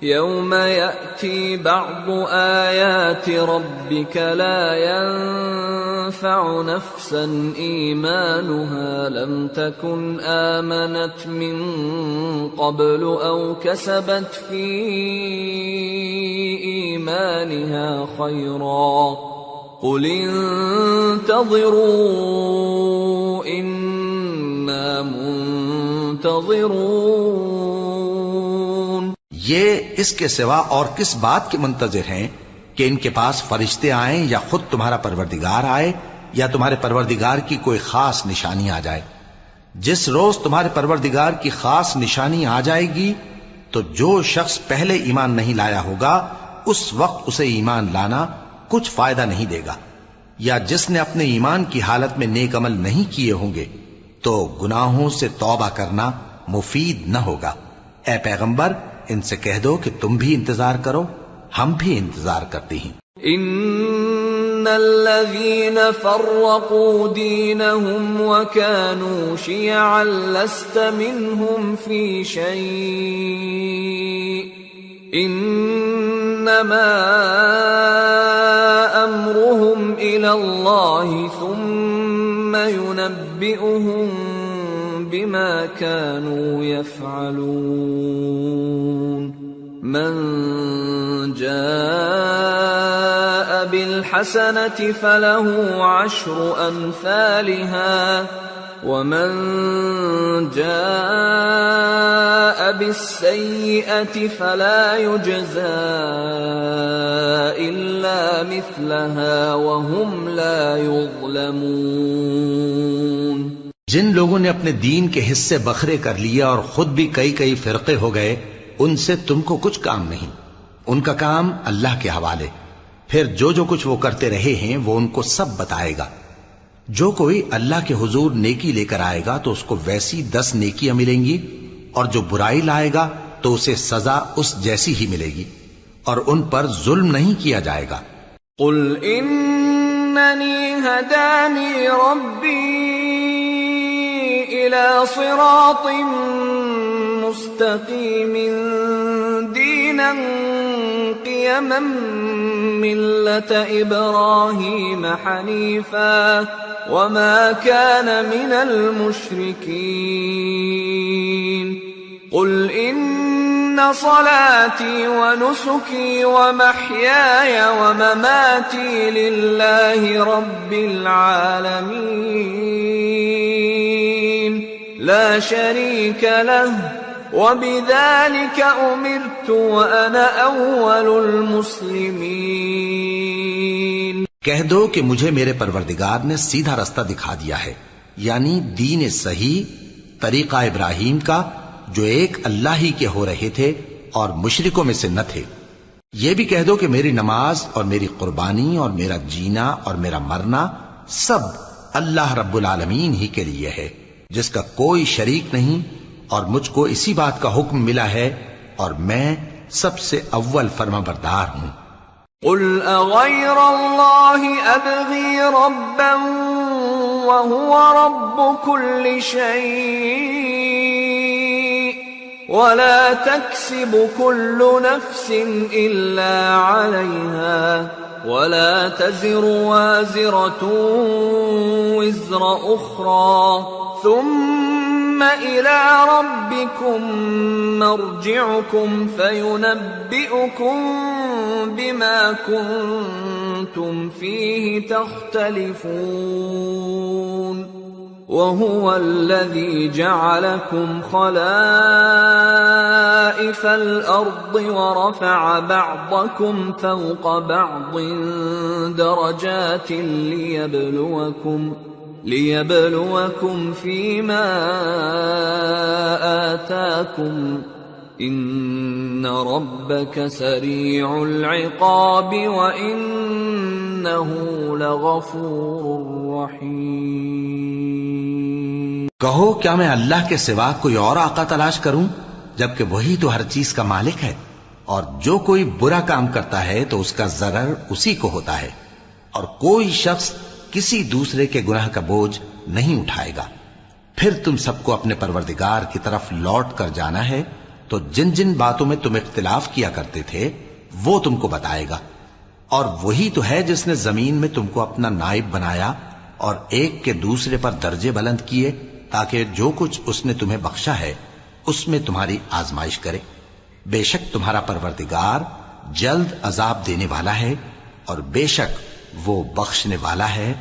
يوم يأتي بعض آيات ربك لا ينفع نفسا إيمانها لم تكن آمنت من قبل أو كسبت في إيمانها خيرا قل انتظروا إنا منتظرون۔ یہ اس کے سوا اور کس بات کے منتظر ہیں کہ ان کے پاس فرشتے آئیں یا خود تمہارا پروردگار آئے یا تمہارے پروردگار کی کوئی خاص نشانی آ جائے؟ جس روز تمہارے پروردگار کی خاص نشانی آ جائے گی تو جو شخص پہلے ایمان نہیں لایا ہوگا اس وقت اسے ایمان لانا کچھ فائدہ نہیں دے گا، یا جس نے اپنے ایمان کی حالت میں نیک عمل نہیں کیے ہوں گے تو گناہوں سے توبہ کرنا مفید نہ ہوگا۔ اے پیغمبر ان سے کہہ دو کہ تم بھی انتظار کرو، ہم بھی انتظار کرتے ہیں۔ ان الذين فرقوا دينهم وكانوا شيعا لست منهم في شيء انما امرهم الى الله ثم ينبئهم بما كانوا يفعلون۔ من جاء بالحسنة فله عشر أمثالها ومن جاء بالسيئة فلا يجزى إلا مثلها وهم لا يظلمون۔ جن لوگوں نے اپنے دین کے حصے بکھرے کر لیا اور خود بھی کئی کئی فرقے ہو گئے ان سے تم کو کچھ کام نہیں، ان کا کام اللہ کے حوالے، پھر جو کچھ وہ کرتے رہے ہیں وہ ان کو سب بتائے گا۔ جو کوئی اللہ کے حضور نیکی لے کر آئے گا تو اس کو ویسی 10 نیکیاں ملیں گی، اور جو برائی لائے گا تو اسے سزا اس جیسی ہی ملے گی، اور ان پر ظلم نہیں کیا جائے گا۔ قل اننی ہدانی ربی الى صراط مستقیم دینا قیما ملة ابراہیم حنیفا وما كان من المشرکین۔ قل ان صلاتي ونسكي ومحياي ومماتي لله رب العالمين لا شريك له وبذلك أمرت وأنا أول المسلمين۔ کہہ دو کہ مجھے میرے پروردگار نے سیدھا رستہ دکھا دیا ہے، یعنی دین صحیح، طریقہ ابراہیم کا جو ایک اللہ ہی کے ہو رہے تھے اور مشرکوں میں سے نہ تھے۔ یہ بھی کہہ دو کہ میری نماز اور میری قربانی اور میرا جینا اور میرا مرنا سب اللہ رب العالمین ہی کے لیے ہے، جس کا کوئی شریک نہیں، اور مجھ کو اسی بات کا حکم ملا ہے اور میں سب سے اول فرما بردار ہوں۔ قل اغیر اللہ ابغی ربا وهو رب كل شيء ولا تكسب كل نفس إلا عليها ولا تزر وازرة وزر أخرى ثم إلى ربكم مرجعكم فينبئكم بما كنتم فيه تختلفون وهو الذي جعلكم خلائف الأرض ورفع بعضكم فوق بعض درجات ليبلوكم فيما آتاكم إن ربك سريع العقاب وإنه لغفور رحيم۔ کہو کیا میں اللہ کے سوا کوئی اور آقا تلاش کروں جبکہ وہی تو ہر چیز کا مالک ہے، اور جو کوئی برا کام کرتا ہے تو اس کا ضرر اسی کو ہوتا ہے، اور کوئی شخص کسی دوسرے کے گناہ کا بوجھ نہیں اٹھائے گا۔ پھر تم سب کو اپنے پروردگار کی طرف لوٹ کر جانا ہے، تو جن جن باتوں میں تم اختلاف کیا کرتے تھے وہ تم کو بتائے گا۔ اور وہی تو ہے جس نے زمین میں تم کو اپنا نائب بنایا اور ایک کے دوسرے پر درجے بلند کیے، تاکہ جو کچھ اس نے تمہیں بخشا ہے اس میں تمہاری آزمائش کرے۔ بے شک تمہارا پروردگار جلد عذاب دینے والا ہے، اور بے شک وہ بخشنے والا ہے،